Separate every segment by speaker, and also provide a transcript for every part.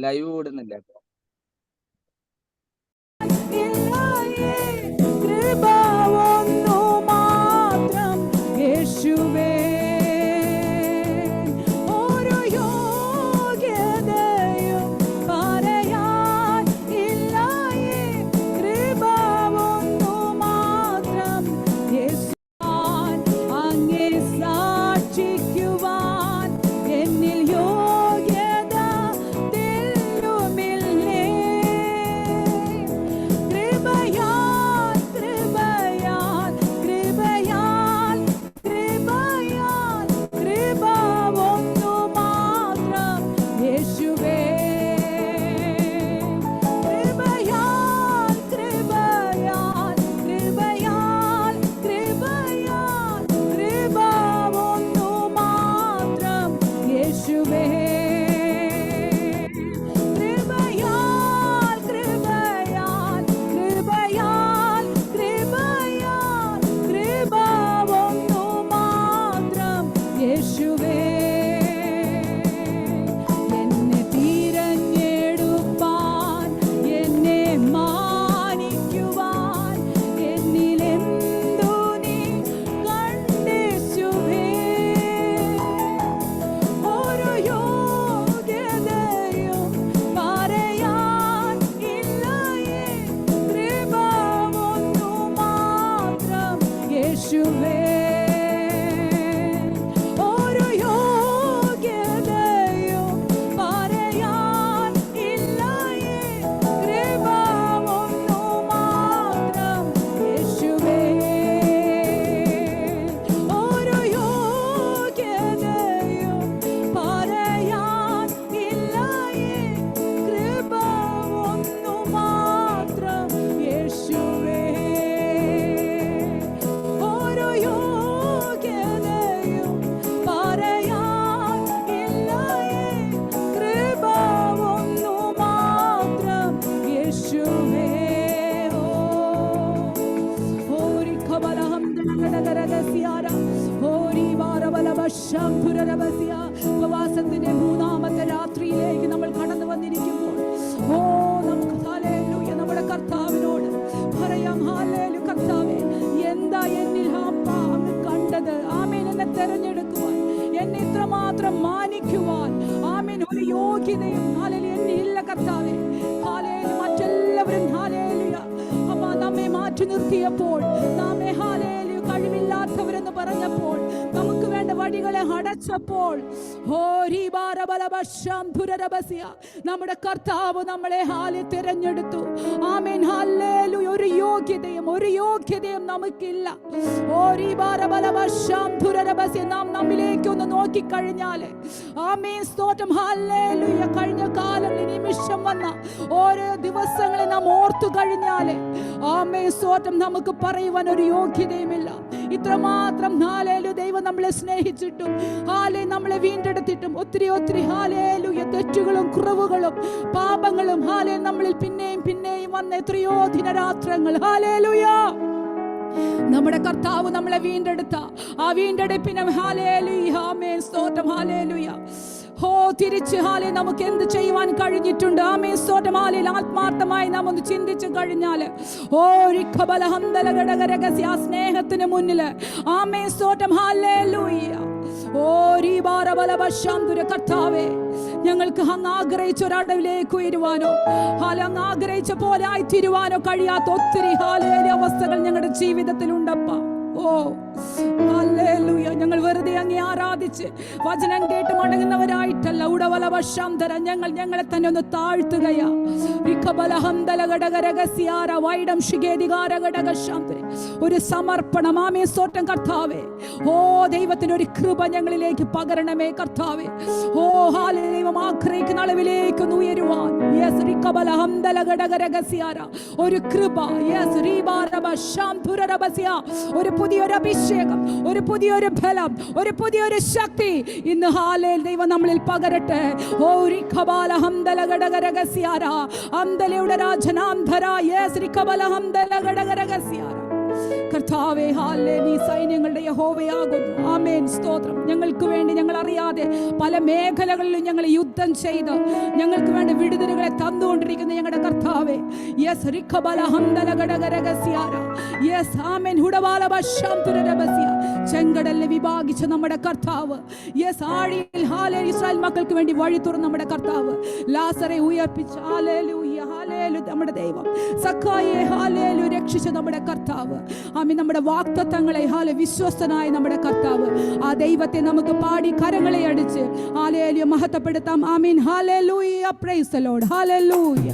Speaker 1: Live ഓടുന്നില്ല.
Speaker 2: ഉപവാസത്തിന്റെ 3ാമത്തെ രാത്രിയിലേക്ക് നമ്മൾ കടന്നു വന്നിരിക്കുമ്പോൾ നമുക്ക് ഹല്ലേലൂയ നമ്മുടെ കർത്താവിനോട് പറയാം. ഹല്ലേലൂയ കർത്താവേ, എന്താ എന്നിൽ അങ്ങ് കണ്ടത്? ആമേൻ. എന്നെ തെരഞ്ഞെടുക്കുവാൻ, എന്നെ ഇത്രമാത്രം മാനിക്കുവാൻ ആമേൻ ഒരു യോഗ്യതയും ഹല്ലേലൂയ എന്നില്ല കർത്താവേ. ഹല്ലേലൂയ മറ്റെല്ലാവരും ഹല്ലേലൂയ നമ്മെ മാറ്റി നിർത്തിയപ്പോൾ, നമ്മെ ഹല്ലേലൂയ കഴിവില്ലാത്തവരെന്ന് പറഞ്ഞപ്പോൾ, നമുക്ക് വേണ്ട വഴികളെ അടച്ചപ്പോൾ, നമ്മുടെ കർത്താവ് നമ്മളെ തിരഞ്ഞെടുത്തു. ആമേൻ. ഹല്ലേലൂയ. ഒരു യോഗ്യതയും നമുക്കില്ല. നാം നമ്മിലേക്കൊന്ന് നോക്കിക്കഴിഞ്ഞാൽ, ആമേൻ സ്തോത്രം, ഹല്ലേലൂയ, കഴിഞ്ഞ കാലം നിമിഷം വന്ന ഓരോ ദിവസങ്ങളെ നാം ഓർത്തു കഴിഞ്ഞാൽ, ആമേൻ സ്തോത്രം, നമുക്ക് പറയുവാൻ ഒരു യോഗ്യതയുമില്ല. ഇത്രമാത്രം ഹല്ലേലൂയ ദൈവം നമ്മളെ സ്നേഹിച്ചിട്ടും നമ്മളെ വീണ്ടെടുത്തിട്ടും ഒത്തിരി ഹല്ലേലൂയ തെറ്റുകളും കുറവുകളും പാപങ്ങളും നമ്മളിൽ പിന്നെയും വന്ന എത്രയോ ദിനരാത്രങ്ങൾ. ഹല്ലേലൂയ. നമ്മുടെ കർത്താവ് നമ്മളെ വീണ്ടെടുത്ത ആ വീണ്ടെടുപ്പിനെ ഹല്ലേലൂയ ആമേൻ സ്തോത്രം. ഹല്ലേലൂയ. തിരിച്ച് നമുക്ക് എന്ത് ചെയ്യുവാൻ കഴിഞ്ഞിട്ടുണ്ട്? ആമേൻ സ്തോത്രം. ആത്മാർത്ഥമായി നാം ഒന്ന് ചിന്തിച്ചു കഴിഞ്ഞാൽ, ആ സ്നേഹത്തിന് മുന്നിൽ ആമേൻ സ്തോത്രം. ഹല്ലേലൂയ. കർത്താവേ, ഞങ്ങൾക്ക് അങ്ങ് ആഗ്രഹിച്ച ഒരടവിലേക്ക് ഉയരുവാനോ അങ്ങ് ആഗ്രഹിച്ച പോലെ ആയിത്തീരുവാനോ കഴിയാത്ത ഒത്തിരി ഹല്ലേലൂയ അവസ്ഥകൾ ഞങ്ങളുടെ ജീവിതത്തിൽ ഉണ്ടപ്പാ. ഹല്ലേലൂയ. ഞങ്ങൾ വെറുതെ അങ്ങേ ആരാധിച്ച് വചനം കേട്ട് മടങ്ങുന്നവരായിട്ടല്ല, ഉടവലവശാന്തര ഞങ്ങളെ തന്നെ ഒന്ന് താഴ്ത്തുകയാ. ഒരു സമർപ്പണം. ആമേൻ സ്തോത്രം കർത്താവേ. ദൈവത്തിന്റെ ഒരു കൃപ ഞങ്ങളിലേക്ക് പകരണമേ കർത്താവേ. ദൈവം ആഗ്രഹിക്കുന്ന അളവിലേക്ക് ഉയരുവാൻ ഒരു കൃപ, ഒരു പുതിയൊരു അഭിഷേകം, ഒരു പുതിയൊരു ബലം, ഒരു പുതിയൊരു ശക്തി ഇന്ന് ഹല്ലേലൂയ ദൈവം നമ്മളിൽ പകരട്ടെ. അന്തലയുടെ രാജനാന്തര കർത്താവേ ഹാലേ, നീ സൈന്യങ്ങളുടെ യഹോവയാകുന്നു. ആമേൻ, സ്തോത്രം. ഞങ്ങൾക്ക് വേണ്ടി ഞങ്ങൾ അറിയാതെ പല മേഖലകളിലും ഞങ്ങൾ യുദ്ധം ചെയ്ത് ഞങ്ങൾക്ക് വേണ്ടി വിടുതലുകളെ തന്നുകൊണ്ടിരിക്കുന്ന ഞങ്ങളുടെ കർത്താവേ, യെസ് യെസ് ആമേൻ, ചെങ്കടലിനെ വിഭാഗിച്ച നമ്മുടെ കർത്താവ്, യെസ് ആഴിയിൽ ഹാലേ ഇസ്രായേൽ മക്കൾക്ക് വേണ്ടി വഴി തുറന്ന നമ്മുടെ കർത്താവ്, ലാസറെ ഉയർപ്പിച്ച ഹല്ലേലൂയ ഹല്ലേലൂയ നമ്മുടെ ദൈവം, സഖായിയെ ഹല്ലേലൂയ രക്ഷിച്ച നമ്മുടെ കർത്താവ്, ആമേൻ, നമ്മുടെ വാഗ്ദത്തങ്ങളെ ഹാലേ വിശ്വസ്തനായ നമ്മുടെ കർത്താവ്, ആ ദൈവത്തെ നമുക്ക് പാടി കരങ്ങളെ അടിച്ച് ഹല്ലേലൂയ മഹത്വപ്പെടുത്താം. ആമേൻ, ഹല്ലേലൂയ, പ്രൈസ് ദ ലോർഡ്, ഹല്ലേലൂയ.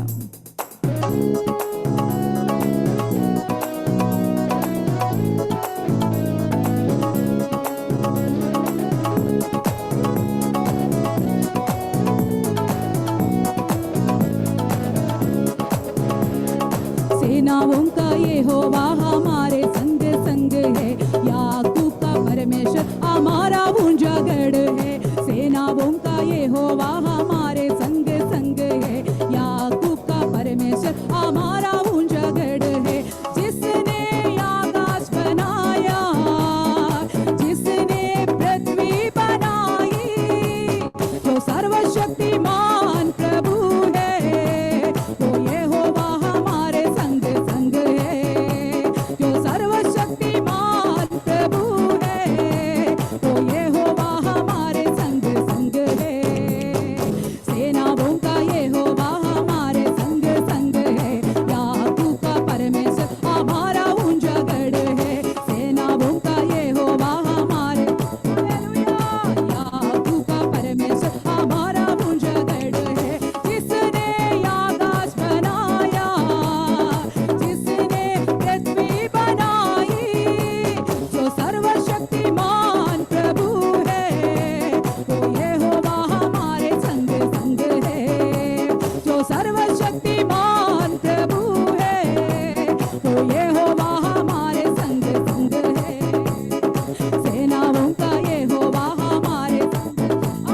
Speaker 2: सेनाओं का यहोवा हमारे संग संग है, याकूब का परमेश्वर हमारा ऊंचा गढ़ है। सेनाओं का यहोवा हमारे संग संग है, याकूब का परमेश्वर हमारा ऊंचा गढ़ है। जिसने आकाश बनाया, जिसने पृथ्वी बनाई, जो सर्वशक्तिमान प्रभु है, वो यहोवा हमारे संग संग है, जो सर्वशक्तिमान प्रभु है, वो यहोवा हमारे संग संग है। सेनाओं का यहोवा हमारे संग संग है, याकूब का परमेश्वर हमारा ऊंचा गढ़ है। सेनाओं का यहोवा हमारे, याकूब का परमेश्वर हमारा ऊंचा गढ़ है। जिसने आकाश बनाया, जिसने पृथ्वी बनाई, जो सर्वशक्तिमान प्रभु है, वो यहोवा हमारे संग संग है, जो सर्वशक्तिमान प्रभु है, वो यहोवा हमारे संग संग है। सेनाओं का यहोवा हमारे संग,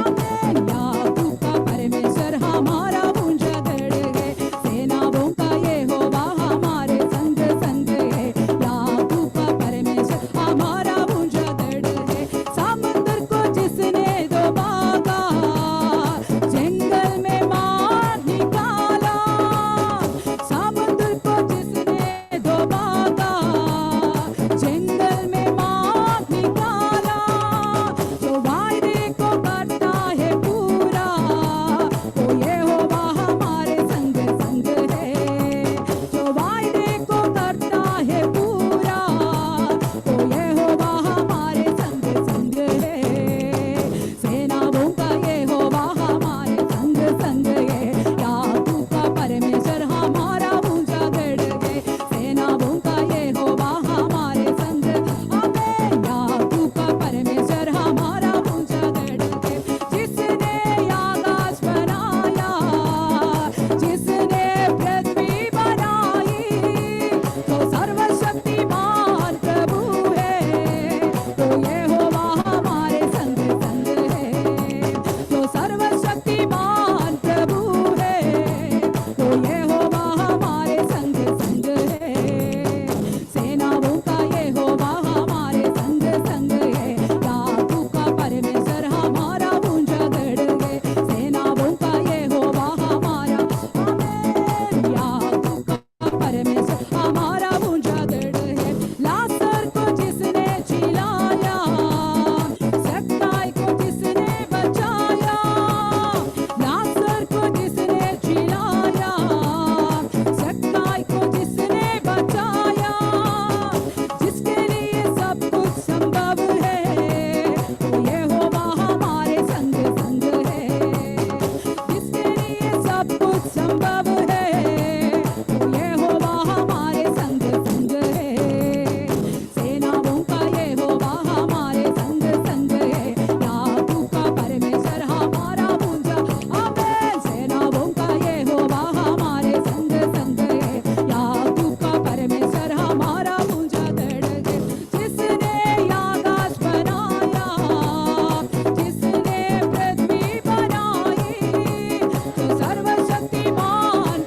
Speaker 2: आमीन, याकूब का परमेश्वर हमारा ऊंचा गढ़ है। सेनाओं का यहोवा हमारे संग संग है, याकूब का परमेश्वर हमारा ऊंचा गढ़ है। समुद्र को जिसने डुबागा, जंगल में मार निकाला, समुद्र को जिसने डुबागा, जंगल में मार निकाला, जो वायदे को करता है पूरा, तो यहोवा हमारे संग संग है, जो वायदे को करता है पूरा, तो यहोवा हमारे संग संग है। सेनाओं का यहोवा हमारे संग संग है, याकूब का परमेश्वर हमारा ऊंचा गढ़ है। सेनाओं का यहोवा हमारे संग, आमीन, याकूब का परमेश्वर हमारा ऊंचा गढ़ है। जिसने आकाश बनाया, जिसने पृथ्वी बनाई, तो सर्वशक्तिमान प्रभु है, तो यहोवा हमारे संग संग है, जो सर्वशक्तिमान प्रभु है, तो यहोवा हमारे संग संग है। सेनाओं का यहोवा हमारे संग संग है, याकूब का परमेश्वर हमारा ऊंचा गढ़ है। सेनाओं का यहोवा हमारा, आमीन, याकूब का परमेश्वर हमारा ऊंचा गढ़ है। लाजर को जिसने जिलाया, सख्ताई को जिसने बचाया, लाजर को जिसने जिलाया, सख्ताई को जिसने बचाया, जिसके लिए सब कुछ संभव है, वो यहोवा हमारे संग संग है, जिसके लिए सब कुछ संभव है, वो यहोवा हमारे संग संग है। सेनाओं का यहोवा हमारे संग संग है, याकूब का परमेश्वर हमारा ऊंचा, आमीन, सेनाओं का यहोवा हमारे संग संग है, याकूब का परमेश्वर हमारा ऊंचा गढ़ है। जिसने आकाश बनाया, जिसने पृथ्वी बनाई, जो सर्वशक्तिमान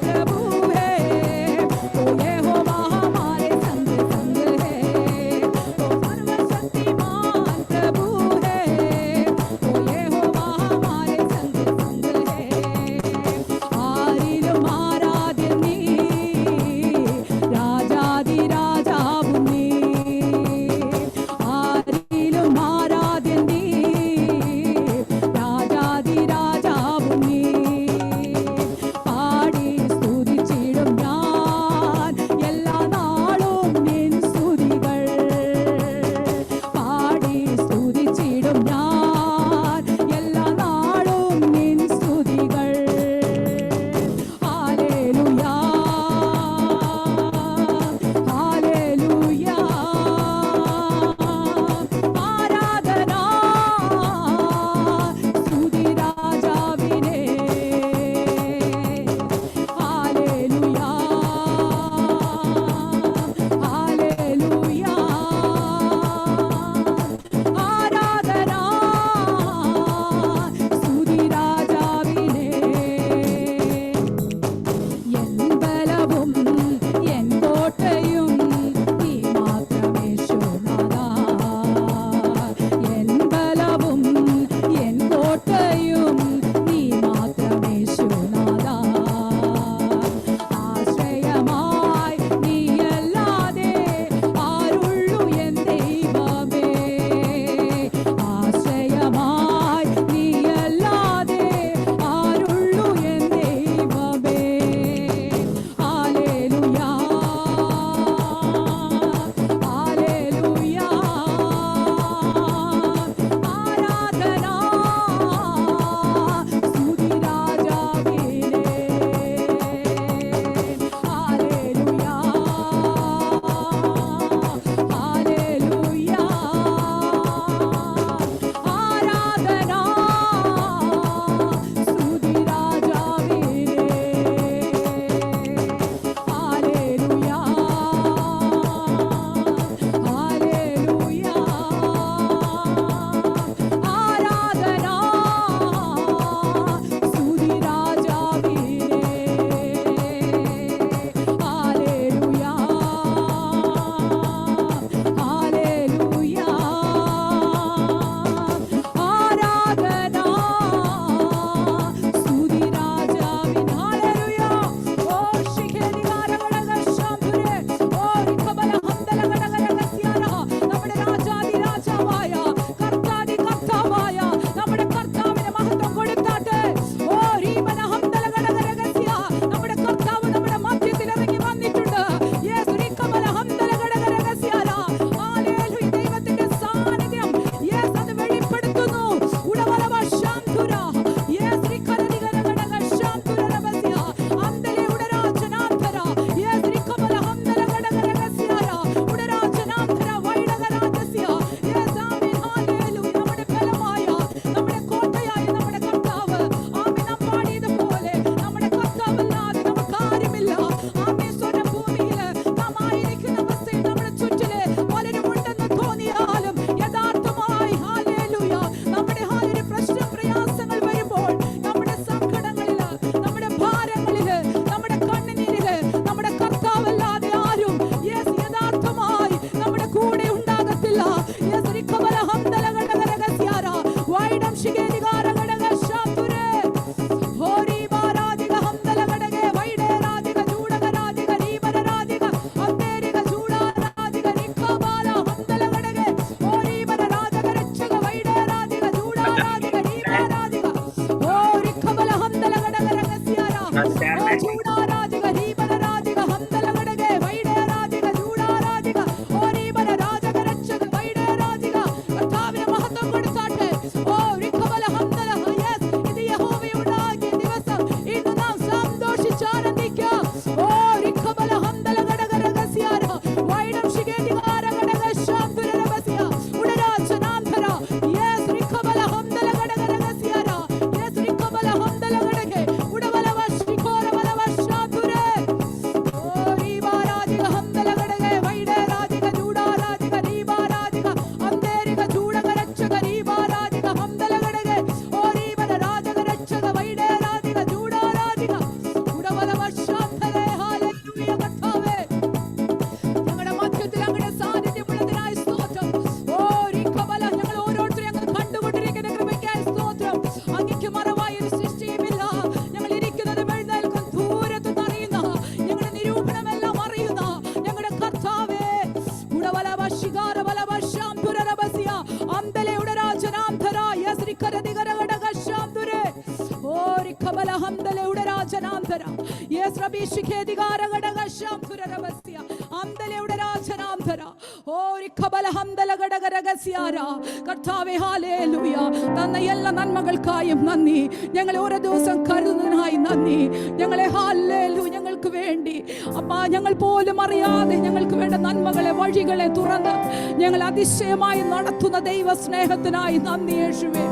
Speaker 2: കർത്താവേ ഹല്ലേലൂയ. തന്ന എല്ലാ നന്മകൾക്കായും നന്ദി. ഞങ്ങളെ ഓരോ ദിവസം കരുതുന്നതിനായി നന്ദി. ഞങ്ങളെ ഹല്ലേലൂയ ഞങ്ങൾക്ക് വേണ്ടി അപ്പാ ഞങ്ങൾ പോലും അറിയാതെ ഞങ്ങൾക്ക് വേണ്ട നന്മകളെ വഴികളെ തുറന്ന് ഞങ്ങൾ അതിശയമായി നടത്തുന്ന ദൈവ സ്നേഹത്തിനായി നന്ദി യേശുവേ.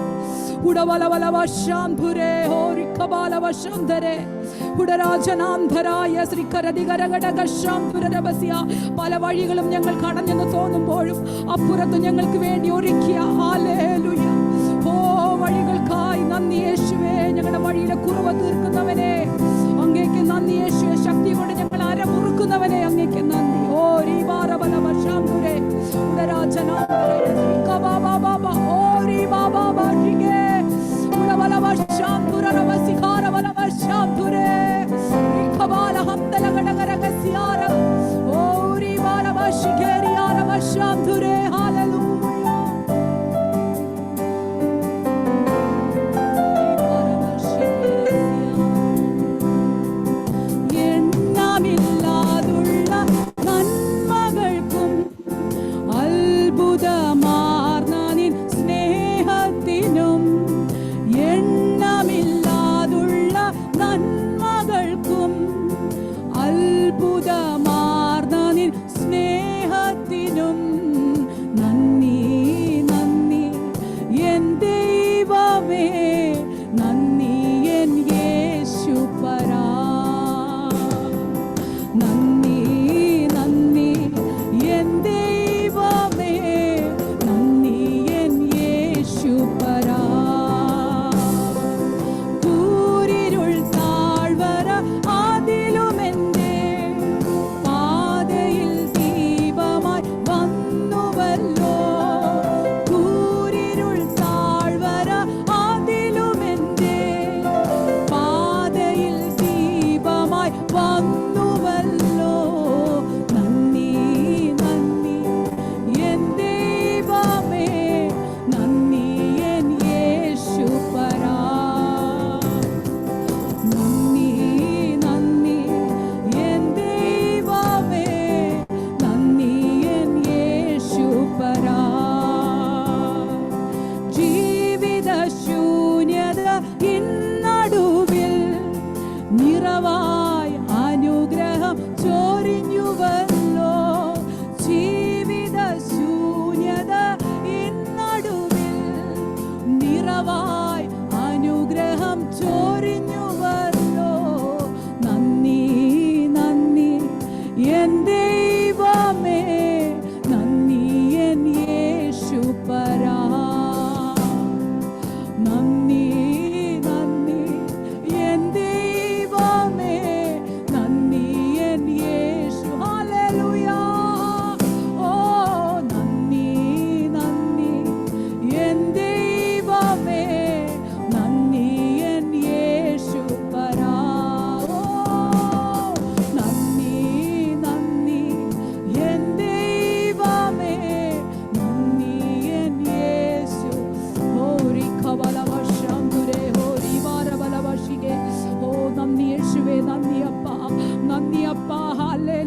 Speaker 2: പല വഴികളും ഞങ്ങൾ കടഞ്ഞെന്ന് തോന്നുമ്പോഴും അപ്പുറത്ത് ഞങ്ങൾക്ക് വേണ്ടി ഒരുക്കിയ ഹല്ലേലൂയ വഴികൾക്കായി നന്ദി യേശുവേ. ഞങ്ങളുടെ വഴിയിലെ കുറവ് തീർക്കുന്നവനെ അങ്ങേക്ക് നന്ദി യേശുവേ. ശക്തി കൊണ്ട് ഞങ്ങൾ അരമുറുക്കുന്നവനെ അങ്ങേക്ക് നന്ദി.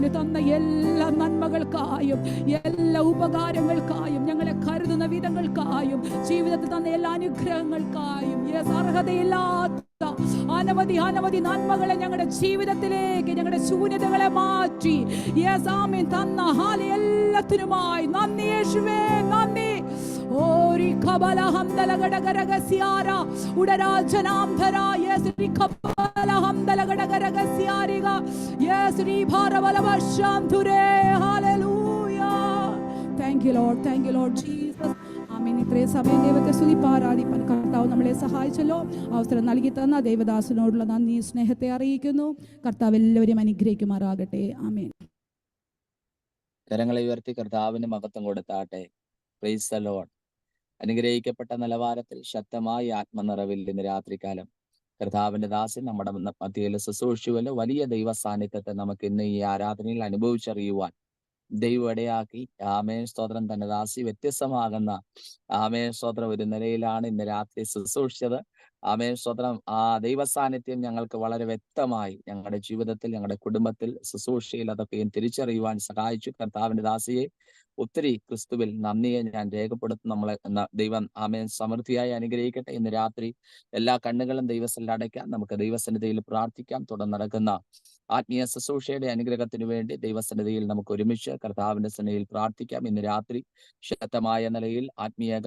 Speaker 2: കർത്താവിന് തന്ന എല്ലാ നന്മകൾക്കായും എല്ലാ ഉപകാരങ്ങൾക്കായും ഞങ്ങളെ കരുതുന്ന വിധങ്ങൾക്കായും ജീവിതത്തിൽ തന്ന എല്ലാ അനുഗ്രഹങ്ങൾക്കായും അർഹതയില്ലാത്ത അനവധി അനവധി നന്മകളെ ഞങ്ങളുടെ ജീവിതത്തിലേക്ക്, ഞങ്ങളുടെ ശൂന്യതകളെ മാറ്റി ആമേൻ തന്ന എല്ലാത്തിനുമായി നന്ദി യേശുവേ, നന്ദി. ഓരി കബല ഹംദല ഗടഗരഗസ്യാര ഉടരാജനാംധര യേശ്രീ കബല ഹംദല ഗടഗരഗസ്യാരിക യേശ്രീ ഭാരവലവശാംധുരേ. ഹല്ലേലൂയ. Thank you Lord, thank you Lord Jesus. ആമേൻ. ഇത്രയും സമയം ദൈവത്തെ സ്തുതിപ്പാൻ ആരാധിപ്പാൻ കർത്താവ് നമ്മളെ സഹായിച്ചല്ലോ. അവസരം നൽകി തന്ന ദൈവദാസനോടുള്ള നന്ദി സ്നേഹത്തെ അറിയിക്കുന്നു. കർത്താവ് എല്ലാവരെയും അനുഗ്രഹിക്കുമാറാകട്ടെ. ആമേൻ.
Speaker 1: കരങ്ങളെ ഉയർത്തി കർത്താവിന് മഹത്വം കൊടുത്താട്ടെ. Price the Lord. അനുഗ്രഹിക്കപ്പെട്ട നിലവാരത്തിൽ ശക്തമായ ആത്മനിറവിൽ ഇന്ന് രാത്രികാലം കർത്താവിന്റെ ദാസൻ നമ്മുടെ മധ്യയിൽ ശുശ്രൂഷുവല്ലോ വലിയ ദൈവ സാന്നിധ്യത്തെ നമുക്ക് ഇന്ന് ഈ ആരാധനയിൽ അനുഭവിച്ചറിയുവാൻ ദൈവം ഇടയാക്കി. ആമേൻ സ്തോത്രം. തന്റെ ദാസി വ്യത്യസ്തമാകുന്ന ആമേൻ സ്തോത്രം ഒരു നിലയിലാണ് ഇന്ന് രാത്രി ശുശ്രൂഷിച്ചത്. ആമേൻ സ്തോത്രം. ആ ദൈവ സാന്നിധ്യം ഞങ്ങൾക്ക് വളരെ വ്യക്തമായി ഞങ്ങളുടെ ജീവിതത്തിൽ, ഞങ്ങളുടെ കുടുംബത്തിൽ, ശുശ്രൂഷയിൽ അതൊക്കെയും തിരിച്ചറിയുവാൻ സഹായിച്ചു. കർത്താവിന്റെ ദാസിയെ ഒത്തിരി ക്രിസ്തുവിൽ നന്ദിയെ ഞാൻ രേഖപ്പെടുത്തും. നമ്മളെ ദൈവം ആമേൻ സമൃദ്ധിയായി അനുഗ്രഹിക്കട്ടെ. ഇന്ന് രാത്രി എല്ലാ കണ്ണുകളും ദൈവത്തിൽ അടയ്ക്കാം. നമുക്ക് ദൈവസന്നിധിയിൽ പ്രാർത്ഥിക്കാം. തുടർന്ന് നടക്കുന്ന ആത്മീയ ശുശ്രൂഷയുടെ അനുഗ്രഹത്തിന് വേണ്ടി ദൈവസന്നിധിയിൽ നമുക്ക് ഒരുമിച്ച് കർത്താവിന്റെ സന്നിധിയിൽ പ്രാർത്ഥിക്കാം. ഇന്ന് രാത്രി ശക്തമായ നിലയിൽ ആത്മീയ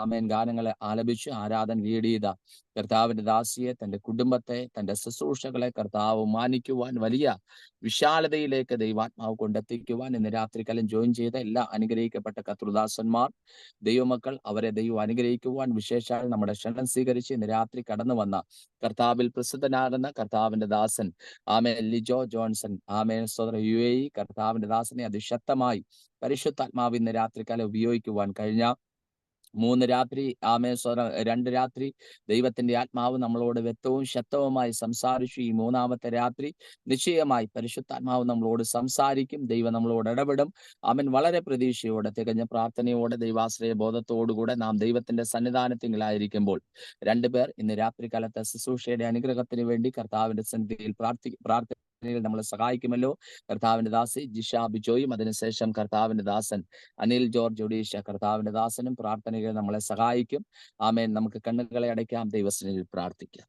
Speaker 1: ആമേൻ ഗാനങ്ങളെ ആലപിച്ച് ആരാധന ലീഡ് ചെയ്ത കർത്താവിന്റെ ദാസിയെ, തന്റെ കുടുംബത്തെ, തന്റെ ശുശ്രൂഷകളെ കർത്താവ് മാനിക്കുവാൻ വലിയ വിശാലതയിലേക്ക് ദൈവാത്മാവ് കൊണ്ടെത്തിക്കുവാൻ ഇന്ന് രാത്രികാലം ജോയിൻ ചെയ്ത എല്ലാ അനുഗ്രഹിക്കപ്പെട്ട കർത്തൃദാസന്മാർ, ദൈവമക്കൾ, അവരെ ദൈവം അനുഗ്രഹിക്കുവാൻ വിശേഷാൽ നമ്മുടെ ക്ഷണം സ്വീകരിച്ച് ഇന്ന് രാത്രി കടന്നു വന്ന കർത്താവിൽ പ്രസിദ്ധനാകുന്ന കർത്താവിന്റെ ദാസൻ ആമേൻ ലിജോ ജോൺസൺ, ആമേൻ സോദര UAE, കർത്താവിന്റെ ദാസനെ അതിശക്തമായി പരിശുദ്ധാത്മാവ് ഇന്ന് രാത്രികാലം ഉപയോഗിക്കുവാൻ കഴിഞ്ഞ 3 രാത്രി ആമേൻ സോദര 2 രാത്രി ദൈവത്തിന്റെ ആത്മാവ് നമ്മളോട് വ്യക്തവും ശക്തവുമായി സംസാരിച്ചു. ഈ 3-ാമത്തെ രാത്രി നിശ്ചയമായി പരിശുദ്ധാത്മാവ് നമ്മളോട് സംസാരിക്കും. ദൈവം നമ്മളോട് ഇടപെടും. ആമേൻ. വളരെ പ്രതീക്ഷയോടെ, തികഞ്ഞ പ്രാർത്ഥനയോടെ, ദൈവാശ്രയ ബോധത്തോടുകൂടെ നാം ദൈവത്തിന്റെ സന്നിധാനത്തിലായിരിക്കുമ്പോൾ 2 പേർ ഇന്ന് രാത്രി കാലത്തെ ശുശ്രൂഷയുടെ അനുഗ്രഹത്തിന് വേണ്ടി കർത്താവിന്റെ സന്നിധിയിൽ നമ്മളെ സഹായിക്കുമല്ലോ. കർത്താവിന്റെ ദാസി ജിഷ ബിജോയും അതിനുശേഷം കർത്താവിന്റെ ദാസൻ അനിൽ ജോർജ് ഒഡീഷ, കർത്താവിന്റെ ദാസനും പ്രാർത്ഥനയിൽ നമ്മളെ സഹായിക്കും. ആമേൻ. നമുക്ക് കണ്ണുകളെ അടയ്ക്കാം, ദൈവസന്നിധിയിൽ പ്രാർത്ഥിക്കാം.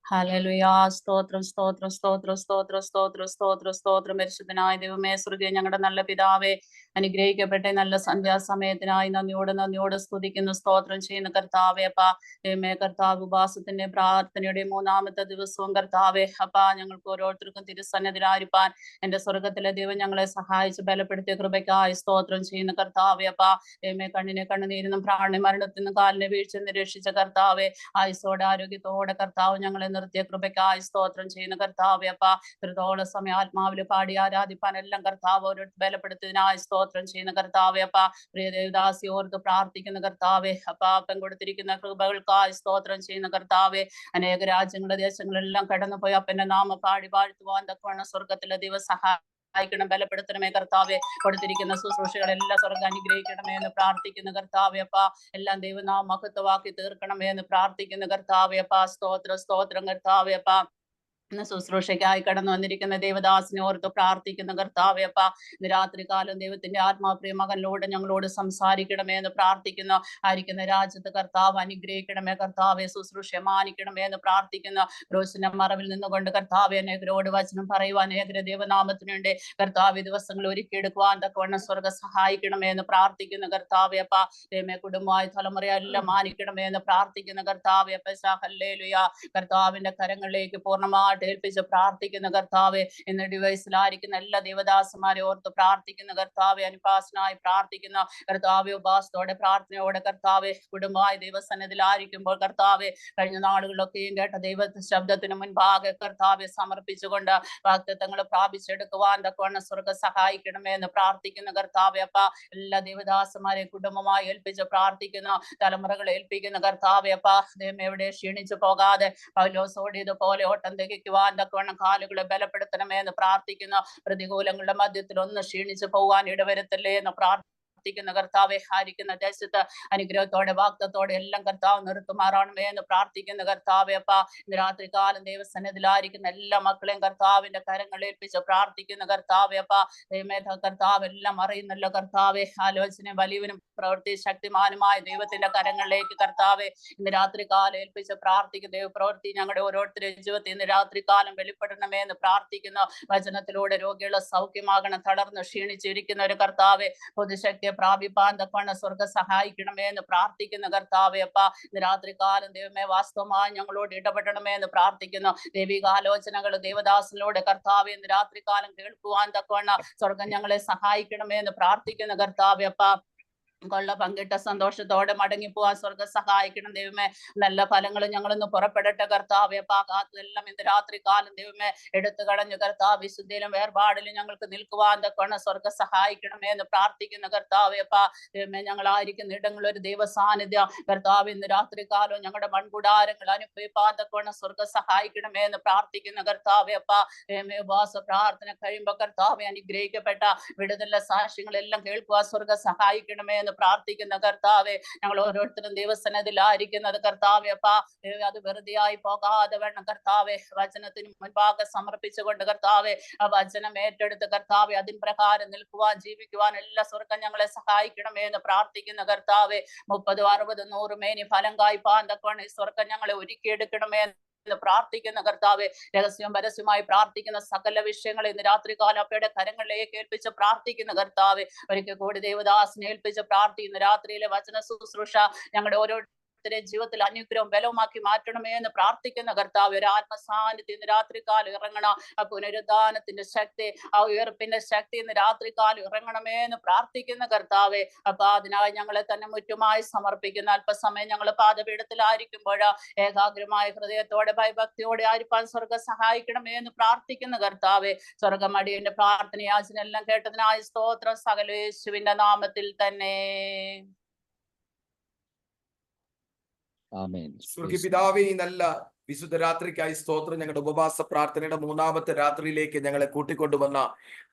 Speaker 3: ഹല്ലേലൂയ. സ്തോത്രം സ്തോത്രം സ്തോത്രം സ്തോത്രം സ്തോത്രം സ്തോത്രം സ്തോത്രം. പരിശുദ്ധനായ ദൈവമേ, സ്വർഗ്ഗീയ ഞങ്ങളുടെ നല്ല പിതാവേ, അനുഗ്രഹിക്കപ്പെട്ട നല്ല സന്ധ്യാസമയത്തിനായി നന്ദിയോട് സ്തുതിക്കുന്നു, സ്തോത്രം ചെയ്യുന്ന കർത്താവേ. അപ്പാ ദൈവമേ, കർത്താവ് ഉപവാസത്തിന്റെ പ്രാർത്ഥനയുടെ 3-ാമത്തെ ദിവസവും കർത്താവേ അപ്പാ ഞങ്ങൾക്ക് ഓരോരുത്തർക്കും തിരുസന്നിധിയിലായിരിക്കാൻ എന്റെ സ്വർഗത്തിലെ ദൈവം ഞങ്ങളെ സഹായിച്ച് ബലപ്പെടുത്തിയ കൃപയ്ക്കായി സ്തോത്രം ചെയ്യുന്ന കർത്താവേ. അപ്പാ ദൈവമേ, കണ്ണിനെ കണ്ണുനീരിനും പ്രാണി മരണത്തിൽ നിന്നും കാലിനെ വീഴ്ച രക്ഷിച്ച കർത്താവേ, ആയുസ്സോടെ ആരോഗ്യത്തോടെ കർത്താവ് ഞങ്ങളെ നിർത്തിയ കൃപയ്ക്കായി സ്തോത്രം ചെയ്യുന്ന കർത്താവേ. അപ്പാ ഇത്രത്തോളം സമയം ആത്മാവില് പാടി ആരാധിപ്പാൻ എല്ലാം കർത്താവ് ഓരോ ബലപ്പെടുത്തിയതിനായി സ്തോത്രം ചെയ്യുന്ന കർത്താവേ. അപ്പാ പ്രിയ ദേവദാസി ഓർത്ത് പ്രാർത്ഥിക്കുന്ന കർത്താവേ. അപ്പാ അപ്പൻ കൊടുത്തിരിക്കുന്ന കൃപകൾക്കായി സ്തോത്രം ചെയ്യുന്ന കർത്താവേ. അനേക രാജ്യങ്ങളുടെ ദേശങ്ങളെല്ലാം കടന്നുപോയി അപ്പന്റെ നാമം പാടി വാഴ്ത്തുവാൻ തക്കവണ്ണം സ്വർഗത്തിലെ ദൈവം സഹായിക്കണം, ബലപ്പെടുത്തണമേ കർത്താവെ. കൊടുത്തിരിക്കുന്ന ശുശ്രൂഷകളെല്ലാം സ്വർഗ്ഗം അനുഗ്രഹിക്കണമേ എന്ന് പ്രാർത്ഥിക്കുന്ന കർത്താവെ. അപ്പാ എല്ലാം ദൈവനാമം മഹത്വമാക്കി തീർക്കണമേ എന്ന് പ്രാർത്ഥിക്കുന്ന കർത്താവെ. അപ്പാ സ്തോത്രം സ്തോത്രം കർത്താവെ. അപ്പാ ശുശ്രൂഷയ്ക്കായി കടന്നു വന്നിരിക്കുന്ന ദേവദാസിനെ ഓർത്ത് പ്രാർത്ഥിക്കുന്ന കർത്താവേ. അപ്പാ ഇന്ന് രാത്രികാലം ദൈവത്തിന്റെ ആത്മാപ്രിയ മകനിലൂടെ ഞങ്ങളോട് സംസാരിക്കണമേ എന്ന് പ്രാർത്ഥിക്കുന്നു. ആയിരിക്കുന്ന രാജ്യത്ത് കർത്താവ് അനുഗ്രഹിക്കണമേ കർത്താവെ. ശുശ്രൂഷ മാനിക്കണമേ എന്ന് പ്രാർത്ഥിക്കുന്ന ക്രൂശിന്റെ മറവിൽ നിന്നുകൊണ്ട് കർത്താവെ അനേകരോട് വചനം പറയുവാൻ അനേകര ദൈവനാമത്തിനുണ്ട് കർത്താവ് ദിവസങ്ങൾ ഒരുക്കിയെടുക്കുവാൻ തക്കവണ്ണം സ്വർഗ്ഗ സഹായിക്കണമേ എന്ന് പ്രാർത്ഥിക്കുന്ന കർത്താവെ. അപ്പാ ദൈവമേ, കുടുംബമായി തലമുറയെല്ലാം മാനിക്കണമേ എന്ന് പ്രാർത്ഥിക്കുന്ന കർത്താവെ. അപ്പ ഹല്ലേലൂയ. കർത്താവിന്റെ കരങ്ങളിലേക്ക് പൂർണ്ണമായിട്ട് ഏൽപ്പിച്ച് പ്രാർത്ഥിക്കുന്ന കർത്താവെ. ഇന്ന് ഡിവൈസിലായിരിക്കുന്ന എല്ലാ ദേവദാസന്മാരെ ഓർത്ത് പ്രാർത്ഥിക്കുന്ന കർത്താവെ. അനുപാസനായി പ്രാർത്ഥിക്കുന്ന കർത്താവെ. ഉപാസത്തോടെ പ്രാർത്ഥനയോടെ കർത്താവെ കുടുംബമായി ദൈവസന്നിധിയിലായിരിക്കുമ്പോൾ കർത്താവെ കഴിഞ്ഞ നാളുകളിലൊക്കെയും കേട്ട ദൈവ ശബ്ദത്തിന് മുൻപാകെ കർത്താവെ സമർപ്പിച്ചുകൊണ്ട് വാഗ്ദത്തങ്ങൾ പ്രാപിച്ചെടുക്കുവാൻ തക്കവണ്ണം സ്വർഗ്ഗ സഹായിക്കണമേ എന്ന് പ്രാർത്ഥിക്കുന്ന കർത്താവെ. അപ്പ എല്ലാ ദേവദാസന്മാരെ കുടുംബമായി ഏൽപ്പിച്ച് പ്രാർത്ഥിക്കുന്ന തലമുറകളെ ഏൽപ്പിക്കുന്ന കർത്താവെ. അപ്പ ദൈവം എവിടെ ക്ഷീണിച്ചു പോകാതെ പൗലോസ് ഓടിയതുപോലെ ഓട്ടം തികയ്ക്കുവാൻ തക്കവണ്ണം കാലുകളെ ബലപ്പെടുത്തണമേ എന്ന് പ്രാർത്ഥിക്കുന്ന പ്രതികൂലങ്ങളുടെ മധ്യത്തിൽ ഒന്ന് ക്ഷീണിച്ചു പോകാൻ ഇടവരുത്തല്ലേ എന്ന് പ്രാർത്ഥിക്കുന്ന കർത്താവെ, ആയിരിക്കുന്ന ദേശത്ത് അനുഗ്രഹത്തോടെ വാഗ്ദത്തോടെ എല്ലാം കർത്താവ് നിർത്തുമാറാണമേ എന്ന് പ്രാർത്ഥിക്കുന്ന കർത്താവെ. അപ്പ ഇന്ന് രാത്രികാലം ദൈവസന്നിധിയിലായിരിക്കുന്ന എല്ലാ മക്കളെയും കർത്താവിന്റെ കരങ്ങളിൽ ഏൽപ്പിച്ച് പ്രാർത്ഥിക്കുന്ന കർത്താവെ. അപ്പ ദൈവമേ കർത്താവ് എല്ലാം അറിയുന്നല്ലോ കർത്താവെ. ആലോചന വലിയവനും പ്രവൃത്തി ശക്തിമാനുമായ ദൈവത്തിന്റെ കരങ്ങളിലേക്ക് കർത്താവെ ഇന്ന് രാത്രികാലം ഏൽപ്പിച്ച് പ്രാർത്ഥിക്കുന്ന ദൈവപ്രവൃത്തി ഞങ്ങളുടെ ഓരോരുത്തരുടെ ജീവിതത്തിൽ ഇന്ന് രാത്രികാലം വെളിപ്പെടണമേ എന്ന് പ്രാർത്ഥിക്കുന്ന വചനത്തിലൂടെ രോഗികളെ സൗഖ്യമാകണം, തളർന്ന് ക്ഷീണിച്ചിരിക്കുന്ന ഒരു കർത്താവെ പൊതുശക്തിയെ പ്രാപിപ്പാൻ തക്കവണ്ണം സ്വർഗ്ഗം സഹായിക്കണമേ എന്ന് പ്രാർത്ഥിക്കുന്ന കർത്താവെ. അപ്പ ഇന്ന് രാത്രികാലം ദൈവമേ വാസ്തവമായി ഞങ്ങളോട് ഇടപെടണമേ എന്ന് പ്രാർത്ഥിക്കുന്നു. ദൈവികാലോചനകൾ ദേവദാസനിലൂടെ കർത്താവെ ഇന്ന് രാത്രികാലം കേൾക്കുവാൻ തക്കവണ്ണം സ്വർഗം ഞങ്ങളെ സഹായിക്കണമേ എന്ന് പ്രാർത്ഥിക്കുന്ന കർത്താവെ. അപ്പ കൊള്ള പങ്കിട്ട സന്തോഷത്തോടെ മടങ്ങിപ്പോവാൻ സ്വർഗ്ഗം സഹായിക്കണം ദൈവമേ. നല്ല ഫലങ്ങൾ ഞങ്ങളൊന്ന് പുറപ്പെടട്ടെ കർത്താവെ. അപ്പ കാത്തെല്ലാം ഇന്ന് രാത്രികാലം ദൈവമേ എടുത്തു കളഞ്ഞു കർത്താവ് വിശുദ്ധിയിലും വേർപാടിലും ഞങ്ങൾക്ക് നിൽക്കുവാൻ തക്കവണ്ണം സ്വർഗ്ഗം സഹായിക്കണമേ എന്ന് പ്രാർത്ഥിക്കുന്ന കർത്താവെ. അപ്പ ദൈവമേ ഞങ്ങളായിരിക്കുന്ന ഇടങ്ങളിൽ ഒരു ദൈവ സാന്നിധ്യം കർത്താവ് ഇന്ന് രാത്രികാലം ഞങ്ങളുടെ മൺകുടാരങ്ങൾ അനുഭവിപ്പാൻ തക്കവണ്ണം സ്വർഗ്ഗം സഹായിക്കണമേ എന്ന് പ്രാർത്ഥിക്കുന്ന കർത്താവെ. അപ്പ ദൈവമേ ഉപവാസ പ്രാർത്ഥന കഴിയുമ്പോ കർത്താവെ അനുഗ്രഹിക്കപ്പെട്ട വിടുതല സാക്ഷ്യങ്ങളെല്ലാം കേൾക്കുവാൻ സ്വർഗ്ഗം സഹായിക്കണമേ എന്ന് പ്രാർത്ഥിക്കുന്ന കർത്താവെ. ഞങ്ങൾ ഓരോരുത്തരും ദൈവസന്നിധിയിലായിരിക്കുന്നത് കർത്താവെ. അപ്പ അത് വെറുതെ ആയി പോകാതെ വേണം കർത്താവെ വചനത്തിന് മുൻപാകെ സമർപ്പിച്ചുകൊണ്ട് കർത്താവെ ആ വചനം ഏറ്റെടുത്ത് കർത്താവെ അതിൻ പ്രകാരം നിൽക്കുവാൻ ജീവിക്കുവാൻ എല്ലാ സ്വർഗ്ഗം ഞങ്ങളെ സഹായിക്കണമേ എന്ന് പ്രാർത്ഥിക്കുന്ന കർത്താവെ. 30, 60, 100 മേനി ഫലം കായ്പാൻ തക്കവണ്ണം ഈ സ്വർഗ്ഗം ഞങ്ങളെ ഒരുക്കിയെടുക്കണമേ എന്ന് പ്രാർത്ഥിക്കുന്ന കർത്താവെ. രഹസ്യവും പരസ്യമായി പ്രാർത്ഥിക്കുന്ന സകല വിഷയങ്ങളെ ഇന്ന് രാത്രികാലം അപ്പയുടെ കരങ്ങളിലേക്ക് ഏൽപ്പിച്ച് പ്രാർത്ഥിക്കുന്ന കർത്താവെ. ഒരിക്കൽ കൂടി ദേവദാസിനെ ഏൽപ്പിച്ച് പ്രാർത്ഥിക്കുന്ന രാത്രിയിലെ വചന ശുശ്രൂഷ ഞങ്ങളുടെ ഓരോ ജീവിതത്തിൽ അനുഗ്രഹം ബലവുമാക്കി മാറ്റണമേ എന്ന് പ്രാർത്ഥിക്കുന്ന കർത്താവ്. ഒരു ആത്മസാന്നിധ്യം ഇന്ന് രാത്രികാലം ഇറങ്ങണം. ആ പുനരുദ്ധാനത്തിന്റെ ശക്തി, ആ ഉയർപ്പിന്റെ ശക്തി ഇന്ന് രാത്രികാലം ഇറങ്ങണമേ എന്ന് പ്രാർത്ഥിക്കുന്ന കർത്താവെ. അപ്പൊ അതിനായി ഞങ്ങളെ തന്നെ മുറ്റുമായി സമർപ്പിക്കുന്ന അല്പസമയം ഞങ്ങൾ പാദപീഠത്തിലായിരിക്കുമ്പോൾ ഏകാഗ്രമായ ഹൃദയത്തോടെ ഭയഭക്തിയോടെ ആയിരിക്കാൻ സ്വർഗ്ഗം സഹായിക്കണമേ എന്ന് പ്രാർത്ഥിക്കുന്ന കർത്താവെ. സ്വർഗമടിയന്റെ പ്രാർത്ഥന യാചനെല്ലാം കേട്ടതിനായി സ്തോത്രം. സകല യേശുവിന്റെ നാമത്തിൽ തന്നെ
Speaker 1: ആമേൻ.
Speaker 4: പിതാവേ, നല്ല വിശുദ്ധ രാത്രിക്കായി സ്തോത്രം. ഞങ്ങളുടെ ഉപവാസ പ്രാർത്ഥനയുടെ 3ാമത്തെ രാത്രിയിലേക്ക് ഞങ്ങളെ കൂട്ടിക്കൊണ്ടുവന്ന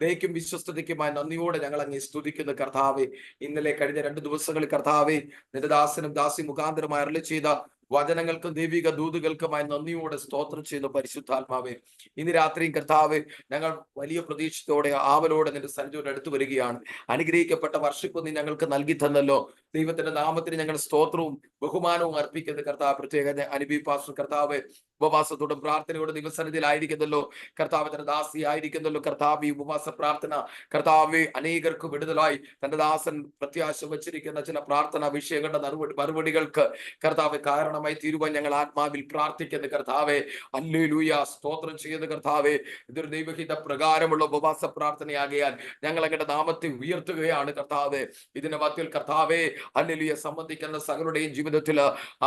Speaker 4: ദയക്കും വിശ്വസ്തതയ്ക്കുമായി നന്ദിയോടെ ഞങ്ങൾ അങ്ങ് സ്തുതിക്കുന്നു കർത്താവേ. ഇന്നലെ കഴിഞ്ഞ 2 ദിവസങ്ങളിൽ കർത്താവേ നിന്റെ ദാസനും ദാസി മുഖാന്തരമായി അരുളി ചെയ്ത വചനങ്ങൾക്കും ദൈവിക ദൂതുകൾക്കുമായി നന്ദിയോടെ സ്തോത്രം ചെയ്യുന്ന പരിശുദ്ധാത്മാവേ, ഇന്ന് രാത്രിയും കർത്താവേ ഞങ്ങൾ വലിയ പ്രതീക്ഷത്തോടെ ആവലോടെ നിന്റെ സന്നിധിയോട് അടുത്ത് വരികയാണ്. അനുഗ്രഹിക്കപ്പെട്ട വർഷിപ്പ് നീ ഞങ്ങൾക്ക് നൽകി തന്നല്ലോ. ദൈവത്തിന്റെ നാമത്തിന് ഞങ്ങൾ സ്തോത്രവും ബഹുമാനവും അർപ്പിക്കുന്നത് കർത്താവ്. പ്രത്യേക അനുഭവിപ്പാസ് കർത്താവ് ഉപവാസത്തോടും പ്രാർത്ഥനയോടും ദിവസന്നിധിയിലായിരിക്കുന്നല്ലോ. കർത്താവ് തന്റെ ദാസി ആയിരിക്കുന്നല്ലോ. കർത്താവ് ഈ ഉപവാസ പ്രാർത്ഥന കർത്താവ് അനേകർക്ക് വിടുതലായി തന്റെ ദാസൻ പ്രത്യാശ വച്ചിരിക്കുന്ന ചില പ്രാർത്ഥനാ വിഷയങ്ങളുടെ മറുപടികൾക്ക് കർത്താവ് കാരണമായി തീരുവാൻ ഞങ്ങൾ ആത്മാവിൽ പ്രാർത്ഥിക്കുന്നു കർത്താവെ. ഹല്ലേലൂയ, സ്തോത്രം ചെയ്യുന്ന കർത്താവെ. ഇതൊരു ദൈവഹിത പ്രകാരമുള്ള ഉപവാസ പ്രാർത്ഥനയാകിയാൽ ഞങ്ങൾ അങ്ങയുടെ നാമത്തെ ഉയർത്തുകയാണ് കർത്താവെ. ഇതിന്റെ മധ്യത്തിൽ കർത്താവെ ഹല്ലേലൂയ സംബന്ധിക്കുന്ന സകലുടെയും ജീവിതത്തിൽ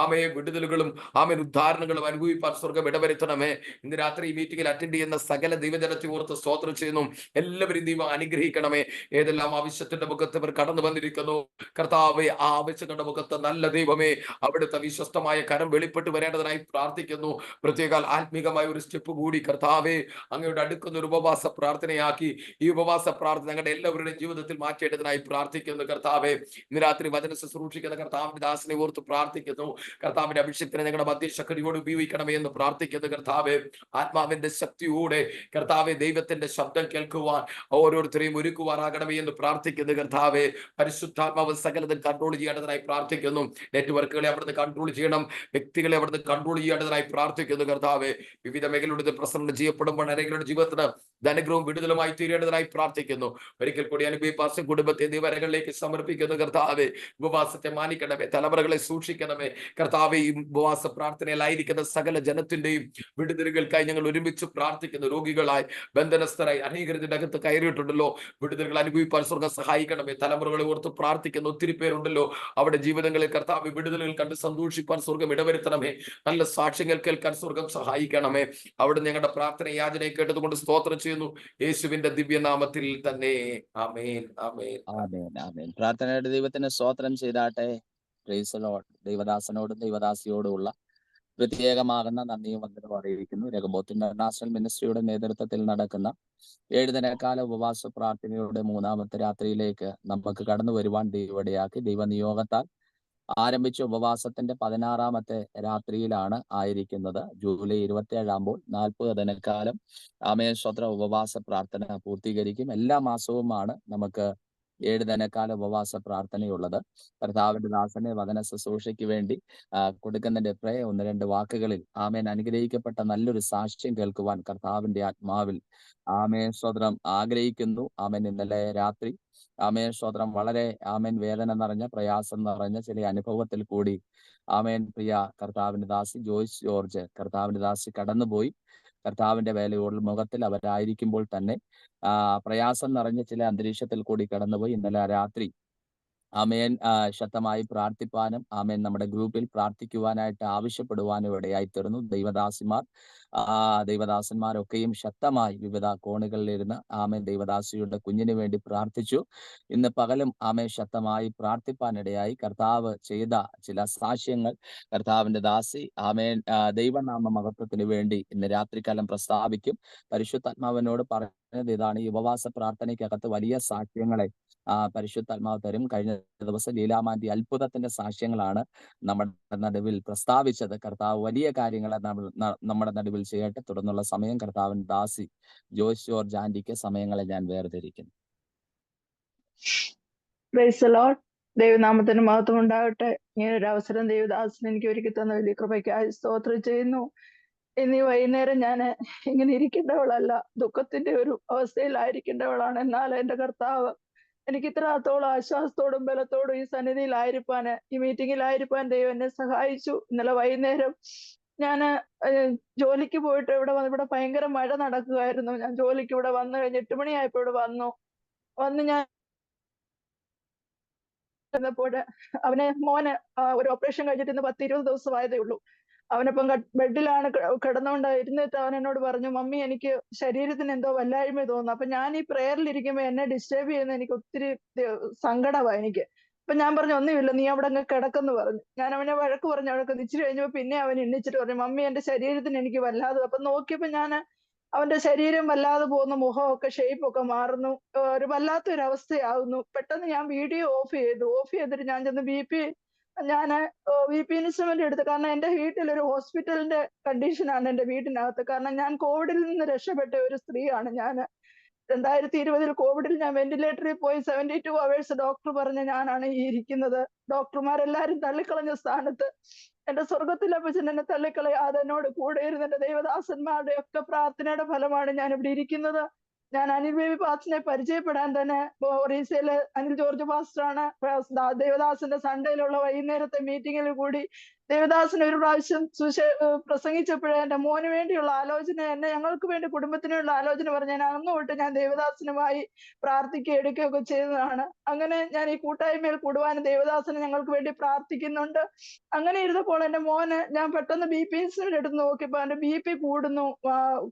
Speaker 4: ആമേ വിടുതലുകളും ആമേൻ ഉദ്ധാരണങ്ങളും അനുഭവിപ്പാൻ സ്വർഗ്ഗം ഇടവരുത്തണമേ. ഇന്ന് രാത്രി ഈ മീറ്റിംഗിൽ അറ്റൻഡ് ചെയ്യുന്ന സകല ദൈവജനത്തെ ഓർത്ത് സ്തോത്രം ചെയ്യുന്നു. എല്ലാവരും ദൈവം അനുഗ്രഹിക്കണമേ. ഏതെല്ലാം ആവശ്യത്തിന്റെ മുഖത്ത് ഇവർ കടന്നു വന്നിരിക്കുന്നു കർത്താവെ, ആ ആവശ്യങ്ങളുടെ മുഖത്ത് നല്ല ദൈവമേ അവിടുത്തെ വിശ്വസ്തമായ കരം വെളിപ്പെട്ട് വരേണ്ടതിനായി പ്രാർത്ഥിക്കുന്നു. പ്രത്യേക ആത്മീകമായ ഒരു സ്റ്റെപ്പ് കൂടി കർത്താവെ അങ്ങയുടെ അടുക്കുന്ന ഒരു ഉപവാസ പ്രാർത്ഥനയാക്കി ഈ ഉപവാസ പ്രാർത്ഥന ഞങ്ങളുടെ എല്ലാവരുടെയും ജീവിതത്തിൽ മാറ്റേണ്ടതിനായി പ്രാർത്ഥിക്കുന്നു കർത്താവെ. ഇന്ന് രാത്രി വചന ശുശ്രൂഷിക്കുന്ന കർത്താവിന്റെ ദാസനെ ഓർത്ത് പ്രാർത്ഥിക്കുന്നു. കർത്താവിന്റെ അഭിഷേകത്തിനെ ഞങ്ങളുടെ മധ്യശക്തിയോട് ഉപയോഗിക്കണമേ എന്ന് പ്രാർത്ഥിക്കുന്നു കർത്താവെ. ആത്മാവിന്റെ ശക്തിയോടെ കർത്താവെ ദൈവത്തിന്റെ ശബ്ദം കേൾക്കുവാൻ ഓരോരുത്തരെയും ഒരുക്കുവാനാകണമേ എന്ന് പ്രാർത്ഥിക്കുന്നു കർത്താവെ. പരിശുദ്ധാത്മാവ് സകലതും കൺട്രോൾ ചെയ്യേണ്ടതിനായി പ്രാർത്ഥിക്കുന്നു. നെറ്റ്വർക്കുകളെ അവിടുന്ന് കൺട്രോൾ ചെയ്യണം. വ്യക്തികളെ അവിടുന്ന് കൺട്രോൾ ചെയ്യേണ്ടതിനായി പ്രാർത്ഥിക്കുന്നു കർത്താവെ. വിവിധ മേഖലയുടെ പ്രസരണം ചെയ്യപ്പെടുമ്പോൾ അനേകരുടെ ജീവിതത്തിന് ധനഗ്രഹവും വിടുതലുമായി തീരേണ്ടതിനായി പ്രാർത്ഥിക്കുന്നു. ഒരിക്കൽ കൂടി അനുഭവിപ്പാസും കുടുംബത്തെ ദൈവരങ്ങളിലേക്ക് സമർപ്പിക്കുന്നു കർത്താവെ. ഉപവാസത്തെ മാനിക്കണമേ, തലമുറകളെ സൂക്ഷിക്കണമേ കർത്താവെ. ഈ ഉപവാസ പ്രാർത്ഥനയിലായിരിക്കുന്ന സകല ജനത്തിന്റെയും വിടുതലുകൾക്കായി ഞങ്ങൾ ഒരുമിച്ച് പ്രാർത്ഥിക്കുന്നു. രോഗികളായി ബന്ധനസ്ഥരായി അനേകരുടെ അകത്ത് കയറിയിട്ടുണ്ടല്ലോ. വിടുതലുകൾ അനുഭവിപ്പാൻ സ്വർഗ്ഗം സഹായിക്കണമേ. തലമുറകളെ ഓർത്ത് പ്രാർത്ഥിക്കുന്ന ഒത്തിരി പേരുണ്ടല്ലോ. അവിടെ ജീവിതങ്ങളിൽ കർത്താവ് വിടുതലുകൾ കണ്ട് സന്തോഷിപ്പാൻ സ്വർഗ്ഗം ഇടവരുത്തണമേ. നല്ല സാക്ഷ്യങ്ങൾ കേൾക്കാൻ സ്വർഗ്ഗം സഹായിക്കണമേ. അവിടെ ഞങ്ങളുടെ പ്രാർത്ഥന യാചനയെ കേട്ടതുകൊണ്ട് സ്തോത്രം ചെയ്യുന്നു യേശുവിന്റെ ദിവ്യനാമത്തിൽ തന്നെ. ആമേൻ, ആമേൻ,
Speaker 1: ആമേൻ, ആമേൻ. പ്രാർത്ഥനയുടെ ദൈവത്തിന് സ്തോത്രം ചെയ്താട്ടെ. Praise the Lord. ദൈവദാസനോടും ദൈവദാസിയോടുമുള്ള പ്രത്യേകമാകുന്ന നന്ദിയും വന്ദനവും അറിയിക്കുന്നു. രഹബോത്ത് ഇന്റർനാഷണൽ മിനിസ്ട്രിയുടെ നേതൃത്വത്തിൽ നടക്കുന്ന 7 ദിനകാല ഉപവാസ പ്രാർത്ഥനയുടെ 3-ാമത്തെ രാത്രിയിലേക്ക് നമുക്ക് കടന്നു വരുവാൻ ദൈവനിയോഗത്താൽ ദൈവനിയോഗത്താൽ ആരംഭിച്ച ഉപവാസത്തിന്റെ 16-ാമത്തെ രാത്രിയിലാണ് ആയിരിക്കുന്നത്. ജൂലൈ 27 40 ദിനക്കാലം ആമേൻ ഉപവാസ പ്രാർത്ഥന പൂർത്തീകരിക്കും. എല്ലാ മാസവുമാണ് നമുക്ക് 7 ദിനക്കാല ഉപവാസ പ്രാർത്ഥനയുള്ളത്. കർത്താവിന്റെ ദാസനെ വചന ശുശ്രൂഷയ്ക്ക് വേണ്ടി കൊടുക്കുന്നതിന്റെ പ്രേ 1-2 വാക്കുകളിൽ ആമേൻ അനുഗ്രഹിക്കപ്പെട്ട നല്ലൊരു സാക്ഷ്യം കേൾക്കുവാൻ കർത്താവിന്റെ ആത്മാവിൽ ആമേൻ ആഗ്രഹിക്കുന്നു. ആമേൻ ഇന്നലെ രാത്രി ആമേൻ വളരെ ആമേൻ വേദന നിറഞ്ഞ പ്രയാസം നിറഞ്ഞ ചില അനുഭവത്തിൽ കൂടി ആമേൻ പ്രിയ കർത്താവിന്റെ ദാസി ജോയ്സ് ജോർജ് കർത്താവിന്റെ ദാസി കടന്നുപോയി. കർത്താവിന്റെ വേലയോട് മുഖത്തിൽ അവരായിരിക്കുമ്പോൾ തന്നെ പ്രയാസം നിറഞ്ഞ ചില അന്തരീക്ഷത്തിൽ കൂടി കടന്നുപോയി. ഇന്നലെ രാത്രി ആമേൻ ശക്തമായി പ്രാർത്ഥിപ്പാനും ആമേൻ നമ്മുടെ ഗ്രൂപ്പിൽ പ്രാർത്ഥിക്കുവാനായിട്ട് ആവശ്യപ്പെടുവാനും ഇടയായി തീർന്നു. ദൈവദാസന്മാരൊക്കെയും ശക്തമായി വിവിധ കോണുകളിലിരുന്ന് ആമേൻ ദൈവദാസിയുടെ കുഞ്ഞിന് വേണ്ടി പ്രാർത്ഥിച്ചു. ഇന്ന് പകലും ആമേൻ ശക്തമായി പ്രാർത്ഥിപ്പാനിടയായി. കർത്താവ് ചെയ്ത ചില സാക്ഷ്യങ്ങൾ കർത്താവിന്റെ ദാസി ആമേൻ ദൈവനാമ മഹത്വത്തിന് വേണ്ടി ഇന്ന് രാത്രികാലം പ്രസ്താവിക്കും. പരിശുദ്ധാത്മാവിനോട് പറഞ്ഞത് ഇതാണ്: ഈ ഉപവാസ പ്രാർത്ഥനയ്ക്കകത്ത് വലിയ സാക്ഷ്യങ്ങളെ പരിശുദ്ധാത്മാവ് തരും. കഴിഞ്ഞ ദിവസം ലീലാമാന്റെ അത്ഭുതത്തിന്റെ സാക്ഷ്യങ്ങളാണ് നമ്മുടെ നടുവിൽ പ്രസ്താവിച്ചത്. കർത്താവ് വലിയ കാര്യങ്ങളെ നമ്മുടെ നടുവിൽ ചെയ്യട്ടെ. തുടർന്നുള്ള സമയം കർത്താവിന്റെ ദാസി ജോയ്സ് ജോർജ് ആന്റിക്ക് സമയങ്ങളെ ഞാൻ വേർതിരിക്കുന്നു.
Speaker 5: Price the Lord. ദൈവനാമത്തിന് മഹത്വം ഉണ്ടാകട്ടെ. ഇങ്ങനെ ഒരു അവസരം ദൈവദാസൻ എനിക്ക് ഒരുക്കി തന്ന വലിയ കൃപയ്ക്കായി സ്തോത്രം ചെയ്യുന്നു. ഇനി വൈകുന്നേരം ഞാൻ ഇങ്ങനെ ഇരിക്കേണ്ടവളല്ല, ദുഃഖത്തിന്റെ ഒരു അവസ്ഥയിലായിരിക്കേണ്ടവളാണ്. എന്നാൽ എന്റെ കർത്താവ് എനിക്ക് ഇത്രത്തോളം ആശ്വാസത്തോടും ബലത്തോടും ഈ സന്നിധിയിലായിരിക്കാൻ, ഈ മീറ്റിങ്ങിലായിരിക്കാൻ ദൈവം എന്നെ സഹായിച്ചു. ഇന്നലെ വൈകുന്നേരം ഞാൻ ജോലിക്ക് പോയിട്ട് ഇവിടെ ഭയങ്കര മഴ നടക്കുകയായിരുന്നു. ഞാൻ ജോലിക്ക് ഇവിടെ വന്നു കഴിഞ്ഞ് 8 മണിയായപ്പോൾ ഇവിടെ വന്ന് ഞാൻ മോന് ഒരു ഓപ്പറേഷൻ കഴിഞ്ഞിട്ട് ഇന്ന് 10-20 ദിവസമായതേ ഉള്ളൂ. അവനിപ്പം ബെഡിലാണ് കിടന്നുകൊണ്ട് ഇരുന്നിട്ട് അവൻ എന്നോട് പറഞ്ഞു, മമ്മി എനിക്ക് ശരീരത്തിന് എന്തോ വല്ലായ്മ തോന്നുന്നു. അപ്പൊ ഞാൻ ഈ പ്രേയറിലിരിക്കുമ്പോ എന്നെ ഡിസ്റ്റർബ് ചെയ്യുന്ന എനിക്ക് ഒത്തിരി സങ്കടമാണ് എനിക്ക്. അപ്പൊ ഞാൻ പറഞ്ഞു, ഒന്നുമില്ല, നീ അവിടെ അങ്ങ് കിടക്കെന്ന് പറഞ്ഞു. ഞാൻ അവനെ വഴക്ക് പറഞ്ഞു അവിടെ ഇച്ചിരി കഴിഞ്ഞപ്പോ പിന്നെ അവൻ എണ്ണിച്ചിട്ട് പറഞ്ഞു, മമ്മി എന്റെ ശരീരത്തിന് എനിക്ക് വല്ലാതെ. അപ്പൊ നോക്കിയപ്പോ ഞാൻ അവന്റെ ശരീരം വല്ലാതെ പോകുന്നു, മുഖമൊക്കെ ഷേപ്പൊക്കെ മാറുന്നു, ഒരു വല്ലാത്തൊരു അവസ്ഥയാകുന്നു. പെട്ടെന്ന് ഞാൻ വീഡിയോ ഓഫ് ചെയ്തിട്ട് ഞാൻ ചെന്ന് ബി പി ഇൻസ്ട്രുമെന്റ് എടുത്ത്. കാരണം എന്റെ വീട്ടിൽ ഒരു ഹോസ്പിറ്റലിന്റെ കണ്ടീഷനാണ് എന്റെ വീട്ടിനകത്ത്. കാരണം ഞാൻ കോവിഡിൽ നിന്ന് രക്ഷപ്പെട്ട ഒരു സ്ത്രീയാണ്. ഞാൻ 2020 കോവിഡിൽ ഞാൻ വെന്റിലേറ്ററിൽ പോയി 72 hours ഡോക്ടർ പറഞ്ഞ ഞാനാണ് ഈ ഇരിക്കുന്നത്. ഡോക്ടർമാരെല്ലാരും തള്ളിക്കളഞ്ഞ സ്ഥാനത്ത് എന്റെ സ്വർഗത്തിലെ അപ്പച്ചൻ എന്നെ തള്ളിക്കളയാതെ എന്നോട് കൂടെ ഇരുന്ന് എന്റെ ദൈവദാസന്മാരുടെ ഒക്കെ പ്രാർത്ഥനയുടെ ഫലമാണ് ഞാൻ ഇവിടെ ഇരിക്കുന്നത്. ഞാൻ അനിൽ ബേബി പാസ്റ്ററിനെ പരിചയപ്പെടാൻ തന്നെ ഒറീസയിലെ അനിൽ ജോർജ് പാസ്റ്ററാണ് ദേവദാസിന്റെ സൺഡേയിലുള്ള വൈകുന്നേരത്തെ മീറ്റിങ്ങിൽ കൂടി ദേവദാസൻ ഒരു പ്രാവശ്യം പ്രസംഗിച്ചപ്പോഴേ എന്റെ മോന് വേണ്ടിയുള്ള ആലോചന, ഞങ്ങൾക്ക് വേണ്ടി കുടുംബത്തിനുള്ള ആലോചന പറഞ്ഞ് ഞാൻ അന്ന് തൊട്ട് ഞാൻ ദേവദാസനുമായി പ്രാർത്ഥിക്കുകയും എടുക്കുകയൊക്കെ ചെയ്യുന്നതാണ്. അങ്ങനെ ഞാൻ ഈ കൂട്ടായ്മയിൽ കൂടുവാനും ദേവദാസന് ഞങ്ങൾക്ക് വേണ്ടി പ്രാർത്ഥിക്കുന്നുണ്ട്. അങ്ങനെ ഇരുന്നപ്പോൾ എന്റെ മോന് ഞാൻ പെട്ടെന്ന് BP ഇൻസുലിൻ എടുത്ത് നോക്കിയപ്പോ അവന്റെ BP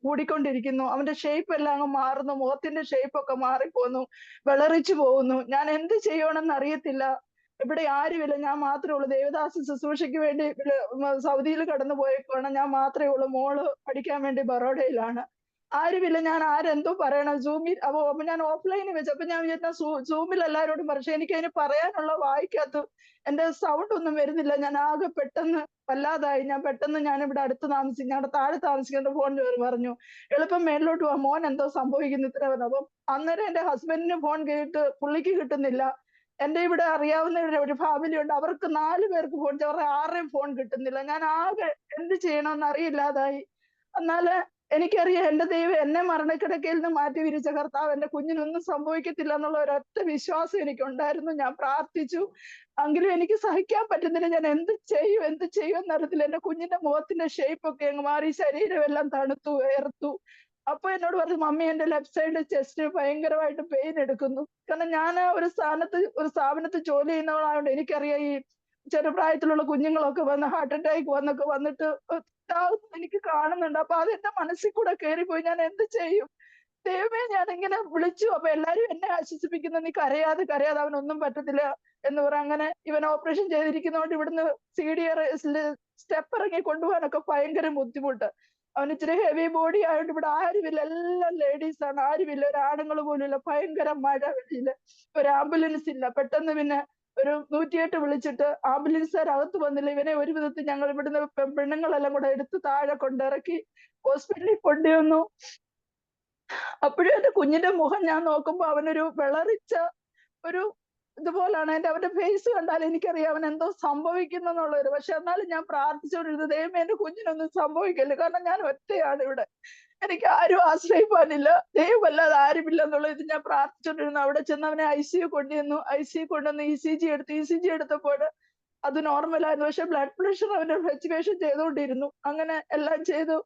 Speaker 5: കൂടിക്കൊണ്ടിരിക്കുന്നു. അവന്റെ ഷേപ്പ് എല്ലാം അങ്ങ് മാറുന്നു, മുഖത്തിന്റെ ഷേപ്പ് ഒക്കെ മാറിപ്പോന്നു, വിളറിച്ചു പോകുന്നു. ഞാൻ എന്ത് ചെയ്യണമെന്ന് അറിയത്തില്ല. ഇവിടെ ആരുമില്ല, ഞാൻ മാത്രമേ ഉള്ളൂ. ദേവദാസ ശുശ്രൂഷയ്ക്ക് വേണ്ടി സൗദിയിൽ കടന്നു പോയേക്കാണ്. ഞാൻ മാത്രമേ ഉള്ളൂ. മോള് പഠിക്കാൻ വേണ്ടി ബറോഡയിലാണ്. ആരുമില്ല. ഞാൻ ആരെന്തോ പറയണം. അപ്പൊ ഞാൻ ഓഫ്ലൈനിൽ വെച്ചപ്പോ ഞാൻ വിചാരിച്ച സൂമിൽ എല്ലാവരോടും പക്ഷെ എനിക്ക് അതിന് പറയാനുള്ള വായിക്കാത്ത എന്റെ സൗണ്ട് ഒന്നും വരുന്നില്ല. ഞാൻ ആകെ പെട്ടെന്ന് വല്ലാതായി. ഞാൻ ഇവിടെ അടുത്ത് ഞങ്ങളുടെ താഴെ താമസിക്കുന്ന ഫോൺ പറഞ്ഞു, എളുപ്പം മേളിലോട്ട് പോവാ, മോൻ എന്തോ സംഭവിക്കുന്നു ഇത്ര പറഞ്ഞു. അപ്പം അന്നേരം എന്റെ ഹസ്ബൻഡിന് ഫോൺ കേട്ട് പുള്ളിക്ക് കിട്ടുന്നില്ല. എന്റെ ഇവിടെ അറിയാവുന്ന ഒരു ഫാമിലി ഉണ്ട്, അവർക്ക് 4 പേർക്ക് ഫോൺ, അവരുടെ 6 ഫോൺ കിട്ടുന്നില്ല. ഞാൻ ആകെ എന്ത് ചെയ്യണമെന്ന് അറിയില്ലാതായി. എന്നാല് എനിക്കറിയാം എന്റെ ദൈവം എന്നെ മരണക്കിടക്കയിൽ നിന്ന് മാറ്റി വിരിച്ച കർത്താവ് എന്റെ കുഞ്ഞിനൊന്നും സംഭവിക്കത്തില്ല എന്നുള്ള ഒരൊറ്റ വിശ്വാസം എനിക്കുണ്ടായിരുന്നു. ഞാൻ പ്രാർത്ഥിച്ചു, എങ്കിലും എനിക്ക് സഹിക്കാൻ പറ്റുന്നില്ല. ഞാൻ എന്ത് ചെയ്യും എന്നറിയത്തില്ല. എന്റെ കുഞ്ഞിന്റെ മുഖത്തിന്റെ ഷേപ്പ് ഒക്കെ അങ്ങ് മാറി, ശരീരമെല്ലാം തണുത്തു, വേർത്തു. അപ്പൊ എന്നോട് പറഞ്ഞു, മമ്മി എന്റെ ലെഫ്റ്റ് സൈഡ് ചെസ്റ്റ് ഭയങ്കരമായിട്ട് പെയിൻ എടുക്കുന്നു. കാരണം ഞാൻ ഒരു സ്ഥാപനത്തിൽ ജോലി ചെയ്യുന്നവളായതുകൊണ്ട് എനിക്കറിയാം ഈ ചെറുപ്രായത്തിലുള്ള കുഞ്ഞുങ്ങളൊക്കെ വന്ന് ഹാർട്ട് അറ്റാക്ക് വന്നിട്ട് എനിക്ക് കാണുന്നുണ്ട്. അപ്പൊ അത് എന്റെ മനസ്സിൽ കൂടെ കയറിപ്പോയി. ഞാൻ എന്ത് ചെയ്യും ദൈവമേ? ഞാൻ ഇങ്ങനെ വിളിച്ചു. അപ്പൊ എല്ലാരും എന്നെ ആശ്വസിപ്പിക്കുന്നു, നീ കരയാതെ അവനൊന്നും പറ്റത്തില്ല, എന്ന് പറയാം. അങ്ങനെ ഇവൻ ഓപ്പറേഷൻ ചെയ്തിരിക്കുന്നതുകൊണ്ട് ഇവിടുന്ന് CDR സ്റ്റെപ്പ് ഇറങ്ങി കൊണ്ടുപോകാനൊക്കെ ഭയങ്കര ബുദ്ധിമുട്ട്. അവന് ഇച്ചിരി ഹെവി ബോഡി ആയതുകൊണ്ട് ഇവിടെ ആരുമില്ല, എല്ലാം ലേഡീസ് ആണ്, ആരുമില്ല, ഒരു ആണുങ്ങൾ പോലും ഇല്ല. ഭയങ്കര മഴ, വെളിയില് ഒരു ആംബുലൻസ് ഇല്ല. പെട്ടെന്ന് പിന്നെ ഒരു 108 വിളിച്ചിട്ട് ആംബുലൻസുകാർ അകത്ത് വന്നില്ല. ഇവനെ ഒരു വിധത്തിൽ ഞങ്ങൾ ഇവിടുന്ന് പെണ്ണുങ്ങളെല്ലാം കൂടെ എടുത്ത് താഴെ കൊണ്ടിറക്കി ഹോസ്പിറ്റലിൽ കൊണ്ടുവന്നു. അപ്പോഴും എന്റെ കുഞ്ഞിന്റെ മുഖം ഞാൻ നോക്കുമ്പോ അവനൊരു വിളറിച്ച ഒരു ഇതുപോലാണ്. അവന്റെ ഫേസ് കണ്ടാൽ എനിക്കറിയാം അവൻ എന്തോ സംഭവിക്കുന്നുള്ളൊരു. പക്ഷെ എന്നാലും ഞാൻ പ്രാർത്ഥിച്ചുകൊണ്ടിരുന്നത്, ദൈവമേ എന്റെ കുഞ്ഞിനൊന്നും സംഭവിക്കല്ലേ, കാരണം ഞാൻ ഒറ്റയാണ് ഇവിടെ, എനിക്ക് ആരും ആശ്രയിപ്പാനില്ല, ദൈവമല്ലാതെ ആരുമില്ല എന്നുള്ള ഇത് ഞാൻ പ്രാർത്ഥിച്ചുകൊണ്ടിരുന്നു. അവിടെ ചെന്ന് അവനെ ICU കൊണ്ടുവന്നു. ICU കൊണ്ടുവന്ന് ECG എടുത്തു. ECG എടുത്തപ്പോൾ അത് നോർമലായിരുന്നു. പക്ഷെ ബ്ലഡ് പ്രഷർ അവന്റെ ഫ്ലക്ച്വേഷൻ ചെയ്തുകൊണ്ടിരുന്നു. അങ്ങനെ എല്ലാം ചെയ്തു.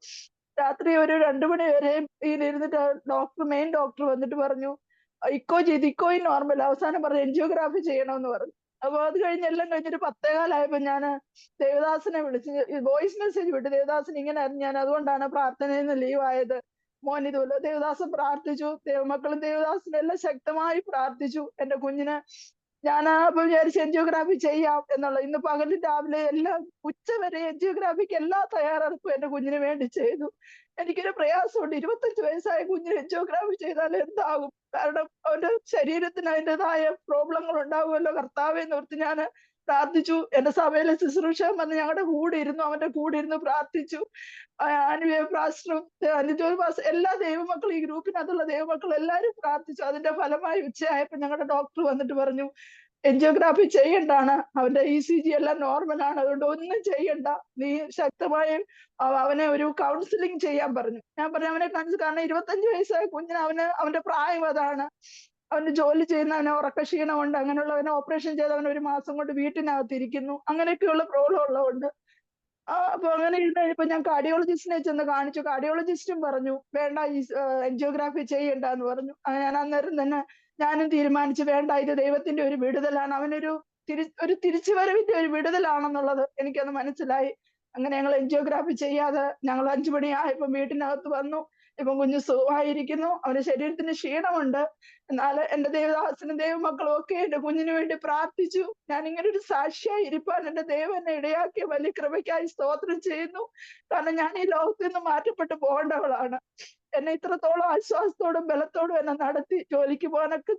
Speaker 5: രാത്രി ഒരു 2 മണി വരെ ഇരുന്നിട്ട് മെയിൻ ഡോക്ടർ വന്നിട്ട് പറഞ്ഞു ഇക്കോ ചെയ്ത്, ഇക്കോയും നോർമൽ, അവസാനം പറഞ്ഞു എൻജിയോഗ്രാഫി ചെയ്യണമെന്ന് പറഞ്ഞു. അപ്പൊ അത് എല്ലാം കഴിഞ്ഞിട്ട് 10:15 ഞാൻ ദേവദാസിനെ വിളിച്ച് വോയിസ് മെസ്സേജ് വിട്ടു. ദേവദാസൻ ഇങ്ങനെയായിരുന്നു, ഞാൻ അതുകൊണ്ടാണ് പ്രാർത്ഥനയിൽ നിന്ന് ലീവ് ആയത്, മോൻ ഇതുപോലെ. ദേവദാസൻ പ്രാർത്ഥിച്ചു, ദൈവമക്കളും ദേവദാസനും എല്ലാം ശക്തമായി പ്രാർത്ഥിച്ചു എന്റെ കുഞ്ഞിന്. ഞാൻ അപ്പൊ വിചാരിച്ചു എൻജിയോഗ്രാഫി ചെയ്യാം എന്നുള്ള. ഇന്ന് പകലും രാവിലെ എല്ലാം ഉച്ചവരെ എൻജിയോഗ്രാഫിക്ക് എല്ലാ തയ്യാറെടുപ്പും എന്റെ കുഞ്ഞിന് വേണ്ടി ചെയ്തു. എനിക്കൊരു പ്രയാസമുണ്ട്, 25 വയസ്സായ കുഞ്ഞിന് എൻജിയോഗ്രാഫി ചെയ്താൽ എന്താകും? കാരണം അവന്റെ ശരീരത്തിന് അതിൻ്റെതായ പ്രോബ്ലങ്ങൾ ഉണ്ടാകുമല്ലോ. കർത്താവെ എന്നോർത്ത് ഞാൻ പ്രാർത്ഥിച്ചു. എന്റെ സഭയിലെ ശുശ്രൂഷകൻ വന്ന് ഞങ്ങളുടെ കൂടെ ഇരുന്നു, അവന്റെ കൂടെ ഇരുന്ന് പ്രാർത്ഥിച്ചു. പാസ്റ്ററും അനുജോൽ പാസ്റ്റർ, എല്ലാ ദൈവമക്കളും, ഈ ഗ്രൂപ്പിനകത്തുള്ള ദൈവമക്കൾ എല്ലാവരും പ്രാർത്ഥിച്ചു. അതിന്റെ ഫലമായി ഉച്ചയായപ്പോൾ ഞങ്ങളുടെ ഡോക്ടർ വന്നിട്ട് പറഞ്ഞു എൻജിയോഗ്രാഫി ചെയ്യണ്ടാണ്, അവന്റെ ECG എല്ലാം നോർമലാണ്, അതുകൊണ്ട് ഒന്നും ചെയ്യണ്ട, നീ ശക്തമായി അവനെ ഒരു കൗൺസിലിംഗ് ചെയ്യാൻ പറഞ്ഞു. ഞാൻ പറഞ്ഞു അവനെ കാരണം 25 വയസ്സായ കുഞ്ഞിന് അവന്റെ പ്രായം അതാണ്, അവന് ജോലി ചെയ്യുന്ന, അവനെ ഉറക്കക്ഷീണമുണ്ട്, അങ്ങനെയുള്ളവനെ ഓപ്പറേഷൻ ചെയ്ത് അവൻ 1 മാസം കൊണ്ട് വീട്ടിനകത്തിരിക്കുന്നു, അങ്ങനെയൊക്കെയുള്ള പ്രോബ്ലം ഉള്ളതുകൊണ്ട്. അപ്പൊ അങ്ങനെ ഇരുന്നപ്പോ ഞാൻ കാർഡിയോളജിസ്റ്റിനെ ചെന്ന് കാണിച്ചു. കാർഡിയോളജിസ്റ്റും പറഞ്ഞു വേണ്ട, ഈ എൻജിയോഗ്രാഫി ചെയ്യണ്ട എന്ന് പറഞ്ഞു. ഞാൻ അന്നേരം തന്നെ ഞാനും തീരുമാനിച്ചു വേണ്ട, ഇത് ദൈവത്തിന്റെ ഒരു വിടുതലാണ്, അവനൊരു തിരിച്ചുവരവിന്റെ ഒരു വിടുതലാണെന്നുള്ളത് എനിക്കത് മനസ്സിലായി. അങ്ങനെ ഞങ്ങൾ എൻജിയോഗ്രാഫി ചെയ്യാതെ ഞങ്ങൾ 5 മണിയായപ്പോ വീട്ടിനകത്ത് വന്നു. ഇപ്പൊ കുഞ്ഞ് സുഖമായിരിക്കുന്നു, അവന്റെ ശരീരത്തിന് ക്ഷീണമുണ്ട്. എന്നാൽ എന്റെ ദേവദാസനും ദൈവമക്കളും ഒക്കെ എന്റെ കുഞ്ഞിന് വേണ്ടി പ്രാർത്ഥിച്ചു. ഞാൻ ഇങ്ങനെ ഒരു സാക്ഷിയായി ഇരിപ്പാൻ എന്റെ ദൈവം എന്നെ ഇടയാക്കിയ വലിയ കൃപയ്ക്കായി സ്തോത്രം ചെയ്യുന്നു. കാരണം ഞാൻ ഈ ലോകത്തിൽ നിന്ന് മാറ്റപ്പെട്ടു പോകേണ്ടവളാണ്. എന്നെ ഇത്രത്തോളം ആശ്വാസത്തോടും ബലത്തോടും എന്നെ നടത്തി ജോലിക്ക് പോകാനൊക്കെ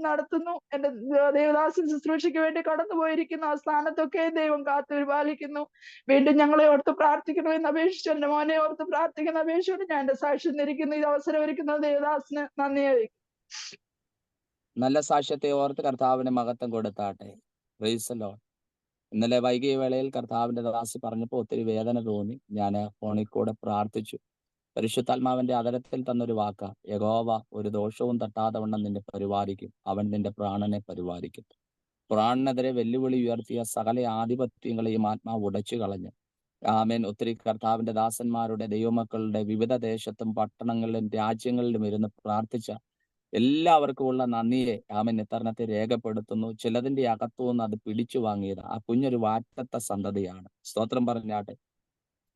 Speaker 5: നടത്തുന്നു. എന്റെ ദേവദാസൻ ശുശ്രൂഷയ്ക്ക് വേണ്ടി കടന്നുപോയിരിക്കുന്ന ആ സ്ഥാനത്തൊക്കെ ദൈവം കാത്തു പരിപാലിക്കുന്നു. വീണ്ടും ഞങ്ങളെ ഓർത്ത് പ്രാർത്ഥിക്കണമെന്ന് അപേക്ഷിച്ചു, എന്റെ മോനെ ഓർത്ത് പ്രാർത്ഥിക്കുന്ന അപേക്ഷയോട് ഞാൻ എന്റെ സാക്ഷ്യം ധരിക്കുന്നു. ഇത് അവസരം ഒരുക്കുന്ന ദേവദാസിന് നന്ദിയായി.
Speaker 1: നല്ല സാക്ഷ്യത്തെ ഓർത്ത് കർത്താവിന് മഹത്വം കൊടുത്താട്ടെ. Price the Lord. ഇന്നലെ വൈകിയ വേളയിൽ കർത്താവിന്റെ ദാസി പറഞ്ഞപ്പോൾ ഒത്തിരി വേദന തോന്നി. ഞാൻ ഫോണിൽ കൂടെ പ്രാർത്ഥിച്ചു. പരിശുദ്ധാത്മാവിന്റെ അതരത്തിൽ തന്നൊരു വാക്ക, യഹോവ ഒരു ദോഷവും തട്ടാതെ വണ്ണം നിന്നെ പരിപാലിക്കും, അവൻ നിന്റെ പ്രാണനെ പരിപാലിക്കും. പ്രാണനെതിരെ വെല്ലുവിളി ഉയർത്തിയ സകല ആധിപത്യങ്ങളെയും ആത്മാവ് ഉടച്ചു കളഞ്ഞു. ആമേൻ. ഒത്തിരി കർത്താവിന്റെ ദാസന്മാരുടെ ദൈവമക്കളുടെ വിവിധ ദേശത്തും പട്ടണങ്ങളിലും രാജ്യങ്ങളിലും ഇരുന്ന് പ്രാർത്ഥിച്ച എല്ലാവർക്കുമുള്ള നന്ദിയെ ആമേൻ ഇത്തരണത്തെ രേഖപ്പെടുത്തുന്നു. ചിലതിന്റെ അകത്തുനിന്ന് അത് പിടിച്ചു വാങ്ങിയത് ആ കുഞ്ഞൊരു വാറ്റത്ത സന്തതിയാണ്. സ്തോത്രം പറഞ്ഞാട്ടെ.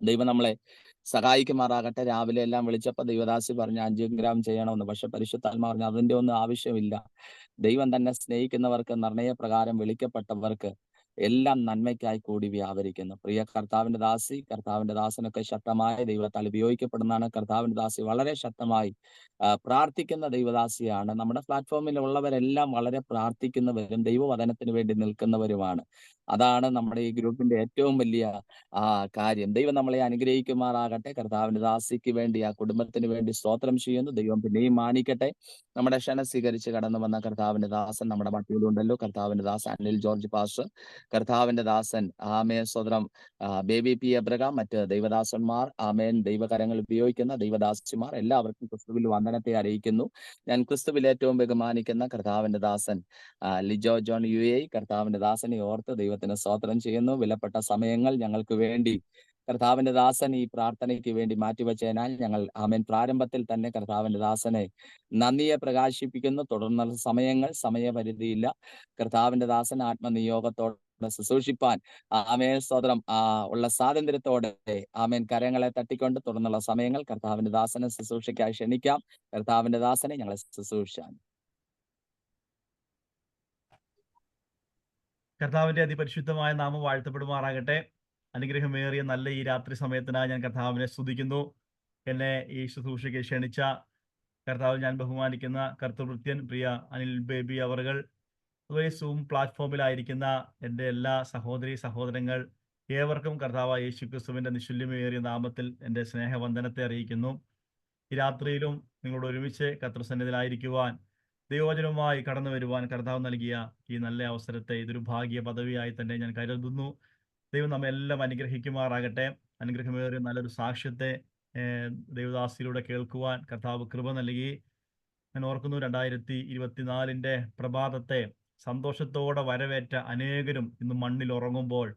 Speaker 1: ദൈവം നമ്മളെ സഹായിക്കുമാറാകട്ടെ. രാവിലെ എല്ലാം വിളിച്ചപ്പോൾ ദൈവദാസി പറഞ്ഞ 5 ഗ്രാം ചെയ്യണമെന്ന്. പക്ഷെ പരിശുദ്ധാത്മാ പറഞ്ഞു അതിന്റെ ഒന്നും ആവശ്യമില്ല. ദൈവം തന്നെ സ്നേഹിക്കുന്നവർക്ക്, നിർണയപ്രകാരം വിളിക്കപ്പെട്ടവർക്ക് എല്ലാം നന്മയ്ക്കായി കൂടി വ്യാപരിക്കുന്നു. പ്രിയ കർത്താവിന്റെ ദാസി, കർത്താവിന്റെ ദാസനൊക്കെ ശക്തമായ ദൈവത്താൽ ഉപയോഗിക്കപ്പെടുന്നതാണ്. കർത്താവിന്റെ ദാസി വളരെ ശക്തമായി പ്രാർത്ഥിക്കുന്ന ദൈവദാസിയാണ്. നമ്മുടെ പ്ലാറ്റ്ഫോമിൽ ഉള്ളവരെല്ലാം വളരെ പ്രാർത്ഥിക്കുന്നവരും ദൈവവചനത്തിന് വേണ്ടി നിൽക്കുന്നവരുമാണ്. അതാണ് നമ്മുടെ ഈ ഗ്രൂപ്പിന്റെ ഏറ്റവും വലിയ കാര്യം. ദൈവം നമ്മളെ അനുഗ്രഹിക്കുമാറാകട്ടെ. കർത്താവിന്റെ ദാസിക്ക് വേണ്ടി, ആ കുടുംബത്തിന് വേണ്ടി സ്തോത്രം ചെയ്യുന്നു. ദൈവം പിന്നെയും മാനിക്കട്ടെ. നമ്മുടെ ക്ഷണം സ്വീകരിച്ച് കടന്നു വന്ന കർത്താവിന്റെ ദാസൻ നമ്മുടെ മട്ടിയിലുണ്ടല്ലോ. കർത്താവിന്റെ ദാസൻ അനിൽ ജോർജ് പാസ്റ്റർ, കർത്താവിന്റെ ദാസൻ ആമേൻ സ്വതന്ത്രം ബേബി പി എബ്രഹാം, മറ്റ് ദൈവദാസന്മാർ, ആമേൻ ദൈവകരങ്ങൾ ഉപയോഗിക്കുന്ന ദൈവദാസിമാർ എല്ലാവർക്കും ക്രിസ്തുവിൽ വന്ദനത്തെ അറിയിക്കുന്നു. ഞാൻ ക്രിസ്തുവിൽ ഏറ്റവും ബഹുമാനിക്കുന്ന കർത്താവിന്റെ ദാസൻ ലിജോ ജോൺ UA, കർത്താവിന്റെ ദാസനെ ഓർത്ത് ദൈവത്തിന് സ്തോത്രം ചെയ്യുന്നു. വിലപ്പെട്ട സമയങ്ങൾ ഞങ്ങൾക്ക് വേണ്ടി കർത്താവിന്റെ ദാസൻ ഈ പ്രാർത്ഥനയ്ക്ക് വേണ്ടി മാറ്റിവെച്ചതിനാൽ ഞങ്ങൾ ആമേൻ പ്രാരംഭത്തിൽ തന്നെ കർത്താവിന്റെ ദാസനെ നന്ദിയെ പ്രകാശിപ്പിക്കുന്നു. തുടർന്നുള്ള സമയങ്ങൾ സമയപരിധിയില്ല. കർത്താവിന്റെ ദാസൻ ആത്മനിയോഗത്തോടെ ശുശ്രൂഷിപ്പാൻ ആമേൻ സ്തോത്രം ഉള്ള സ്വാതന്ത്ര്യത്തോടെ ആമേൻ കരങ്ങളെ തട്ടിക്കൊണ്ട് തുടർന്നുള്ള സമയങ്ങൾ കർത്താവിന്റെ ദാസനെ ശുശ്രൂഷയ്ക്കായി ക്ഷണിക്കാം. കർത്താവിന്റെ ദാസനെ ഞങ്ങളെ ശുശ്രൂഷിക്കാൻ.
Speaker 6: കർത്താവിന്റെ അതിപരിശുദ്ധമായ നാമം വാഴ്ത്തപ്പെടുമാറാകട്ടെ. അനുഗ്രഹമേറിയ നല്ല ഈ രാത്രി സമയത്തിനായി ഞാൻ കർത്താവിനെ സ്തുതിക്കുന്നു. എന്നെ ഈ ശുശ്രൂഷയ്ക്ക് ക്ഷണിച്ച കർത്താവ് ഞാൻ ബഹുമാനിക്കുന്ന കർത്തൃഭൃത്യൻ പ്രിയ അനിൽ ബേബി അവർകൾ, അതുപോലെ സൂം പ്ലാറ്റ്ഫോമിലായിരിക്കുന്ന എൻ്റെ എല്ലാ സഹോദരി സഹോദരങ്ങൾ ഏവർക്കും കർത്താവ് യേശു ക്രിസ്തുവിന്റെ നിശുല്യമേറിയ നാമത്തിൽ എൻ്റെ സ്നേഹവന്ദനത്തെ അറിയിക്കുന്നു. ഈ രാത്രിയിലും നിങ്ങളോട് ഒരുമിച്ച് കർത്തൃസന്നിധിയിലായിരിക്കുവാൻ, ദൈവവചനവുമായി കടന്നു വരുവാൻ കർത്താവ് നൽകിയ ഈ നല്ല അവസരത്തെ ഇതൊരു ഭാഗ്യ പദവിയായി തന്നെ ഞാൻ കരുതുന്നു. ദൈവം നമ്മെ എല്ലാം അനുഗ്രഹിക്കുമാറാകട്ടെ. അനുഗ്രഹമേറിയ നല്ലൊരു സാക്ഷ്യത്തെ ദൈവദാസിയിലൂടെ കേൾക്കുവാൻ കർത്താവ് കൃപ നൽകി. ഞാൻ ഓർക്കുന്നു 2024 പ്രഭാതത്തെ സന്തോഷത്തോടെ വരവേറ്റ അനേകരും ഇന്ന് മണ്ണിൽ ഉറങ്ങുമ്പോൾ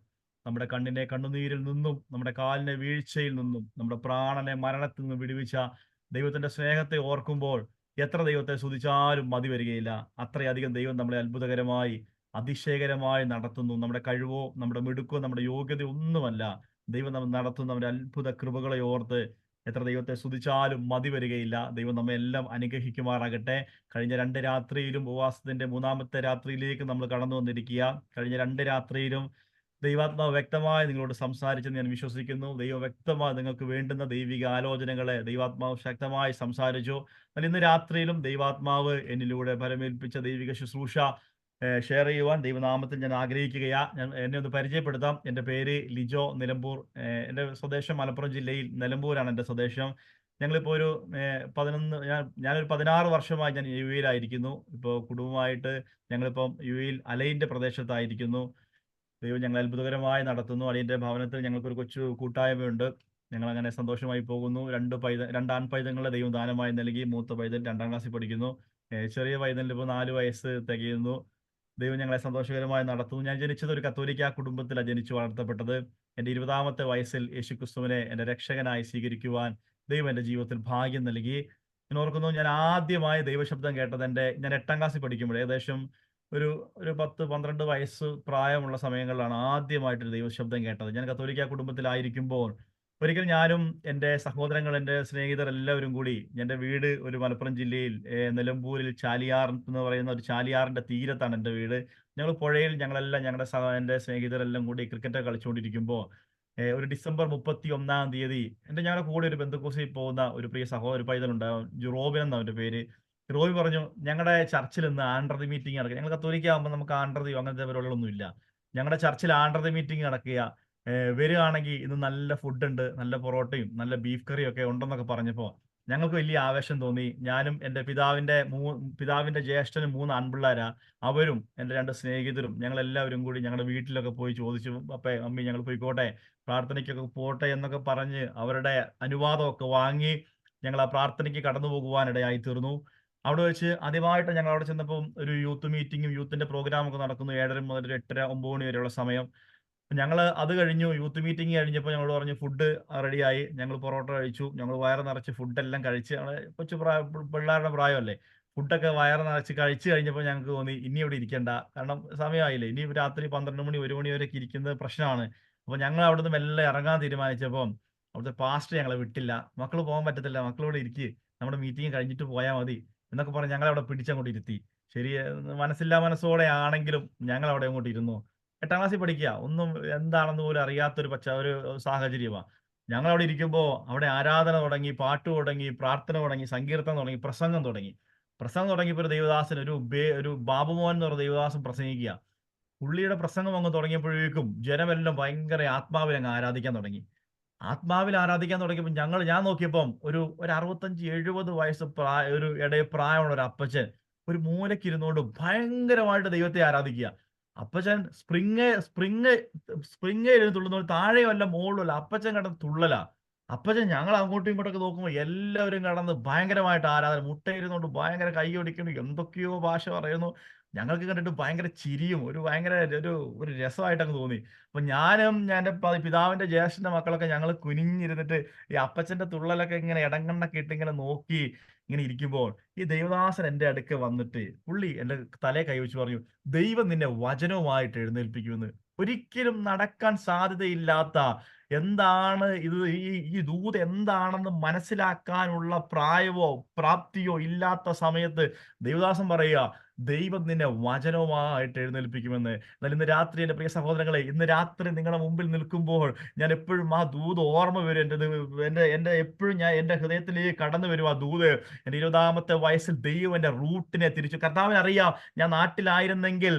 Speaker 6: നമ്മുടെ കണ്ണിനെ കണ്ണുനീരിൽ നിന്നും, നമ്മുടെ കാലിനെ വീഴ്ചയിൽ നിന്നും, നമ്മുടെ പ്രാണനെ മരണത്തിൽ നിന്നും വിടുവിച്ച ദൈവത്തിന്റെ സ്നേഹത്തെ ഓർക്കുമ്പോൾ എത്ര ദൈവത്തെ സ്തുതിച്ചാലും മതി വരികയില്ല. അത്രയധികം ദൈവം നമ്മളെ അത്ഭുതകരമായി അതിശയകരമായി നടത്തുന്നു. നമ്മുടെ കഴിവോ നമ്മുടെ മിടുക്കോ നമ്മുടെ യോഗ്യത ഒന്നുമല്ല, ദൈവം നമ്മൾ നടത്തുന്ന നമ്മുടെ അത്ഭുത കൃപകളെ ഓർത്ത് എത്ര ദൈവത്തെ സ്തുതിച്ചാലും മതി വരികയില്ല. ദൈവം നമ്മെ എല്ലാം അനുഗ്രഹിക്കുമാറാകട്ടെ. കഴിഞ്ഞ 2 രാത്രിയിലും ഉപവാസത്തിന്റെ 3-ാമത്തെ രാത്രിയിലേക്ക് നമ്മൾ കടന്നു വന്നിരിക്കുക. കഴിഞ്ഞ 2 രാത്രിയിലും ദൈവാത്മാവ് വ്യക്തമായി നിങ്ങളോട് സംസാരിച്ചെന്ന് ഞാൻ വിശ്വസിക്കുന്നു. ദൈവം വ്യക്തമായി നിങ്ങൾക്ക് വേണ്ടുന്ന ദൈവിക ആലോചനകളെ ദൈവാത്മാവ് ശക്തമായി സംസാരിച്ചു. എന്നാൽ ഇന്ന് രാത്രിയിലും ദൈവാത്മാവ് എന്നിലൂടെ ഫലമേൽപ്പിച്ച ദൈവിക ശുശ്രൂഷ ഷെയർ ചെയ്യുവാൻ ദൈവനാമത്തിൽ ഞാൻ ആഗ്രഹിക്കുകയാ. ഞാൻ എന്നെ ഒന്ന് പരിചയപ്പെടുത്താം. എൻ്റെ പേര് ലിജോ, നിലമ്പൂർ. എൻ്റെ സ്വദേശം മലപ്പുറം ജില്ലയിൽ നിലമ്പൂരാണ് എൻ്റെ സ്വദേശം. ഞങ്ങളിപ്പോൾ ഒരു 16 വർഷമായി ഞാൻ യു എയിലായിരിക്കുന്നു. ഇപ്പോൾ കുടുംബമായിട്ട് ഞങ്ങളിപ്പം യു എയിൽ അലൈൻ്റെ പ്രദേശത്തായിരിക്കുന്നു. ദൈവം ഞങ്ങൾ അത്ഭുതകരമായി നടത്തുന്നു. അടിയന്റെ ഭവനത്തിൽ ഞങ്ങൾക്കൊരു കൊച്ചു കൂട്ടായ്മയുണ്ട്. ഞങ്ങൾ അങ്ങനെ സന്തോഷമായി പോകുന്നു. 2 ആൺപൈതങ്ങളെ ദൈവം ദാനമായി നൽകി. മൂത്ത പൈതൽ 2ാം ക്ലാസ്സിൽ പഠിക്കുന്നു. ചെറിയ പൈതലിന് ഇപ്പോൾ 4 വയസ്സ് തികയുന്നു. ദൈവം ഞങ്ങളെ സന്തോഷകരമായി നടത്തുന്നു. ഞാൻ ജനിച്ചത് ഒരു കത്തോലിക്ക കുടുംബത്തിലാണ് ജനിച്ചു വളർത്തപ്പെട്ടത്. എൻ്റെ 20ാമത്തെ വയസ്സിൽ യേശുക്രിസ്തുവിനെ എൻ്റെ രക്ഷകനായി സ്വീകരിക്കുവാൻ ദൈവം എൻ്റെ ജീവിതത്തിൽ ഭാഗ്യം നൽകി. ഞാൻ ഓർക്കുന്നു, ഞാൻ ആദ്യമായി ദൈവശബ്ദം കേട്ടത് ഞാൻ 8ാം ക്ലാസ്സിൽ പഠിക്കുമ്പോൾ, ഏകദേശം ഒരു 10-12 വയസ്സ് പ്രായമുള്ള സമയങ്ങളിലാണ് ആദ്യമായിട്ട് ദൈവശബ്ദം കേട്ടത്. ഞാൻ കത്തോലിക്ക കുടുംബത്തിലായിരിക്കുമ്പോൾ ഒരിക്കൽ ഞാനും എൻ്റെ സഹോദരങ്ങൾ, എൻ്റെ സ്നേഹിതർ എല്ലാവരും കൂടി, എൻ്റെ വീട് ഒരു മലപ്പുറം ജില്ലയിൽ നിലമ്പൂരിൽ ചാലിയാർ എന്ന് പറയുന്ന ഒരു ചാലിയാറിന്റെ തീരത്താണ് എൻ്റെ വീട്. ഞങ്ങൾ പുഴയിൽ ഞങ്ങളെല്ലാം എൻ്റെ സ്നേഹിതരെല്ലാം കൂടി ക്രിക്കറ്റ് കളിച്ചുകൊണ്ടിരിക്കുമ്പോൾ ഒരു ഡിസംബർ 31-ാം തീയതി ഞങ്ങളുടെ കൂടെ ഒരു ബന്ധുക്കോസിൽ പോകുന്ന ഒരു പ്രിയ സഹോദര പൈതലുണ്ടാവും, റോബിൻ എന്ന അവൻ്റെ പേര്. റോബി പറഞ്ഞു, ഞങ്ങളുടെ ചർച്ചിൽ ഇന്ന് ആൻഡ്രതി മീറ്റിംഗ് നടക്കുക. ഞങ്ങൾ കത്തോലിക്ക ആകുമ്പോൾ നമുക്ക് ആൻഡ്രതിയോ അങ്ങനത്തെ പരിപാടികളൊന്നും ഇല്ല. ഞങ്ങളുടെ ചർച്ചിൽ ആൻഡ്രതി മീറ്റിംഗ് നടക്കുക, വരികയാണെങ്കിൽ ഇന്ന് നല്ല ഫുഡ് ഉണ്ട്, നല്ല പൊറോട്ടയും നല്ല ബീഫ് കറിയും ഒക്കെ ഉണ്ടെന്നൊക്കെ പറഞ്ഞപ്പോൾ ഞങ്ങൾക്ക് വലിയ ആവേശം തോന്നി. ഞാനും എൻ്റെ പിതാവിന്റെ ജ്യേഷ്ഠനും 3 ആൺപിള്ളേരാ. അവരും എൻ്റെ 2 സ്നേഹിതരും ഞങ്ങളെല്ലാവരും കൂടി ഞങ്ങളുടെ വീട്ടിലൊക്കെ പോയി ചോദിച്ചു, അപ്പേ അമ്മി ഞങ്ങൾ പോയിക്കോട്ടെ, പ്രാർത്ഥനയ്ക്കൊക്കെ പോട്ടെ എന്നൊക്കെ പറഞ്ഞ് അവരുടെ അനുവാദമൊക്കെ വാങ്ങി ഞങ്ങൾ ആ പ്രാർത്ഥനയ്ക്ക് കടന്നു പോകുവാനിടയായി തീർന്നു. അവിടെ വെച്ച് ആദ്യമായിട്ട് ഞങ്ങൾ അവിടെ ചെന്നപ്പോൾ ഒരു യൂത്ത് മീറ്റിങ്ങും യൂത്തിന്റെ പ്രോഗ്രാം ഒക്കെ നടക്കുന്നു. 7:30 മുതൽ 8:30, 9 മണി വരെയുള്ള സമയം. ഞങ്ങൾ അത് കഴിഞ്ഞു. യൂത്ത് മീറ്റിംഗ് കഴിഞ്ഞപ്പോൾ ഞങ്ങൾ പറഞ്ഞു ഫുഡ് റെഡിയായി. ഞങ്ങൾ പൊറോട്ട കഴിച്ചു. ഞങ്ങൾ വയറ് നിറച്ച് ഫുഡെല്ലാം കഴിച്ച്, കൊച്ചു പിള്ളേരുടെ പ്രായമല്ലേ, ഫുഡൊക്കെ വയറ് നിറച്ച് കഴിച്ചു കഴിഞ്ഞപ്പോൾ ഞങ്ങൾക്ക് തോന്നി ഇനി ഇവിടെ ഇരിക്കണ്ട, കാരണം സമയമായില്ലേ, ഇനി രാത്രി 12 മണി 1 മണി വരെയൊക്കെ ഇരിക്കുന്നത് പ്രശ്നമാണ്. അപ്പോൾ ഞങ്ങൾ അവിടുന്ന് മെല്ലെ ഇറങ്ങാൻ തീരുമാനിച്ചപ്പോൾ അവിടുത്തെ പാസ്റ്റർ ഞങ്ങളെ വിട്ടില്ല. മക്കൾ പോകാൻ പറ്റത്തില്ല, മക്കളോട് ഇരിക്കുക, നമ്മുടെ മീറ്റിംഗ് കഴിഞ്ഞിട്ട് പോയാൽ മതി എന്നൊക്കെ പറഞ്ഞ് ഞങ്ങളെ അവിടെ പിടിച്ചങ്ങോട്ട് ഇരുത്തി. ശരി, മനസ്സില്ലാ മനസ്സോടെ ആണെങ്കിലും ഞങ്ങൾ അവിടെ അങ്ങോട്ട് ഇരുന്നു. 8ാം ക്ലാസ്സിൽ പഠിക്കുക, ഒന്നും എന്താണെന്ന് പോലും അറിയാത്തൊരു ഒരു സാഹചര്യമാണ്. ഞങ്ങൾ അവിടെ ഇരിക്കുമ്പോൾ അവിടെ ആരാധന തുടങ്ങി, പാട്ട് തുടങ്ങി, പ്രാർത്ഥന തുടങ്ങി, സങ്കീർത്തനം തുടങ്ങി, പ്രസംഗം തുടങ്ങിയപ്പോൾ ഒരു ദേവദാസൻ, ഒരു ബാബുമോൻ എന്ന് പറഞ്ഞ ദേവദാസൻ പ്രസംഗിക്കുക. പുള്ളിയുടെ പ്രസംഗം അങ്ങ് തുടങ്ങിയപ്പോഴേക്കും ജനമെല്ലാം ഭയങ്കര ആത്മാവിൽ അങ്ങ് ആരാധിക്കാൻ തുടങ്ങി. ഞാൻ നോക്കിയപ്പം ഒരു 65-70 വയസ്സ് ഒരു പ്രായമുള്ള ഒരു അപ്പച്ചൻ ഒരു മൂലക്കിരുന്നുകൊണ്ട് ഭയങ്കരമായിട്ട് ദൈവത്തെ ആരാധിക്കുക. അപ്പച്ചൻ സ്പ്രിങ് തുള്ളുന്ന താഴെയല്ല മുകളിലല്ല, അപ്പച്ചൻ കിടന്ന് തുള്ളല. അപ്പച്ചൻ ഞങ്ങൾ അങ്ങോട്ടും ഇങ്ങോട്ടൊക്കെ നോക്കുമ്പോൾ എല്ലാവരും കടന്ന് ഭയങ്കരമായിട്ട് ആരാധന, മുട്ടയിരുന്നുകൊണ്ട് ഭയങ്കര കൈ ഒടിക്കുന്നു, എന്തൊക്കെയോ ഭാഷ പറയുന്നു. ഞങ്ങൾക്ക് കണ്ടിട്ട് ഭയങ്കര ചിരിയും ഭയങ്കര ഒരു രസമായിട്ടങ്ങ് തോന്നി. അപ്പൊ ഞാനും എൻ്റെ പിതാവിന്റെ ജ്യേഷ്ഠന്റെ മക്കളൊക്കെ ഞങ്ങൾ കുനിഞ്ഞിരുന്നിട്ട് ഈ അപ്പച്ചന്റെ തുള്ളലൊക്കെ ഇങ്ങനെ ഇടങ്കണ്ണൊക്കെ ഇട്ട് ഇങ്ങനെ നോക്കി ഇങ്ങനെ ഇരിക്കുമ്പോൾ ഈ ദേവദാസൻ എൻ്റെ അടുക്ക വന്നിട്ട് പുള്ളി എൻ്റെ തലയെ കൈവച്ച് പറഞ്ഞു, ദൈവം നിന്നെ വചനവുമായിട്ട് എഴുന്നേൽപ്പിക്കുമെന്ന്. ഒരിക്കലും നടക്കാൻ സാധ്യതയില്ലാത്ത, എന്താണ് ഇത്, ഈ ദൂത് എന്താണെന്ന് മനസ്സിലാക്കാനുള്ള പ്രായമോ പ്രാപ്തിയോ ഇല്ലാത്ത സമയത്ത് ദൈവദാസൻ പറയുക, ദൈവം നിന്നെ വചനവുമായിട്ട് എഴുന്നേൽപ്പിക്കുമെന്ന്. എന്നാൽ ഇന്ന് രാത്രി എൻ്റെ പ്രിയ സഹോദരങ്ങളെ, ഇന്ന് രാത്രി നിങ്ങളുടെ മുമ്പിൽ നിൽക്കുമ്പോൾ ഞാൻ എപ്പോഴും ആ ദൂത് ഓർമ്മ വരും. എൻ്റെ എപ്പോഴും എൻ്റെ ഹൃദയത്തിലേക്ക് കടന്നു വരും ആ ദൂത്. എൻ്റെ 20-ാമത്തെ വയസ്സിൽ ദൈവം എൻ്റെ റൂട്ടിനെ തിരിച്ചു. കർത്താവിന് അറിയാം, ഞാൻ നാട്ടിലായിരുന്നെങ്കിൽ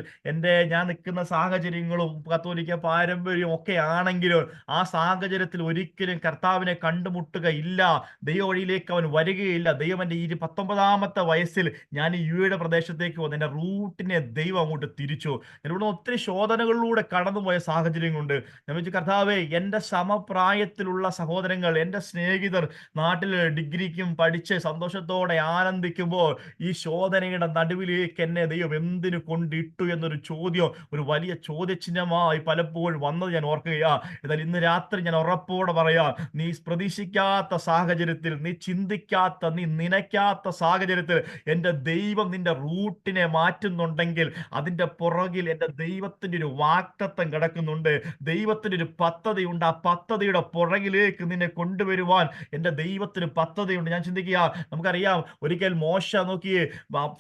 Speaker 6: ഞാൻ നിൽക്കുന്ന സാഹചര്യങ്ങളും കത്തോലിക്ക പാരമ്പര്യവും ഒക്കെ ആണെങ്കിലും ആ സാഹചര്യത്തിൽ ഒരിക്കലും കർത്താവിനെ കണ്ടുമുട്ടുക ഇല്ല. ദൈവ വഴിയിലേക്ക് അവൻ വരികയില്ല. ദൈവം എൻ്റെ 19-ാമത്തെ വയസ്സിൽ ഞാൻ ഈ യുടെ പ്രദേശത്തേക്ക് വന്നു. എൻ്റെ റൂട്ടിനെ ദൈവം അങ്ങോട്ട് തിരിച്ചു. ഇവിടെ ഒത്തിരി ശോധനകളിലൂടെ കടന്നുപോയ സാഹചര്യങ്ങളുണ്ട്. ഞാൻ വെച്ചു, കർത്താവേ, എൻ്റെ സമപ്രായത്തിലുള്ള സഹോദരങ്ങൾ, എൻ്റെ സ്നേഹിതർ നാട്ടിൽ ഡിഗ്രിക്കും പഠിച്ച് സന്തോഷത്തോടെ ആനന്ദിക്കുമ്പോൾ ഈ ശോധനയുടെ നടുവിലേക്ക് എന്നെ ദൈവം എന്തിനു കൊണ്ടിട്ടു എന്നൊരു ചോദ്യം, ഒരു വലിയ ചോദ്യചിഹ്നമായി പലപ്പോഴും വന്നത് ഞാൻ ഓർക്കുകയാ. എന്നാൽ ഇന്ന് രാത്രി ഞാൻ ഉറപ്പോടെ പറയാ, നീ പ്രതീക്ഷിക്കാത്ത സാഹചര്യത്തിൽ, നീ ചിന്തിക്കാത്ത, നീ നനയ്ക്കാത്ത സാഹചര്യത്തിൽ എൻ്റെ ദൈവം നിന്റെ റൂട്ടിനെ മാറ്റുന്നുണ്ടെങ്കിൽ അതിന്റെ പുറകിൽ എൻ്റെ ദൈവത്തിന്റെ ഒരു വാഗ്ദത്തം കിടക്കുന്നുണ്ട്. ദൈവത്തിന്റെ ഒരു പദ്ധതിയുണ്ട്. ആ പദ്ധതിയുടെ പുറകിലേക്ക് നിന്നെ കൊണ്ടുവരുവാൻ എൻ്റെ ദൈവത്തിന് പദ്ധതിയുണ്ട്. ഞാൻ ചിന്തിക്കുക, നമുക്കറിയാം, ഒരിക്കൽ മോശ നോക്കിയേ,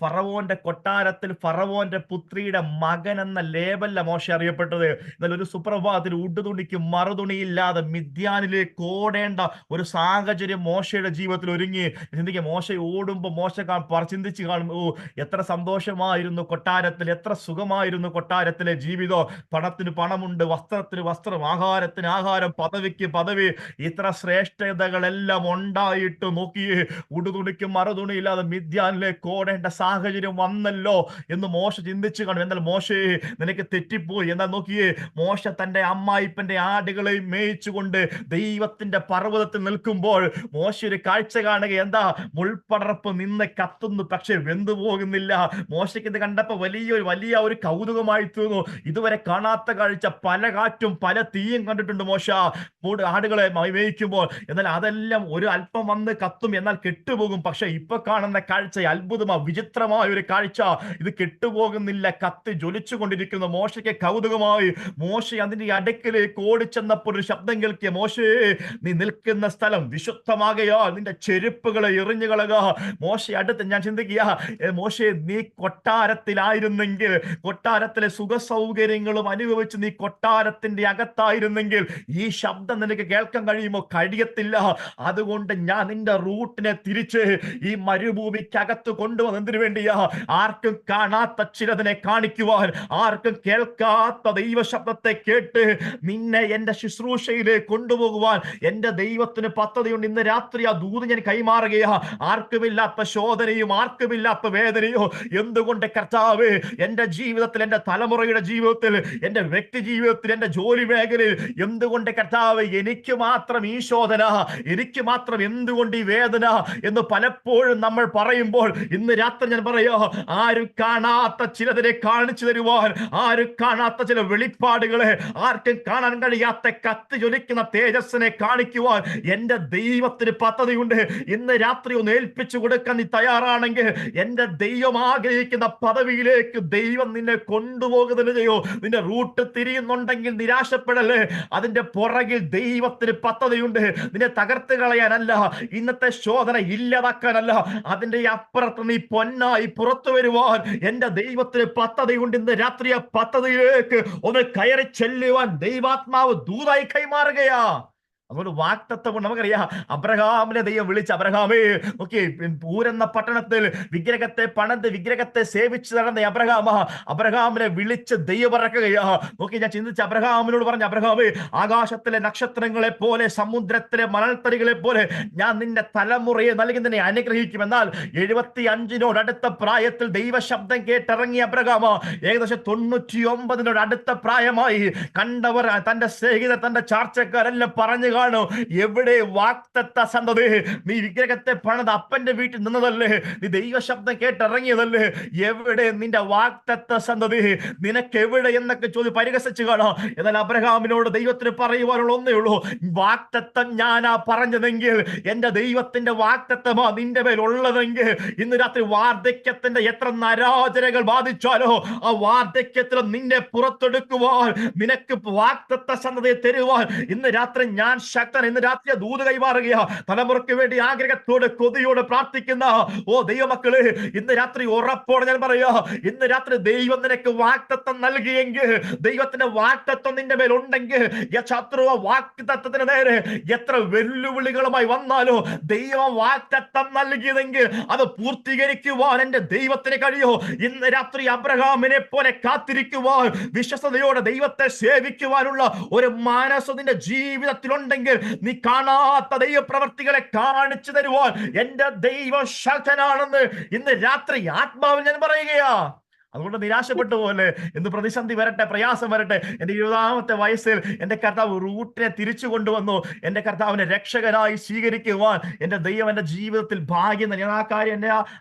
Speaker 6: ഫറവോന്റെ കൊട്ടാരത്തിൽ ഫറവോന്റെ പുത്രിയുടെ മകൻ എന്ന ലേബല്ല മോശ അറിയപ്പെട്ടത്. എന്നാൽ ഒരു സുപ്രഭാതത്തിൽ ഉടുതുണിക്ക് മറുതുണിയില്ലാതെ മിദ്യാനിലേക്ക് ഓടേണ്ട ഒരു സാഹചര്യം മോശയുടെ ജീവിതത്തിൽ ഒരുങ്ങി. ചിന്തിക്കുക, മോശ ഓടുമ്പോൾ മോശ ചിന്തിച്ച് കാണും, ഓ എത്ര സന്തോഷമായിരുന്നു കൊട്ടാരത്തിൽ, എത്ര സുഖമായിരുന്നു കൊട്ടാരത്തിലെ ജീവിതം. പണത്തിന് പണമുണ്ട്, വസ്ത്രത്തിന് വസ്ത്രം, ആഹാരത്തിന് ആഹാരം, പദവിക്ക് പദവി, ഇത്ര ശ്രേഷ്ഠതകളെല്ലാം ഉണ്ടായിട്ട് നോക്കിയേ, ഉടുതുണിക്ക് മറുതുണിയില്ലാതെ മിദ്യാനിലേക്ക് ഓടേണ്ട സാഹചര്യം വന്നല്ലോ എന്ന് മോശ ചിന്തിച്ചു കാണും. എന്നാൽ മോശേ, നിനക്ക് തെറ്റിപ്പോയി. എന്നാൽ നോക്കിയേ, മോശ തന്റെ അമ്മായിപ്പന്റെ ആടുകളെ മേയിച്ചുകൊണ്ട് ദൈവത്തിന്റെ പർവ്വതത്തിൽ നിൽക്കുമ്പോൾ മോശ ഒരു കാഴ്ച കാണുക. എന്താ? മുൾപ്പടർപ്പ് നിന്ന് കത്തുന്നു, പക്ഷെ വെന്തു പോകുന്നില്ല. മോശയ്ക്ക് ഇത് കണ്ടപ്പോ വലിയ ഒരു കൗതുകമായി തോന്നുന്നു. ഇതുവരെ കാണാത്ത കാഴ്ച, പല കാറ്റും പല തീയും കണ്ടിട്ടുണ്ട് മോശ ആടുകളെ മേയിക്കുമ്പോൾ. എന്നാൽ അതെല്ലാം ഒരു അല്പം വന്ന് കത്തും, എന്നാൽ കെട്ടുപോകും. പക്ഷെ ഇപ്പൊ കാണുന്ന കാഴ്ച അത്ഭുതമാ, വിചിത്രമായ ഒരു കാഴ്ച. ഇത് കെട്ടുപോകുന്നില്ല, കത്തി ജ്വലിച്ചു കൊണ്ടിരിക്കുന്നു. മോശയ്ക്ക് കൗതുകമായി. മോശ അതിന്റെ അടുക്കലേക്ക് ഓടിച്ചെന്നപ്പോൾ ഒരു ശബ്ദം കേൾക്കിയ, മോശേ, നീ നിൽക്കുന്ന സ്ഥലം വിശുദ്ധമാകയാൽ നിന്റെ ചെരുപ്പുകളെ എറിഞ്ഞു കളക. മോശ അടുത്ത് ഞാൻ ചിന്തിക്കുക, മോശേ, നീ കൊട്ടാരത്തിലായിരുന്നെങ്കിൽ, കൊട്ടാരത്തിലെ സുഖ സൗകര്യങ്ങളും അനുഭവിച്ച് നീ കൊട്ടാരത്തിന്റെ അകത്തായിരുന്നെങ്കിൽ ഈ ശബ്ദം നിനക്ക് കേൾക്കാൻ കഴിയുമോ? കഴിയത്തില്ല. അതുകൊണ്ട് ഞാൻ നിന്റെ റൂട്ടിനെ തിരിച്ച് ഈ മരുഭൂമിക്കകത്ത് കൊണ്ടുവന്ന് എന്തിനു വേണ്ടിയാ? ആർക്കും കാണാത്ത ചിലതിനെ കാണിക്കുവാൻ, ആർക്കും കേൾക്കാത്ത ദൈവശബ്ദത്തെ കേട്ട് നിന്നെ എന്റെ ശുശ്രൂഷയിലേക്ക് കൊണ്ടുപോകുവാൻ എന്റെ ദൈവത്തിന് പദ്ധതിയുണ്ട്. ഇന്ന് രാത്രി ആ ദൂത് ഞാൻ കൈമാറുകയാ. ആർക്കുമില്ലാത്ത ശോധനയും ആർക്കുമില്ലാത്ത വേദനയോ എന്തുകൊണ്ട് കർത്താവേ എന്റെ ജീവിതത്തിൽ, എന്റെ തലമുറയുടെ ജീവിതത്തിൽ, എന്റെ വ്യക്തി ജീവിതത്തിൽ, എന്റെ ജോലി മേഖലയിൽ എന്തുകൊണ്ട് കർത്താവ് എനിക്ക് മാത്രം ഈ ശോധന, എനിക്ക് മാത്രം എന്തുകൊണ്ട് ഈ വേദന എന്ന് പലപ്പോഴും നമ്മൾ പറയുമ്പോൾ ഇന്ന് രാത്രി ഞാൻ പറയാ, ആരും കാണാത്ത ചിലതിനെ കാണിച്ചു തരുവാൻ, ആരും കാണാത്ത ചില വെളിപ്പാടുകളെ, ആർക്കും കാണാൻ കഴിയാത്ത കത്തി ജ്വലിക്കുന്ന തേജസ്സിനെ കാണിക്കുവാൻ എന്റെ ദൈവത്തിന് പദ്ധതിയുണ്ട്. ഇന്ന് രാത്രി ഒന്ന് ഏൽപ്പിച്ചു കൊടുക്കാൻ നീ തയ്യാറാണെങ്കിൽ എന്റെ ദൈവം ആഗ്രഹിക്കുന്ന പദവിയിലേക്ക് ദൈവം നിന്നെ കൊണ്ടുപോകുന്നത് ചെയ്യോ. നിന്റെ റൂട്ട് തിരിയുന്നുണ്ടെങ്കിൽ നിരാശപ്പെടല്ലേ. അതിന്റെ പുറകിൽ ദൈവത്തിന് പദ്ധതിയുണ്ട്. നിന്നെ തകർത്ത് കളയാനല്ല, ഇന്നത്തെ ശോധന ഇല്ലാതാക്കാനല്ല, അതിന്റെ അപ്പുറത്ത് നീ പൊന്നായി പുറത്തു വരുവാൻ എന്റെ ദൈവത്തിന് പദ്ധതിയുണ്ട്. ഇന്ന് രാത്രി ആ പദ്ധതിയിലേക്ക് ഒന്ന് കയറി ചെല്ലുവാൻ ദൈവാത്മാവ് ദൂതായി കൈമാറുകയാ. അതുകൊണ്ട് വാക്തത്വം നമുക്കറിയാം. അബ്രഹാമിനെ ദൈവം വിളിച്ച, അബ്രഹാമേ, ഓക്കെ, പൂരെന്ന പട്ടണത്തിൽ വിഗ്രഹത്തെ പണിത് വിഗ്രഹത്തെ സേവിച്ച് നടന്ന അബ്രഹാമിനെ വിളിച്ച് ദൈവം പറക്കുകയാ. നോക്കി, ഞാൻ ചിന്തിച്ച് അബ്രഹാമിനോട് പറഞ്ഞു, അബ്രഹാമേ, ആകാശത്തിലെ നക്ഷത്രങ്ങളെ പോലെ, സമുദ്രത്തിലെ മണൽത്തരികളെ പോലെ ഞാൻ നിന്റെ തലമുറയെ നൽകി നിന്നെ അനുഗ്രഹിക്കും. എന്നാൽ 75 അടുത്ത പ്രായത്തിൽ ദൈവശബ്ദം കേട്ടിറങ്ങിയ അബ്രഹാം ഏകദേശം 99 അടുത്ത പ്രായമായി. കണ്ടവർ, തന്റെ സ്നേഹിതർ, തന്റെ ചാർച്ചക്കാരെല്ലാം പറഞ്ഞു കാണും. എവിടെ വാഗ്ദത്ത സന്തതി? നീ വിഗ്രഹത്തെ പണിത് അപ്പന്റെ വീട്ടിൽ നിന്നതല്ലേ? നീ ദൈവശബ്ദം കേട്ടിറങ്ങിയതല്ലേ? എവിടെ നിന്റെ വാഗ്ദത്ത സന്തതി? നിനക്ക് എവിടെ എന്നൊക്കെ പരിഹസിച്ചു കാണാം. എന്നാൽ അബ്രഹാമിനോട് ദൈവത്തിന് പറയുവാനുള്ള ഒന്നേ ഉള്ളൂ, വാഗ്ദത്തം ഞാനാ പറഞ്ഞതെങ്കിൽ, എന്റെ ദൈവത്തിന്റെ വാഗ്ദത്തമാ നിന്റെ മേൽ ഉള്ളതെങ്കിൽ, ഇന്ന് രാത്രി വാർദ്ധക്യത്തിന്റെ എത്ര നരാചരകൾ ബാധിച്ചാലോ ആ വാർദ്ധക്യത്തിൽ നിന്നെ പുറത്തെടുക്കുവാൻ, നിനക്ക് വാഗ്ദത്ത സന്തതിയെ തരുവാൻ ഇന്ന് രാത്രി ഞാൻ ശക്തൻ. ഇന്ന് രാത്രി ദൂത് കൈമാറുകയാ. തലമുറയ്ക്ക് വേണ്ടി ആഗ്രഹത്തോടെ കൊതിയോടെ പ്രാർത്ഥിക്കുന്ന ദൈവമക്കളെ, ഇന്ന് രാത്രി ഉറപ്പോടെ ഞാൻ പറയാ, ഇന്ന് രാത്രി ദൈവം നിനക്ക് വാഗ്ദത്തം നൽകിയെങ്കിൽ, ദൈവത്തിന്റെ വാഗ്ദത്തം നിന്റെ മേൽ ഉണ്ടെങ്കിൽ, ശത്രു വാഗ്ദത്തത്തിന് നേരെ എത്ര വെല്ലുവിളികളുമായി വന്നാലോ ദൈവം വാഗ്ദത്തം നൽകിയതെങ്കിൽ അത് പൂർത്തീകരിക്കുവാൻ എന്റെ ദൈവത്തിന് കഴിയോ? ഇന്ന് രാത്രി അബ്രഹാമിനെ പോലെ കാത്തിരിക്കുവാൻ, വിശ്വസ്തയോടെ ദൈവത്തെ സേവിക്കുവാനുള്ള ഒരു മനസ്സ് നിന്റെ ജീവിതത്തിലുണ്ടെങ്കിൽ, നീ കാണാത്ത ദൈവപ്രവർത്തികളെ കാണിച്ചു തരുവാൻ എന്റെ ദൈവം ശക്തനാണെന്ന് ഇന്ന് രാത്രി ആത്മാവിൽ ഞാൻ പറയുകയാ. അതുകൊണ്ട് നിരാശപ്പെട്ടു പോലെ, എന്ത് പ്രതിസന്ധി വരട്ടെ, പ്രയാസം വരട്ടെ, എൻ്റെ 20-ാമത്തെ വയസ്സിൽ എൻ്റെ കർത്താവ് റൂട്ടിനെ തിരിച്ചു കൊണ്ടുവന്നു. എൻ്റെ കർത്താവിനെ രക്ഷകനായി സ്വീകരിക്കുവാൻ എൻ്റെ ദൈവം എൻ്റെ ജീവിതത്തിൽ ഭാഗ്യം നൽകി. ആ കാര്യം എന്നെ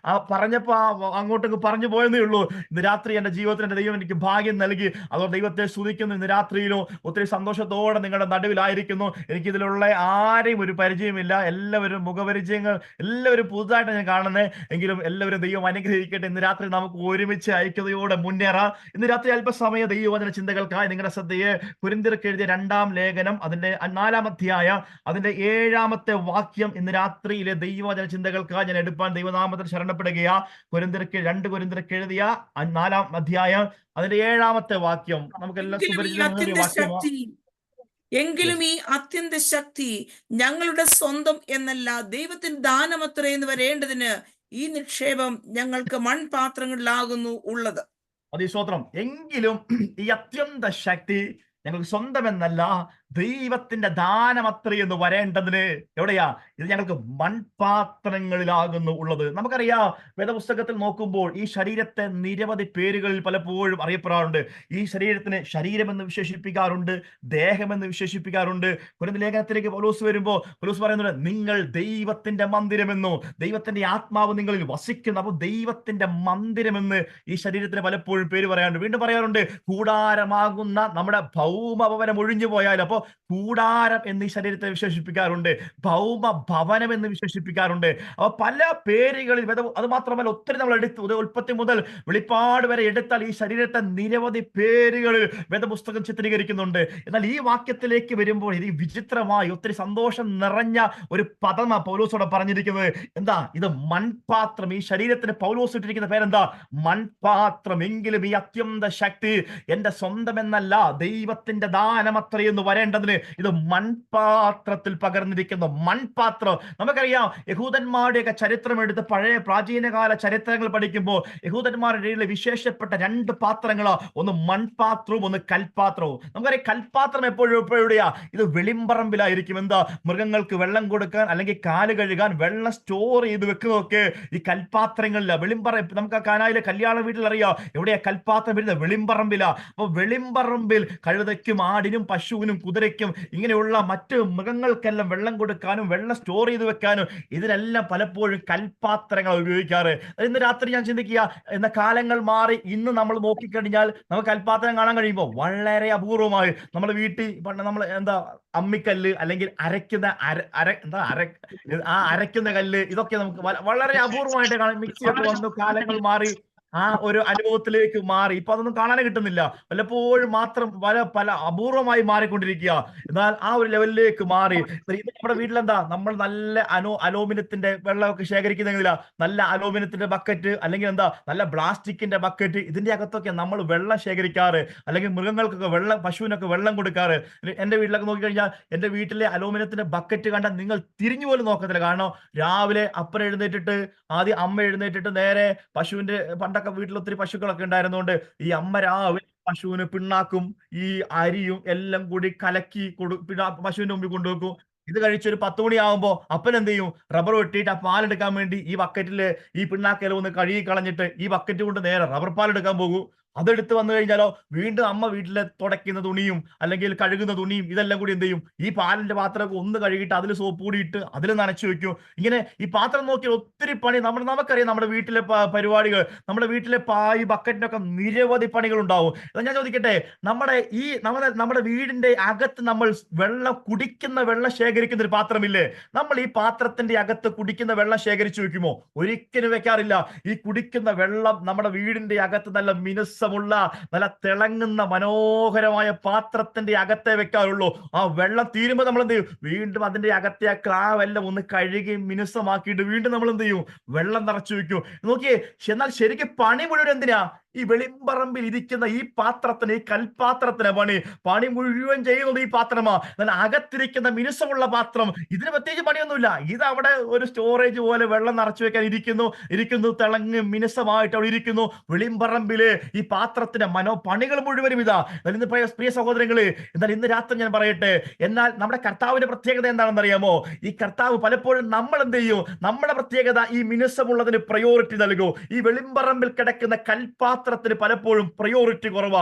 Speaker 6: പറഞ്ഞപ്പോൾ അങ്ങോട്ടേക്ക് പറഞ്ഞു പോയെന്നേ ഉള്ളൂ. ഇന്ന് രാത്രി എൻ്റെ ജീവിതത്തിൽ എൻ്റെ ദൈവം എനിക്ക് ഭാഗ്യം നൽകി. അതുകൊണ്ട് ദൈവത്തെ സ്തുതിക്കുന്നു. ഇന്ന് രാത്രിയിലും ഒത്തിരി സന്തോഷത്തോടെ നിങ്ങളുടെ നടുവിലായിരിക്കുന്നു. എനിക്കിതിലുള്ള ആരെയും ഒരു പരിചയമില്ല, എല്ലാവരും മുഖപരിചയങ്ങൾ, എല്ലാവരും പുതുതായിട്ട് ഞാൻ കാണുന്നത്. എങ്കിലും എല്ലാവരും ദൈവം അനുഗ്രഹിക്കട്ടെ. ഇന്ന് രാത്രി നമുക്ക് ഒരുമിച്ച് യോടെ മുന്നേറാം. ഇന്ന് രാത്രി അല്പസമയ ദൈവവചന ചിന്തകൾക്കായി നിങ്ങളുടെ ശ്രദ്ധയെ കൊരിന്ത്യർക്ക് എഴുതിയ 2-ാം ലേഖനം അതിന്റെ 4-ാം അധ്യായം അതിന്റെ 7-ാമത്തെ വാക്യം ഇന്ന് രാത്രിയിലെ ദൈവവചന ചിന്തകൾക്കായി ഞാൻ എടുപ്പാൻ ദൈവനാമത്തിൽ ശരണപ്പെടുകയാ.2 കൊരിന്ത്യർക്ക് എഴുതിയ 4-ാം അധ്യായം അതിന്റെ 7-ാമത്തെ വാക്യം നമുക്കെല്ലാം സുപരിചിതമായ വാക്യമാണ്.
Speaker 7: എങ്കിലും ഈ അത്യന്ത ശക്തി ഞങ്ങളുടെ സ്വന്തം എന്നല്ല, ദൈവത്തിന് ദാനമത്രേ എന്ന് വരേണ്ടതിന് ഈ നിക്ഷേപം ഞങ്ങൾക്ക് മൺപാത്രങ്ങളിലാകുന്നു ഉള്ളത്.
Speaker 6: സ്തോത്രം. എങ്കിലും ഈ അത്യന്ത ശക്തി ഞങ്ങൾക്ക് സ്വന്തമെന്നല്ല, ദൈവത്തിന്റെ ദാനമത്രേ എന്ന് വരേണ്ടതിന് എവിടെയാ? ഇത് ഞങ്ങൾക്ക് മൺപാത്രങ്ങളിലാകുന്നു ഉള്ളത്. നമുക്കറിയാം, വേദപുസ്തകത്തിൽ നോക്കുമ്പോൾ ഈ ശരീരത്തെ നിരവധി പേരുകളിൽ പലപ്പോഴും അറിയപ്പെടാറുണ്ട്. ഈ ശരീരത്തിന് ശരീരമെന്ന് വിശേഷിപ്പിക്കാറുണ്ട്, ദേഹമെന്ന് വിശേഷിപ്പിക്കാറുണ്ട്. കൊരിന്ത്യർ ലേഖനത്തിലേക്ക് പൗലോസ് വരുമ്പോൾ പൗലോസ് പറയുന്നുണ്ട്, നിങ്ങൾ ദൈവത്തിന്റെ മന്ദിരമെന്നോ, ദൈവത്തിന്റെ ആത്മാവ് നിങ്ങളിൽ വസിക്കുന്നു. അപ്പൊ ദൈവത്തിന്റെ മന്ദിരമെന്ന് ഈ ശരീരത്തിന് പലപ്പോഴും പേര് പറയാറുണ്ട്. വീണ്ടും പറയാറുണ്ട്, കൂടാരമാകുന്ന നമ്മുടെ ഭൗമഭവനം ഒഴിഞ്ഞു പോയാൽ, അപ്പോ കൂടാരം എന്ന് ഈ ശരീരത്തെ വിശേഷിപ്പിക്കാറുണ്ട്, ഭൗമ ഭവനം എന്ന് വിശേഷിപ്പിക്കാറുണ്ട്. അപ്പൊ പല പേരുകളിൽ, അത് മാത്രമല്ല ഒത്തിരി നമ്മൾ എടുത്ത് ഉൽപ്പത്തി മുതൽ വെളിപ്പാട് വരെ എടുത്താൽ ഈ ശരീരത്തെ നിരവധി പേരുകളിൽ വേദപുസ്തകം ചിത്രീകരിക്കുന്നുണ്ട്. എന്നാൽ ഈ വാക്യത്തിലേക്ക് വരുമ്പോൾ ഇത് വിചിത്രമായി ഒത്തിരി സന്തോഷം നിറഞ്ഞ ഒരു പദമാ പൗലോസോടെ പറഞ്ഞിരിക്കുന്നത്. എന്താ? ഇത് മൺപാത്രം. ഈ ശരീരത്തിന് പൗലോസ് ഇട്ടിരിക്കുന്ന പേരെന്താ? മൺപാത്രം. എങ്കിലും ഈ അത്യന്ത ശക്തി എന്റെ സ്വന്തം എന്നല്ല, ദൈവത്തിന്റെ ദാനമത്രയെന്ന് വരേണ്ടതിന് ഇത് മൺപാത്രത്തിൽ പകർന്നിരിക്കുന്നു. മൺപാത്രം. നമുക്കറിയാം, യഹൂദന്മാരുടെയൊക്കെ ചരിത്രം എടുത്ത് പഴയ പ്രാചീനകാല ചരിത്രങ്ങൾ പഠിക്കുമ്പോൾ യഹൂദന്മാരുടെ ഇടയിലെ വിശേഷപ്പെട്ട 2 പാത്രങ്ങളാ. ഒന്ന് മൺപാത്രവും ഒന്ന് കൽപാത്രവും. നമുക്കറിയാം, കൽപാത്രം എപ്പോഴെവിടെയാ? ഇത് വെളിമ്പറമ്പിലായിരിക്കും. എന്താ? മൃഗങ്ങൾക്ക് വെള്ളം കൊടുക്കാൻ അല്ലെങ്കിൽ കാല് കഴുകാൻ വെള്ളം സ്റ്റോർ ചെയ്ത് വെക്കുന്നതൊക്കെ ഈ കൽപാത്രങ്ങളിലാണ്. നമുക്ക് ആ കാനായിലെ കല്യാണ വീട്ടിൽ അറിയാം, എവിടെയാ കൽപാത്രം വരുന്നത്? വെളിമ്പറമ്പിലാ. അപ്പൊ വെളിമ്പറമ്പിൽ കഴുതയ്ക്കും ആടിനും പശുവിനും കുതിരയ്ക്കും ഇങ്ങനെയുള്ള മറ്റ് മൃഗങ്ങൾക്കെല്ലാം വെള്ളം കൊടുക്കാനും വെള്ളം സ്റ്റോർ ചെയ്ത് വെക്കാനും ഇതിനെല്ലാം പലപ്പോഴും കൽപാത്രങ്ങൾ ഉപയോഗിക്കാറ്. ഇന്ന് രാത്രി ഞാൻ ചിന്തിക്കുക, എന്ന കാലങ്ങൾ മാറി ഇന്ന് നമ്മൾ നോക്കിക്കഴിഞ്ഞാൽ നമുക്ക് കൽപാത്രം കാണാൻ കഴിയുമ്പോൾ വളരെ അപൂർവമായി നമ്മുടെ വീട്ടിൽ നമ്മൾ അമ്മിക്കല്ല് അല്ലെങ്കിൽ അരയ്ക്കുന്ന അരയ്ക്കുന്ന കല്ല്, ഇതൊക്കെ നമുക്ക് വളരെ അപൂർവമായിട്ട് കാണാം. മിക്സിയൊക്കെ വന്നു, കാലങ്ങൾ മാറി ആ ഒരു അനുഭവത്തിലേക്ക് മാറി. ഇപ്പൊ അതൊന്നും കാണാനേ കിട്ടുന്നില്ല. വല്ലപ്പോഴും മാത്രം പല അപൂർവമായി മാറിക്കൊണ്ടിരിക്കുക. എന്നാൽ ആ ഒരു ലെവലിലേക്ക് മാറി. ഇത് നമ്മുടെ വീട്ടിലെന്താ? നമ്മൾ നല്ല അലൂമിനിയത്തിന്റെ വെള്ളമൊക്കെ ശേഖരിക്കുന്നില്ല, നല്ല അലൂമിനിയത്തിന്റെ ബക്കറ്റ് അല്ലെങ്കിൽ നല്ല പ്ലാസ്റ്റിക്കിന്റെ ബക്കറ്റ്, ഇതിന്റെ അകത്തൊക്കെ നമ്മൾ വെള്ളം ശേഖരിക്കാറ്. അല്ലെങ്കിൽ മൃഗങ്ങൾക്കൊക്കെ വെള്ളം, പശുവിനൊക്കെ വെള്ളം കൊടുക്കാറ്. എന്റെ വീട്ടിലൊക്കെ നോക്കിക്കഴിഞ്ഞാൽ എന്റെ വീട്ടിലെ അലൂമിനിയത്തിന്റെ ബക്കറ്റ് കണ്ടാൽ നിങ്ങൾ തിരിഞ്ഞു പോലും നോക്കത്തില്ല. കാരണം രാവിലെ അപ്പൻ എഴുന്നേറ്റിട്ട്, ആദ്യം അമ്മ എഴുന്നേറ്റിട്ട് നേരെ പശുവിന്റെ, പണ്ടൊക്കെ വീട്ടിൽ ഒത്തിരി പശുക്കളൊക്കെ ഉണ്ടായിരുന്നതുകൊണ്ട് ഈ അമ്മ രാവിലെ പശുവിന് പിണ്ണാക്കും ഈ അരിയും എല്ലാം കൂടി കലക്കി പശുവിന്റെ മുമ്പിൽ കൊണ്ടുവെക്കും. ഇത് കഴിച്ചൊരു 10 മണിയാകുമ്പോ അപ്പൻ എന്ത് ചെയ്യും? റബ്ബർ വെട്ടിയിട്ട് ആ പാലെടുക്കാൻ വേണ്ടി ഈ ബക്കറ്റില് ഈ പിണ്ണാക്കെല്ലാം ഒന്ന് കഴുകി കളഞ്ഞിട്ട് ഈ ബക്കറ്റ് കൊണ്ട് നേരെ റബ്ബർ പാലെടുക്കാൻ പോകും. അതെടുത്ത് വന്നു കഴിഞ്ഞാലോ വീണ്ടും അമ്മ വീട്ടിലെ തുടയ്ക്കുന്ന തുണിയും അല്ലെങ്കിൽ കഴുകുന്ന തുണിയും ഇതെല്ലാം കൂടി എന്ത് ചെയ്യും, ഈ പാലിന്റെ പാത്രമൊക്കെ ഒന്ന് കഴുകിയിട്ട് അതിൽ സോപ്പ് കൂടി ഇട്ട് അതിൽ നനച്ചു വെക്കും. ഇങ്ങനെ ഈ പാത്രം നോക്കി ഒത്തിരി പണി നമുക്കറിയാം. നമ്മുടെ വീട്ടിലെ പരിപാടികൾ, നമ്മുടെ വീട്ടിലെ ഈ ബക്കറ്റിനൊക്കെ നിരവധി പണികൾ ഉണ്ടാവും. ഞാൻ ചോദിക്കട്ടെ, നമ്മുടെ വീടിന്റെ അകത്ത് നമ്മൾ കുടിക്കുന്ന വെള്ളം ശേഖരിക്കുന്ന ഒരു പാത്രമില്ലേ? നമ്മൾ ഈ പാത്രത്തിന്റെ അകത്ത് കുടിക്കുന്ന വെള്ളം ശേഖരിച്ചു വെക്കുമോ? ഒരിക്കലും വെക്കാറില്ല. ഈ കുടിക്കുന്ന വെള്ളം നമ്മുടെ വീടിന്റെ അകത്ത് നല്ല മിനുസമുള്ള നല്ല തിളങ്ങുന്ന മനോഹരമായ പാത്രത്തിന്റെ അകത്തെ വെക്കാറുള്ളൂ. ആ വെള്ളം തീരുമ്പോൾ നമ്മൾ എന്ത് ചെയ്യും? വീണ്ടും അതിന്റെ അകത്തെ ആ ക്ലാവെല്ലാം ഒന്ന് കഴുകി മിനുസമാക്കിയിട്ട് വീണ്ടും നമ്മൾ എന്ത് ചെയ്യും? വെള്ളം നിറച്ചു വെക്കും. നോക്കിയേ, എന്നാൽ ശരിക്കും പണി മുഴുവൻ എന്തിനാ? ഈ വെളിമ്പറമ്പിൽ ഇരിക്കുന്ന ഈ പാത്രത്തിന്, ഈ കൽപാത്രത്തിന് പണി മുഴുവൻ ചെയ്യുന്നത് ഈ പാത്രമാ. എന്നാൽ അകത്തിരിക്കുന്ന മിനുസമുള്ള പാത്രം, ഇതിന് പ്രത്യേകിച്ച് പണിയൊന്നുമില്ല. ഇത് അവിടെ ഒരു സ്റ്റോറേജ് പോലെ വെള്ളം നിറച്ചു വെക്കാൻ ഇരിക്കുന്നു തിളങ്ങ് മിനുസമായിട്ട് അവിടെ ഇരിക്കുന്നു. വെളിമ്പറമ്പില് ഈ പാത്രത്തിന്റെ പണികൾ മുഴുവനും ഇതാ. ഇന്ന് പ്രിയ സഹോദരങ്ങള്, എന്നാൽ ഇന്ന് രാത്രി ഞാൻ പറയട്ടെ, എന്നാൽ നമ്മുടെ കർത്താവിന്റെ പ്രത്യേകത എന്താണെന്ന് അറിയാമോ? ഈ കർത്താവ് പലപ്പോഴും നമ്മൾ എന്ത് ചെയ്യും? നമ്മുടെ പ്രത്യേകത ഈ മിനുസമുള്ളതിന് പ്രയോറിറ്റി നൽകും. ഈ വെളിമ്പറമ്പിൽ കിടക്കുന്ന കൽപാത്രത്തിന് പലപ്പോഴും പ്രയോറിറ്റി കുറവാ.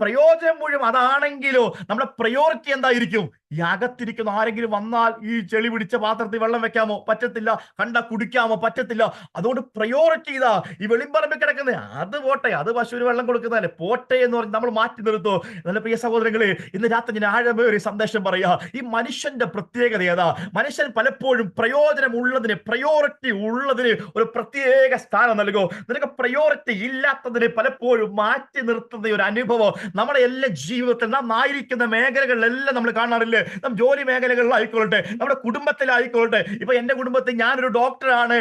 Speaker 6: പ്രയോജനം മുഴുവൻ അതാണെങ്കിലോ നമ്മുടെ പ്രയോറിറ്റി എന്തായിരിക്കും? ഈ അകത്തിരിക്കുന്ന ആരെങ്കിലും വന്നാൽ ഈ ചെളി പിടിച്ച പാത്രത്തിൽ വെള്ളം വെക്കാമോ? പറ്റത്തില്ല. കണ്ട കുടിക്കാമോ? പറ്റത്തില്ല. അതുകൊണ്ട് പ്രയോറിറ്റി ഇതാ ഈ വെളിമ്പറമ്പിൽ കിടക്കുന്നത്. അത് പോട്ടെ, അത് പശുവിന് വെള്ളം കൊടുക്കുന്നതല്ലേ, പോട്ടെ എന്ന് പറഞ്ഞ് നമ്മൾ മാറ്റി നിർത്തോ? നല്ല പ്രിയ സഹോദരങ്ങളെ, ഇന്ന് രാത്രി ഞാൻ ആഴമേ ഒരു സന്ദേശം പറയാ. ഈ മനുഷ്യന്റെ പ്രത്യേകത ഏതാ? മനുഷ്യൻ പലപ്പോഴും പ്രയോജനമുള്ളതിന്, പ്രയോറിറ്റി ഉള്ളതിന് ഒരു പ്രത്യേക സ്ഥാനം നൽകും. നിനക്ക് പ്രയോറിറ്റി ഇല്ലാത്തതിന് പലപ്പോഴും മാറ്റി നിർത്തുന്ന ഒരു അനുഭവം നമ്മുടെ എല്ലാ ജീവിതത്തിൽ നാം ആയിരിക്കുന്ന മേഖലകളിലെല്ലാം നമ്മൾ കാണാറില്ലേ? നാം ജോലി മേഖലകളിലായിക്കൊള്ളട്ടെ, നമ്മുടെ കുടുംബത്തിലായിക്കൊള്ളട്ടെ. ഇപ്പൊ എന്റെ കുടുംബത്തിൽ ഞാനൊരു ഡോക്ടറാണ്,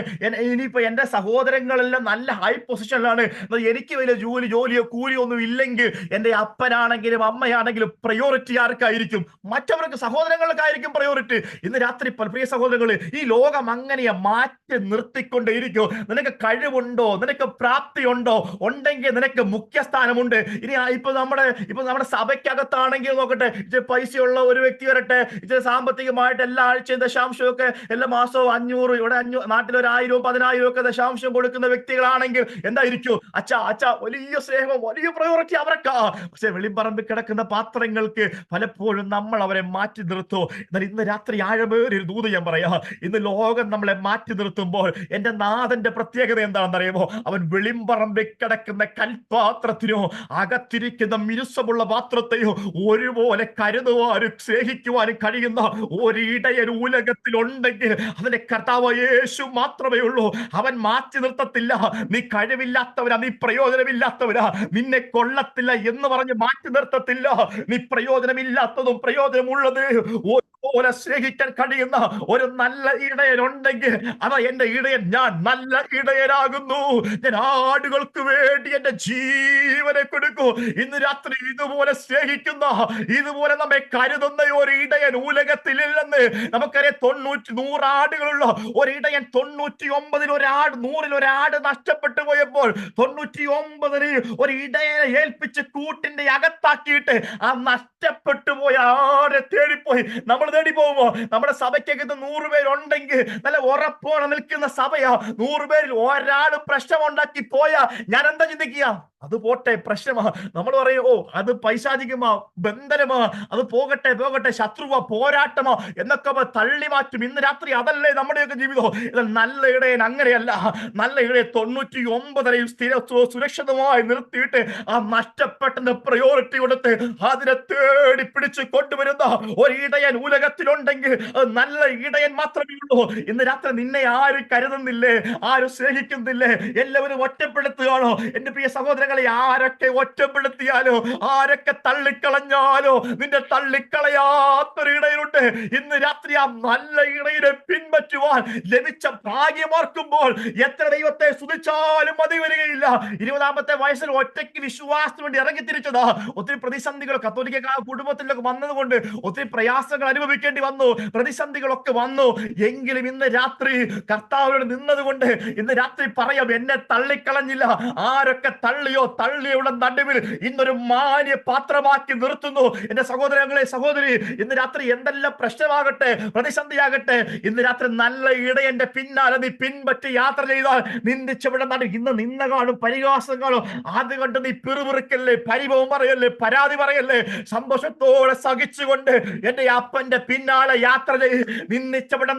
Speaker 6: ഇനിയിപ്പോ എന്റെ സഹോദരങ്ങളെല്ലാം നല്ല ഹൈ പൊസിഷനിലാണ്. എനിക്ക് വലിയ ജോലിയോ കൂലിയോ ഒന്നും ഇല്ലെങ്കിൽ എന്റെ അപ്പനാണെങ്കിലും അമ്മയാണെങ്കിലും പ്രയോറിറ്റി ആർക്കായിരിക്കും? മറ്റവർക്ക്, സഹോദരങ്ങൾക്കായിരിക്കും പ്രയോറിറ്റി. ഇന്ന് രാത്രി പ്രിയ സഹോദരങ്ങള്, ഈ ലോകം അങ്ങനെയാ മാറ്റി നിർത്തിക്കൊണ്ടേയിരിക്കും. നിനക്ക് കഴിവുണ്ടോ? നിനക്ക് പ്രാപ്തി ഉണ്ടോ? ഉണ്ടെങ്കിൽ നിനക്ക് മുഖ്യസ്ഥാനമുണ്ട്. ഇനി ഇപ്പൊ നമ്മുടെ സഭയ്ക്കകത്താണെങ്കിൽ നോക്കട്ടെ, ഇച്ചിരി പൈസയുള്ള ഒരു വ്യക്തി വരട്ടെ, ഇച്ചിരി സാമ്പത്തികമായിട്ട് എല്ലാ ആഴ്ചയും ദശാംശമൊക്കെ എല്ലാ മാസവും 500, ഇവിടെ നാട്ടിൽ 1000 10,000 ഒക്കെ ദശാംശം കൊടുക്കുന്ന വ്യക്തികളാണെങ്കിൽ എന്തായിരിക്കും? അച്ഛാ വലിയ സ്നേഹം, വലിയ പ്രയോറിറ്റി അവർക്കാ. പക്ഷെ വെളിമ്പറമ്പിൽ കിടക്കുന്ന പാത്രങ്ങൾക്ക് പലപ്പോഴും നമ്മൾ അവരെ മാറ്റി നിർത്തും. എന്നാൽ ഇന്ന് രാത്രി ആഴമേറിയൊരു ദൂത് ഞാൻ പറയാ. ഇന്ന് ലോകം നമ്മളെ മാറ്റി നിർത്തുമ്പോൾ എന്റെ നാഥന്റെ പ്രത്യേകത എന്താണെന്ന് അറിയുമോ? അവൻ വെളിമ്പറമ്പിൽ കിടക്കുന്ന കൽപാത്രത്തിനോ അകത്തിരിക്കുന്ന മിനുസമുള്ള പാത്രത്തെയോ ഒരുപോലെ കരുതുവാനും സ്നേഹിക്കുവാനും കഴിയുന്ന ഒരിടയൻ ഉലകത്തിൽ ഉണ്ടെങ്കിൽ അതിന്റെ കർത്താവ് യേശു മാത്രമേ ഉള്ളൂ. അവൻ മാറ്റി നിർത്തത്തില്ല. നീ കഴിവില്ലാത്തവരാ, നീ പ്രയോജനമില്ലാത്തവരാ, നിന്നെ കൊള്ളത്തില്ല എന്ന് പറഞ്ഞ് മാറ്റി നിർത്തത്തില്ല. നീ പ്രയോജനമില്ലാത്തതും പ്രയോജനമുള്ളത് പോലെ സ്നേഹിക്കാൻ കഴിയുന്ന ഒരു നല്ല ഇടയനുണ്ടെങ്കിൽ അതാ എന്റെ ഇടയൻ. ഞാൻ നല്ല ഇടയനാകുന്നു. ഞാൻ ആടുകൾക്ക് വേണ്ടി എന്റെ ജീവനെ കൊടുക്കൂ. ഇന്ന് രാത്രി ഇതുപോലെ സ്നേഹിക്കുന്ന, ഇതുപോലെ നമ്മെ കരുതുന്ന ഒരു ഇടയൻ ഉലകത്തിലില്ലെന്ന് നമുക്കറിയാം. 100 ആടുകളുള്ള ഒരിടയൻ 99 ഒരാട്, 100 ഒരാട് നഷ്ടപ്പെട്ടു പോയപ്പോൾ 99 ഒരു ഇടയനെ ഏൽപ്പിച്ച് കൂട്ടിന്റെ അകത്താക്കിയിട്ട് ആ നഷ്ടപ്പെട്ടു പോയ ആടെ തേടിപ്പോയി. നമ്മൾ തേടി പോകുമോ? നമ്മുടെ സഭയ്ക്കകത്ത് 100 പേരുണ്ടെങ്കിൽ നല്ല ഉറപ്പോടെ നിൽക്കുന്ന സഭയാ. 100 പേരിൽ ഒരാൾ പ്രശ്നമുണ്ടാക്കി പോയാ ഞാൻ എന്താ ചിന്തിക്കുക? അത് പോട്ടെ, പ്രശ്നമാ. നമ്മൾ പറയും, ഓ അത് പൈശാചികമാ, ബന്ധനമാ, അത് പോകട്ടെ, ശത്രുവാ, പോരാട്ടമാ എന്നൊക്കെ തള്ളി മാറ്റും. ഇന്ന് രാത്രി അതല്ലേ നമ്മുടെയൊക്കെ ജീവിതം. നല്ല ഇടയൻ അങ്ങനെയല്ല. നല്ല ഇടയൻ 99 സുരക്ഷിതമായി നിർത്തിയിട്ട് ആ നഷ്ടപ്പെട്ട പ്രയോറിറ്റി കൊടുത്ത് അതിനെ തേടി പിടിച്ച് കൊണ്ടുവരുന്ന ഒരു ഇടയൻ ഉലകത്തിലുണ്ടെങ്കിൽ നല്ല ഇടയൻ മാത്രമേ ഉള്ളൂ. ഇന്ന് രാത്രി നിന്നെ ആരും കരുതുന്നില്ലേ? ആരും സ്നേഹിക്കുന്നില്ലേ? എല്ലാവരും ഒറ്റപ്പെടുത്തുകയാണോ? എന്റെ പ്രിയ സഹോദരങ്ങളെ, ആരൊക്കെ ഒറ്റപ്പെടുത്തിയാലോ, ആരൊക്കെ തള്ളിക്കളഞ്ഞാലോ, നിന്റെ തള്ളിക്കളയാത്തൊരു ഇടയനുണ്ട്. ഇന്ന് രാത്രി ആ നല്ല ഇടയനെ പിൻപറ്റുവാൻ ലഭിച്ച ഭാഗ്യമോർക്കുമ്പോൾ എത്ര ദൈവത്തെ സ്തുതിച്ചാലും മതി വരികയില്ല. 20-ാമത്തെ വയസ്സിൽ ഒറ്റയ്ക്ക് വിശ്വാസത്തിന് വേണ്ടി ഇറങ്ങി തിരിച്ചതാ. ഒത്തിരി പ്രതിസന്ധികൾ കത്തോലിക്ക കുടുംബത്തിലൊക്കെ വന്നതുകൊണ്ട് ഒത്തിരി പ്രയാസങ്ങൾ അനുഭവിക്കേണ്ടി വന്നു, പ്രതിസന്ധികളൊക്കെ വന്നു. എങ്കിലും ഇന്ന് രാത്രി കർത്താവിനോട് നിന്നതുകൊണ്ട് ഇന്ന് രാത്രി പറയാം, എന്നെ തള്ളിക്കളഞ്ഞില്ല. ആരൊക്കെ തള്ളിയോ അയ്യോ തള്ളിയുടെ നടുവിൽ ഇന്നൊരു മാന്യ പാത്രമാക്കി നിർത്തുന്നു. എന്റെ സഹോദരങ്ങളെ, സഹോദരി, ഇന്ന് രാത്രി എന്തെല്ലാം പ്രശ്നമാകട്ടെ, പ്രതിസന്ധിയാകട്ടെ, ഇന്ന് രാത്രി നല്ല ഇടയന്റെ പിന്നാലെ നീ പിൻപറ്റി യാത്ര ചെയ്താൽ നിന്ദിച്ചവിടെ നടുവിൽ ഇന്ന് നിന്ന കാണും, പരിഹാസം കാണും. അത് കണ്ട് നീ പിറുപിറുക്കല്ലേ, പരിഭവം പറയല്ലേ, പരാതി പറയല്ലേ. സന്തോഷത്തോടെ സഹിച്ചുകൊണ്ട് എന്റെ അപ്പന്റെ പിന്നാലെ യാത്ര ചെയ്ത് നിന്ദിച്ചവിടെ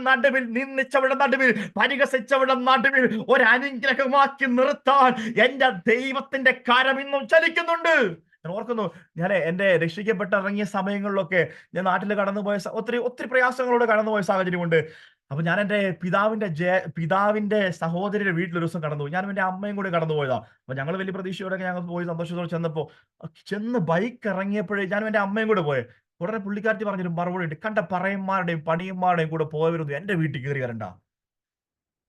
Speaker 6: നടുവിൽ പരിഹസിച്ചവിടെ നടുവിൽ ഒരു അനുഗ്രഹമാക്കി നിർത്താൻ എന്റെ ദൈവത്തിന്റെ കരം ഇന്നും ചലിക്കുന്നുണ്ട്. ഞാൻ ഓർക്കുന്നു, ഞാൻ എന്റെ രക്ഷിക്കപ്പെട്ട് ഇറങ്ങിയ സമയങ്ങളിലൊക്കെ ഞാൻ നാട്ടിൽ കടന്നുപോയ ഒത്തിരി പ്രയാസങ്ങളോട് കടന്നുപോയ സാഹചര്യമുണ്ട്. അപ്പൊ ഞാൻ എന്റെ പിതാവിന്റെ സഹോദരിയുടെ വീട്ടിലൊരു ദിവസം കടന്നുപോയി. ഞാനും എന്റെ അമ്മയും കൂടി കടന്നുപോയതാ. അപ്പൊ ഞങ്ങൾ വലിയ പ്രതീക്ഷയോടെ ഞങ്ങൾ പോയി സന്തോഷത്തോടെ ചെന്ന് ബൈക്ക് ഇറങ്ങിയപ്പോഴേ ഞാനും എന്റെ അമ്മയും കൂടെ പോയെ. ഉടനെ പുള്ളിക്കാരത്തി പറഞ്ഞൊരു മറുപടി ഉണ്ട്, കണ്ട പറയന്മാരുടെയും പണിയന്മാരുടെയും കൂടെ പോയവരൊന്നും എന്റെ വീട്ടിൽ കയറി വരണ്ട.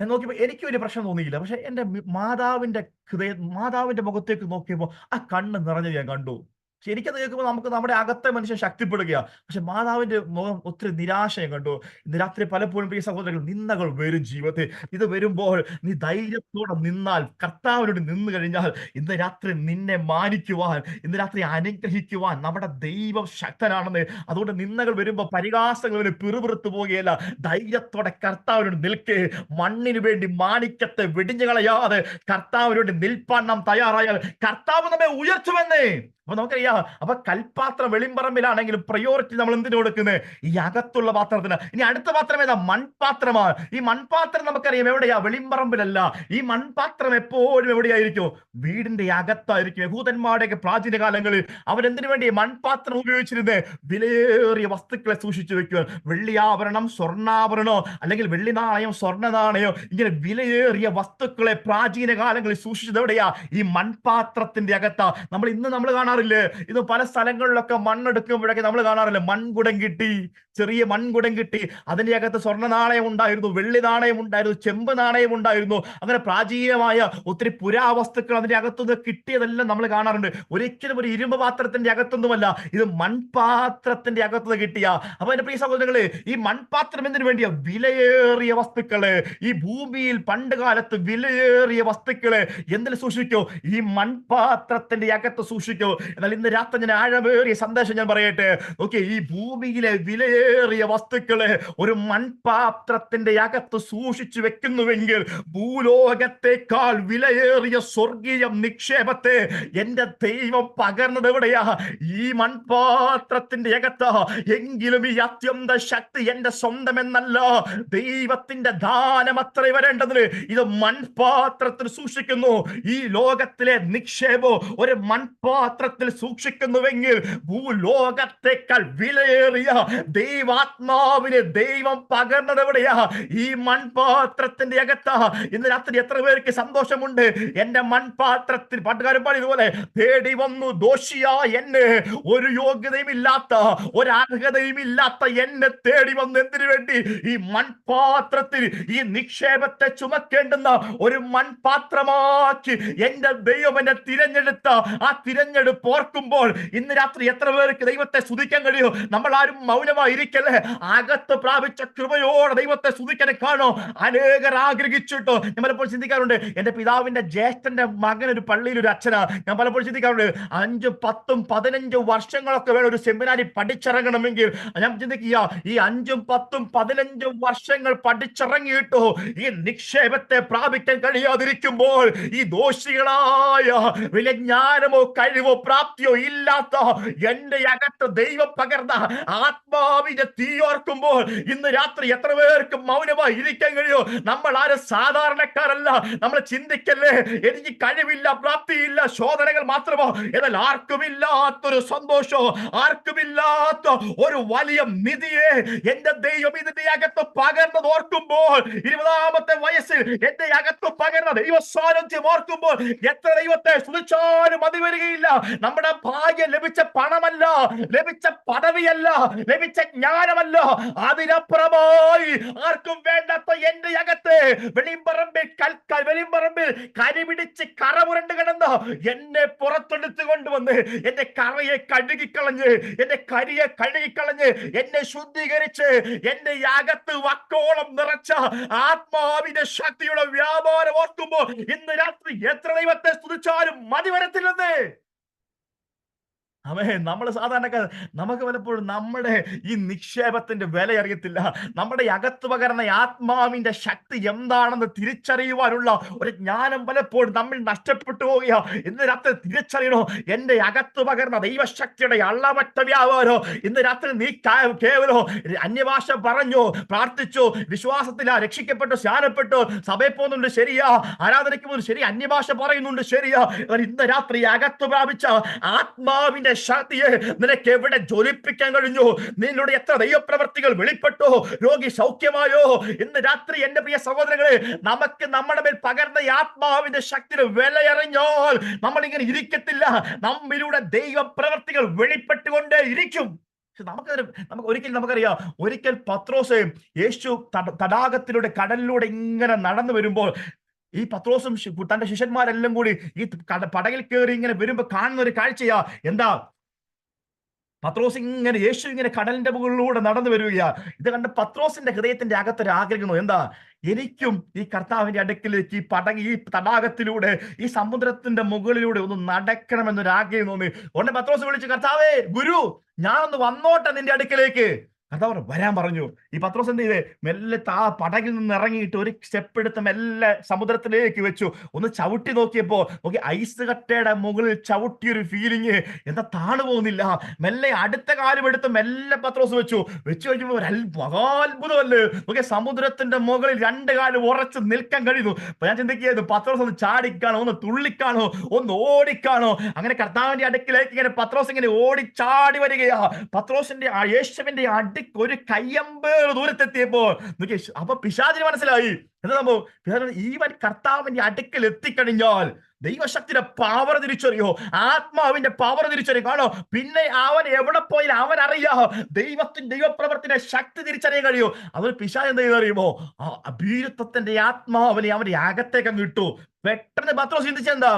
Speaker 6: ഞാൻ നോക്കിയപ്പോൾ എനിക്ക് വലിയ പ്രശ്നം തോന്നിയില്ല. പക്ഷെ എന്റെ മാതാവിന്റെ മുഖത്തേക്ക് നോക്കിയപ്പോൾ ആ കണ്ണ് നിറഞ്ഞത് ഞാൻ കണ്ടു. പക്ഷെ എനിക്കത് കേൾക്കുമ്പോൾ നമുക്ക് നമ്മുടെ അകത്തെ മനുഷ്യൻ ശക്തിപ്പെടുകയാണ്. പക്ഷെ മാതാവിന്റെ മുഖം ഒത്തിരി നിരാശയും കണ്ടു. ഇന്ന് രാത്രി പലപ്പോഴും പ്രിയ സഹോദരങ്ങൾ, നിന്ദകൾ വരും ജീവിതത്തിൽ. ഇത് വരുമ്പോൾ നീ ധൈര്യത്തോടെ നിന്നാൽ, കർത്താവിനോട് നിന്ന് കഴിഞ്ഞാൽ ഇന്ന് രാത്രി നിന്നെ മാനിക്കുവാൻ, ഇന്ന് രാത്രി അനുഗ്രഹിക്കുവാൻ നമ്മുടെ ദൈവം ശക്തനാണെന്ന്. അതുകൊണ്ട് നിന്ദകൾ വരുമ്പോൾ, പരിഹാസങ്ങൾ വരുമ്പോൾ പിറുപിറുത്തു പോകുകയല്ല. ധൈര്യത്തോടെ കർത്താവിനോട് നിൽക്കേ. മണ്ണിനു വേണ്ടി മാണിക്യത്തെ വെടിഞ്ഞു കളയാതെ കർത്താവിനോട് നിൽപ്പാൻ നാം തയ്യാറായാൽ കർത്താവ് നമ്മെ ഉയർത്തുമെന്നേ. അപ്പൊ നമുക്കറിയാം, അപ്പൊ കൽപാത്രം വെളിമ്പറമ്പിലാണെങ്കിലും പ്രയോറിറ്റി നമ്മൾ എന്തിനു കൊടുക്കുന്നത്? ഈ അകത്തുള്ള പാത്രത്തിന്. ഇനി അടുത്ത പാത്രം ഏതാ? മൺപാത്രമാണ്. ഈ മൺപാത്രം നമുക്കറിയാം എവിടെയാ? വെളിമ്പറമ്പിലല്ല. ഈ മൺപാത്രം എപ്പോഴും എവിടെയായിരിക്കും? വീടിന്റെ അകത്തായിരിക്കും. യഹൂദന്മാരുടെയൊക്കെ പ്രാചീന കാലങ്ങളിൽ അവരെന്തിനു വേണ്ടി മൺപാത്രം ഉപയോഗിച്ചിരുന്നത്? വിലയേറിയ വസ്തുക്കളെ സൂക്ഷിച്ചു വെക്കുവാൻ. വെള്ളിയാഭരണം, സ്വർണ്ണാഭരണോ അല്ലെങ്കിൽ വെള്ളി നാണയം, സ്വർണ്ണ നാണയോ, ഇങ്ങനെ വിലയേറിയ വസ്തുക്കളെ പ്രാചീന കാലങ്ങളിൽ സൂക്ഷിച്ചത് എവിടെയാ? ഈ മൺപാത്രത്തിന്റെ അകത്താ. നമ്മൾ കാണാറില്ലേ, ഇത് പല സ്ഥലങ്ങളിലൊക്കെ മണ്ണെടുക്കുമ്പോഴൊക്കെ നമ്മൾ കാണാറില്ലേ, മൺകുടം കിട്ടി, ചെറിയ മൺകുടം കിട്ടി, അതിന്റെ അകത്ത് സ്വർണ്ണ നാണയം ഉണ്ടായിരുന്നു, വെള്ളി നാണയം ഉണ്ടായിരുന്നു, ചെമ്പ് നാണയം ഉണ്ടായിരുന്നു. അങ്ങനെ പ്രാചീനമായ ഒത്തിരി പുരാവസ്തുക്കൾ അതിന്റെ അകത്തുനിന്ന് കിട്ടിയതെല്ലാം നമ്മൾ കാണാറുണ്ട്. ഒരിക്കലും ഒരു ഇരുമ്പ് പാത്രത്തിന്റെ അകത്തൊന്നുമല്ല, ഇത് മൺപാത്രത്തിന്റെ അകത്തുനിന്ന് കിട്ടിയ. അപ്പൊ എന്റെ പ്രിയ സഹോദരങ്ങളെ, ഈ മൺപാത്രം എന്തിനു വേണ്ടിയാ? വിലയേറിയ വസ്തുക്കള്, ഈ ഭൂമിയിൽ പണ്ട് കാലത്ത് വിലയേറിയ വസ്തുക്കള് എന്തിൽ സൂക്ഷിക്കോ? ഈ മൺപാത്രത്തിന്റെ അകത്ത് സൂക്ഷിക്കോ. എന്നാൽ ഇന്ന് രാത്രി ഞാൻ ആഴമേറിയ സന്ദേശം ഞാൻ പറയട്ടെ. ഓക്കെ, ഈ ഭൂമിയിലെ വിലയേറിയ വസ്തുക്കളെ ഒരു മൺപാത്രത്തിന്റെ അകത്ത് സൂക്ഷിച്ചു വെക്കുന്നുവെങ്കിൽ ഭൂലോകത്തെക്കാൾ വിലയേറിയ സ്വർഗീയ നിക്ഷേപത്തെ എന്റെ ദൈവം പകർന്നത് എവിടെയാ? ഈ മൺപാത്രത്തിന്റെ അകത്താ. എങ്കിലും ഈ അത്യന്ത ശക്തി എന്റെ സ്വന്തമെന്നല്ല, ദൈവത്തിന്റെ ദാനമത്രേ വരേണ്ടതിന്. ഇത് മൺപാത്രത്തിൽ സൂക്ഷിക്കുന്നു. ഈ ലോകത്തിലെ നിക്ഷേപം ഒരു മൺപാത്രത്തിൽ സൂക്ഷിക്കുന്നുവെങ്കിൽ ഭൂലോകത്തെക്കാൾ വിലയേറിയ ദൈവാത്മാവിനെ ദൈവം പകർന്നത് എവിടെയാ? ഈ മൺപാത്രത്തിന്റെ അകത്താ. ഇന്ന് രാത്രി എത്ര പേർക്ക് സന്തോഷമുണ്ട്? എന്റെ മൺപാത്രത്തിൽ പാട്ടുകാരൻ പാടിയതുപോലെ, തേടി വന്നു ദോഷിയാ എന്നെ, ഒരു യോഗ്യതയും ഇല്ലാത്ത, ഒരു അർഹതയും ഇല്ലാത്ത എന്നെ തേടി വന്നു. എന്തിനു വേണ്ടി? ഈ മൺപാത്രത്തിൽ ഈ നിക്ഷേപത്തെ ചുമക്കേണ്ടുന്ന ഒരു മൺപാത്രമാക്കി എന്റെ ദൈവം എന്നെ തിരഞ്ഞെടുത്ത ആ തിരഞ്ഞെടുപ്പ് ഓർക്കുമ്പോൾ ഇന്ന് രാത്രി എത്ര പേർക്ക് ദൈവത്തെ സ്തുതിക്കാൻ കഴിയോ? നമ്മൾ ആരും മൗനമായിരിക്കല്ലേ. അകത്ത് പ്രാപിച്ച കൃപയോടെ ദൈവത്തെ സ്തുതിക്കാൻ കാണോ. അനേകർ ആഗ്രഹിച്ചിട്ടോ. ഞാൻ പലപ്പോഴും ചിന്തിക്കാറുണ്ട്, എന്റെ പിതാവിന്റെ ജ്യേഷ്ഠന്റെ മകൻ ഒരു പള്ളിയിൽ ഒരു അച്ഛനാ. ഞാൻ പലപ്പോഴും ചിന്തിക്കാറുണ്ട്, 5, 10, 15 വർഷങ്ങളൊക്കെ വേണം ഒരു സെമിനാരി പഠിച്ചിറങ്ങണമെങ്കിൽ. ഞാൻ ചിന്തിക്കുക, ഈ 5, 10, 15 വർഷങ്ങൾ പഠിച്ചിറങ്ങിയിട്ടോ ഈ നിക്ഷേപത്തെ പ്രാപിക്കാൻ കഴിയാതിരിക്കുമ്പോൾ ഈ ദോഷികളായ വലിയ ജ്ഞാനമോ കഴിവോ പ്രാപ്തിയോ ഇല്ലാത്ത എന്റെ അകത്ത് ദൈവം പകർന്ന ആത്മാവിന്റെ തീയോർക്കുമ്പോൾ ഇന്ന് രാത്രി എത്ര പേർക്ക് മൗനമായി ഇരിക്കാൻ കഴിയോ? നമ്മൾ ആരും സാധാരണക്കാരല്ല. നമ്മൾ ചിന്തിക്കല്ലേ, എനിക്ക് കഴിവില്ല, പ്രാപ്തിയില്ല, ശോധനകൾ മാത്രമോ? എന്നാൽ ആർക്കുമില്ലാത്തൊരു സന്തോഷോ, ആർക്കുമില്ലാത്ത ഒരു വലിയ നിധിയെ എന്റെ ദൈവം ഇതിന്റെ അകത്ത് പകർന്നത് ഓർക്കുമ്പോൾ, 20ാമത്തെ വയസ്സിൽ എന്റെ അകത്ത് പകർന്ന ദൈവ സാന്നിധ്യം ഓർക്കുമ്പോൾ എത്ര ദൈവത്തെ സ്തുതിച്ചാലും മതി വരികയില്ല. നമ്മുടെ ഭാഗ്യം ലഭിച്ച പണമല്ല, ലഭിച്ച പദവിയല്ല, ലഭിച്ച ജ്ഞാനമല്ല. അതിനപ്പുറമായി ആർക്കും വേണ്ടാത്ത എന്റെ അകത്ത് വെളിമ്പറമ്പിൽ കരിപിടിച്ച് കറമുരണ്ട് കിടന്ന് എന്നെ പുറത്തെടുത്ത് കൊണ്ടുവന്ന് എന്റെ കറയെ കഴുകിക്കളഞ്ഞ്, എന്റെ കരിയെ കഴുകിക്കളഞ്ഞ്, എന്നെ ശുദ്ധീകരിച്ച് എന്റെ അകത്ത് വക്കോളം നിറച്ച ആത്മാവിന്റെ ശക്തിയുടെ വ്യാപാരം ഓർക്കുമ്പോൾ ഇന്ന് രാത്രി എത്ര ദൈവത്തെ സ്തുതിച്ചാലും മതി വരത്തില്ലെന്നേ. അവേ, നമ്മൾ സാധാരണക്കാർ, നമുക്ക് പലപ്പോഴും നമ്മുടെ ഈ നിക്ഷേപത്തിന്റെ വില അറിയത്തില്ല. നമ്മുടെ അകത്ത് പകർന്ന ആത്മാവിന്റെ ശക്തി എന്താണെന്ന് തിരിച്ചറിയുവാനുള്ള ഒരു ജ്ഞാനം പലപ്പോഴും നമ്മൾ നഷ്ടപ്പെട്ടു പോവുക. ഇന്ന് രാത്രി തിരിച്ചറിയണോ, എന്റെ അകത്ത് പകർന്ന ദൈവശക്തിയുടെ അളവറ്റ വ്യാപാരോ. ഇന്ന് രാത്രി നീ കേവലോ അന്യഭാഷ പറഞ്ഞു, പ്രാർത്ഥിച്ചു, വിശ്വാസത്തിലാ, രക്ഷിക്കപ്പെട്ടു, സ്നാനപ്പെട്ടു, സഭയിൽ പോകുന്നുണ്ട്, ശരിയാ, ആരാധനയ്ക്ക് പോകുന്നു, ശരി, അന്യഭാഷ പറയുന്നുണ്ട്, ശരിയാ. ഇന്ന് രാത്രി അകത്ത് പ്രാപിച്ച ആത്മാവിന്റെ ശക്തിയെ നിനക്ക് എവിടെ ജ്വലിപ്പിക്കാൻ കഴിഞ്ഞു? നിന്നോട് എത്ര ദൈവപ്രവർത്തികൾ വെളിപ്പെട്ടു? രോഗി സൗഖ്യമായോ? ഇന്ന് രാത്രി എന്റെ പ്രിയ സഹോദരങ്ങളെ, നമുക്ക് നമ്മുടെ മേൽ പകർന്ന ആത്മാവിന്റെ ശക്തിയുടെ വിലയറിഞ്ഞാൽ നമ്മൾ ഇങ്ങനെ ഇരിക്കത്തില്ല. നമ്മിലൂടെ ദൈവപ്രവർത്തികൾ വെളിപ്പെട്ടുകൊണ്ടേ ഇരിക്കും. നമുക്ക് നമുക്കറിയാം, ഒരിക്കൽ പത്രോസ് യേശു തടാകത്തിലൂടെ, കടലിലൂടെ ഇങ്ങനെ നടന്നു വരുമ്പോൾ ഈ പത്രോസും തന്റെ ശിഷ്യന്മാരെല്ലാം കൂടി ഈ പടകിൽ കയറി ഇങ്ങനെ വരുമ്പോ കാണുന്ന ഒരു കാഴ്ചയാ. എന്താ? പത്രോസ് ഇങ്ങനെ, യേശു ഇങ്ങനെ കടലിന്റെ മുകളിലൂടെ നടന്നു വരികയാ. ഇത് കണ്ട് പത്രോസിന്റെ ഹൃദയത്തിന്റെ അകത്തൊരു ആഗ്രഹം, എന്താ? എനിക്കും ഈ കർത്താവിന്റെ അടുക്കിലേക്ക് ഈ തടാകത്തിലൂടെ, ഈ സമുദ്രത്തിന്റെ മുകളിലൂടെ ഒന്ന് നടക്കണമെന്നൊരു ആഗ്രഹം തോന്നി. ഉടനെ പത്രോസ് വിളിച്ചു, കർത്താവേ, ഗുരു, ഞാനൊന്ന് വന്നോട്ടെ നിന്റെ അടുക്കിലേക്ക്. കർത്താവ് വരാൻ പറഞ്ഞു. ഈ പത്രോസ് എന്ത് ചെയ്തേ? മെല്ലെ പടകിൽ നിന്ന് ഇറങ്ങിയിട്ട് ഒരു സ്റ്റെപ്പ് എടുത്ത് മെല്ലെ സമുദ്രത്തിലേക്ക് വെച്ചു. ഒന്ന് ചവിട്ടി നോക്കിയപ്പോ ഐസ് കട്ടയുടെ മുകളിൽ ചവിട്ടിയൊരു ഫീലിങ്. എന്താ, താണു പോകുന്നില്ല. മെല്ലെ അടുത്ത കാലം എടുത്ത് മെല്ലെ പത്രോസ് വെച്ചു കഴിഞ്ഞപ്പോ ഒരു മഹാത്ഭുതമല്ലേ. സമുദ്രത്തിന്റെ മുകളിൽ രണ്ട് കാലം ഉറച്ച് നിൽക്കാൻ കഴിയുന്നു. അപ്പൊ ഞാൻ ചിന്തിക്കുകയായിരുന്നു, പത്രോസ് ഒന്ന് ചാടിക്കാണോ, ഒന്ന് തുള്ളിക്കാണോ, ഒന്ന് ഓടിക്കാണോ? അങ്ങനെ കർത്താവിന്റെ അടുക്കിലേക്ക് ഇങ്ങനെ പത്രോസ് ഇങ്ങനെ ഓടിച്ചാടി വരികയാ. പത്രോസിന്റെ യേശുവിന്റെ ഒരു കയ്യമ്പ് ദൂരത്തെത്തിയപ്പോ അപ്പൊ പിശാചിന് മനസ്സിലായി എന്താ സംഭവം. ഈവൻ കർത്താവിന്റെ അടുക്കൽ എത്തിക്കഴിഞ്ഞാൽ ദൈവശക്തിയുടെ പവർ തിരിച്ചറിയോ, ആത്മാവിന്റെ പവർ തിരിച്ചറിയോ കാണോ. പിന്നെ അവൻ എവിടെ പോയാലും അവൻ അറിയാ ദൈവപ്രവർത്തിന്റെ ശക്തി തിരിച്ചറിയാൻ കഴിയോ. അതൊരു പിശാച് എന്താ അറിയുമോ, ആ ഭീരുത്വത്തിന്റെ ആത്മാവിനെ അവന്റെ അകത്തേക്ക് അങ്ങ് ഇട്ടു. പെട്ടെന്ന് പത്രോസ് ചിന്തിച്ചെന്താ,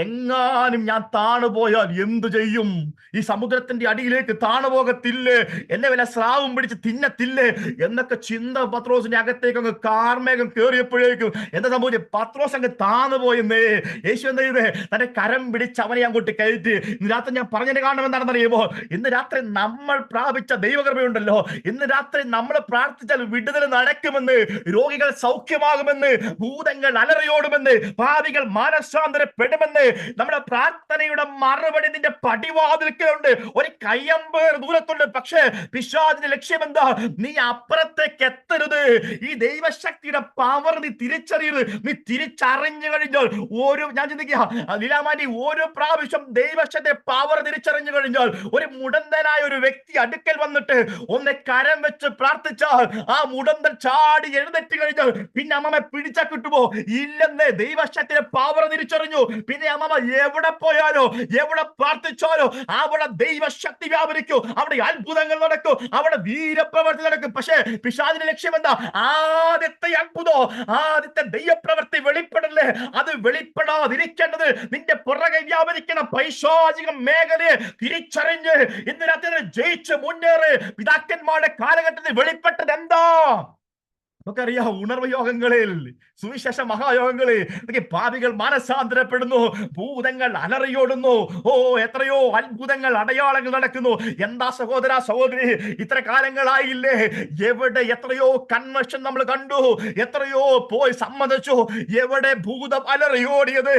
Speaker 6: എങ്ങാനും ഞാൻ താണുപോയാൽ എന്തു ചെയ്യും? ഈ സമുദ്രത്തിന്റെ അടിയിലേക്ക് താണുപോകത്തില്ലേ? എന്നെ വല്ല സ്രാവും പിടിച്ച് തിന്നത്തില്ലേ എന്നൊക്കെ ചിന്ത പത്രോസിന്റെ അകത്തേക്ക് അങ്ങ് കാർമേഘം കയറിയപ്പോഴേക്കും എന്താ സംഭവിച്ചത്? പത്രോസ് അങ്ങ് താണുപോയെന്നേ. യേശു എന്താ ചെയ്തേ? തന്റെ കരം പിടിച്ച് അവനെ അങ്ങോട്ട് കയറ്റി. ഇന്ന് രാത്രി ഞാൻ പറഞ്ഞതിന്റെ കാരണം എന്താണെന്ന് അറിയുമോ? ഇന്ന് രാത്രി നമ്മൾ പ്രാപിച്ച ദൈവകൃപയുണ്ടല്ലോ, ഇന്ന് രാത്രി നമ്മൾ പ്രാർത്ഥിച്ചാൽ വിടുതൽ നടക്കുമെന്ന്, രോഗികൾ സൗഖ്യമാകുമെന്ന്, ഭൂതങ്ങൾ അലറിയോടുമെന്ന്, പാപികൾ മാനസാന്തരപ്പെടുമെന്ന്. നമ്മുടെ പ്രാർത്ഥനയുടെ മറുപടി നിന്റെ പടിവാതിൽക്കലുണ്ട്, ഒരു കയ്യമ്പ് ദൂരത്തുണ്ട്. പക്ഷേ പിശാചിന്റെ ലക്ഷ്യം എന്താ? നീ അപ്പുറത്തേക്ക് എത്തരുത്. ഈ ദൈവശക്തിയുടെ പവർ നീ തിരിച്ചറിയരുത്. നീ തിരിച്ചറിഞ്ഞു കഴിഞ്ഞാൽ ഞാൻ ചിന്തിക്കുക ലീലാമാനി, ഓരോ പ്രാവശ്യം ദൈവശക്തിയുടെ പവർ തിരിച്ചറിഞ്ഞു കഴിഞ്ഞാൽ ഒരു മുടന്തനായ ഒരു വ്യക്തി അടുക്കൽ വന്നിട്ട് ഒന്ന് കരം വെച്ച് പ്രാർത്ഥിച്ചാൽ ആ മുടന്തൻ ചാടി എഴുന്നേറ്റ് കഴിഞ്ഞാൽ പിന്നെ അമ്മമ്മ പിടിച്ചാ കിട്ടുമോ? ഇല്ലെന്നേ. ദൈവശക്തിയുടെ പവർ തിരിച്ചറിഞ്ഞു. പിന്നെ അമ്മമ്മ എവിടെ പോയാലോ, എവിടെ പ്രാർത്ഥിച്ചാലോ അവിടെ ദൈവശക്തി വ്യാപരിക്കും, അവിടെ അത്ഭുതങ്ങൾ നടക്കും, അവിടെ വീരപ്രവർത്തി നടക്കും. പക്ഷേ പിശാചിന്റെ ലക്ഷ്യം എന്താ? ആദ്യത്തെ അത്ഭുതം, ആദ്യത്തെ ദൈവപ്രവർത്തി വെളിപ്പെടല്ലേ, അത് വെളിപ്പെടാതിരിക്കേണ്ടത് നിന്റെ പുറകെ വ്യാപരിക്കുന്ന പൈശാചിക മേഖലയെ തിരിച്ചറിഞ്ഞ് ഇന്ന് രാത്രി ജയിച്ച് മുന്നേറ്. പിതാക്കന്മാരുടെ കാലഘട്ടത്തിൽ വെളിപ്പെട്ടത് എന്താ? നമുക്കറിയാം, ഉണർവ് യോഗങ്ങളിൽ, സുവിശേഷ മഹായോഗങ്ങളിൽ പാപികൾ മാനസാന്തരപ്പെടുന്നു, ഭൂതങ്ങൾ അലറിയോടുന്നു. എത്രയോ അത്ഭുതങ്ങൾ, അടയാളങ്ങൾ നടക്കുന്നു. എന്താ സഹോദര സഹോദരി, ഇത്ര കാലങ്ങളായില്ലേ? എവിടെ എത്രയോ കൺവെൻഷൻ നമ്മൾ കണ്ടു, എത്രയോ പോയി സമ്മതിച്ചു. എവിടെ ഭൂതം അലറിയോടിയത്?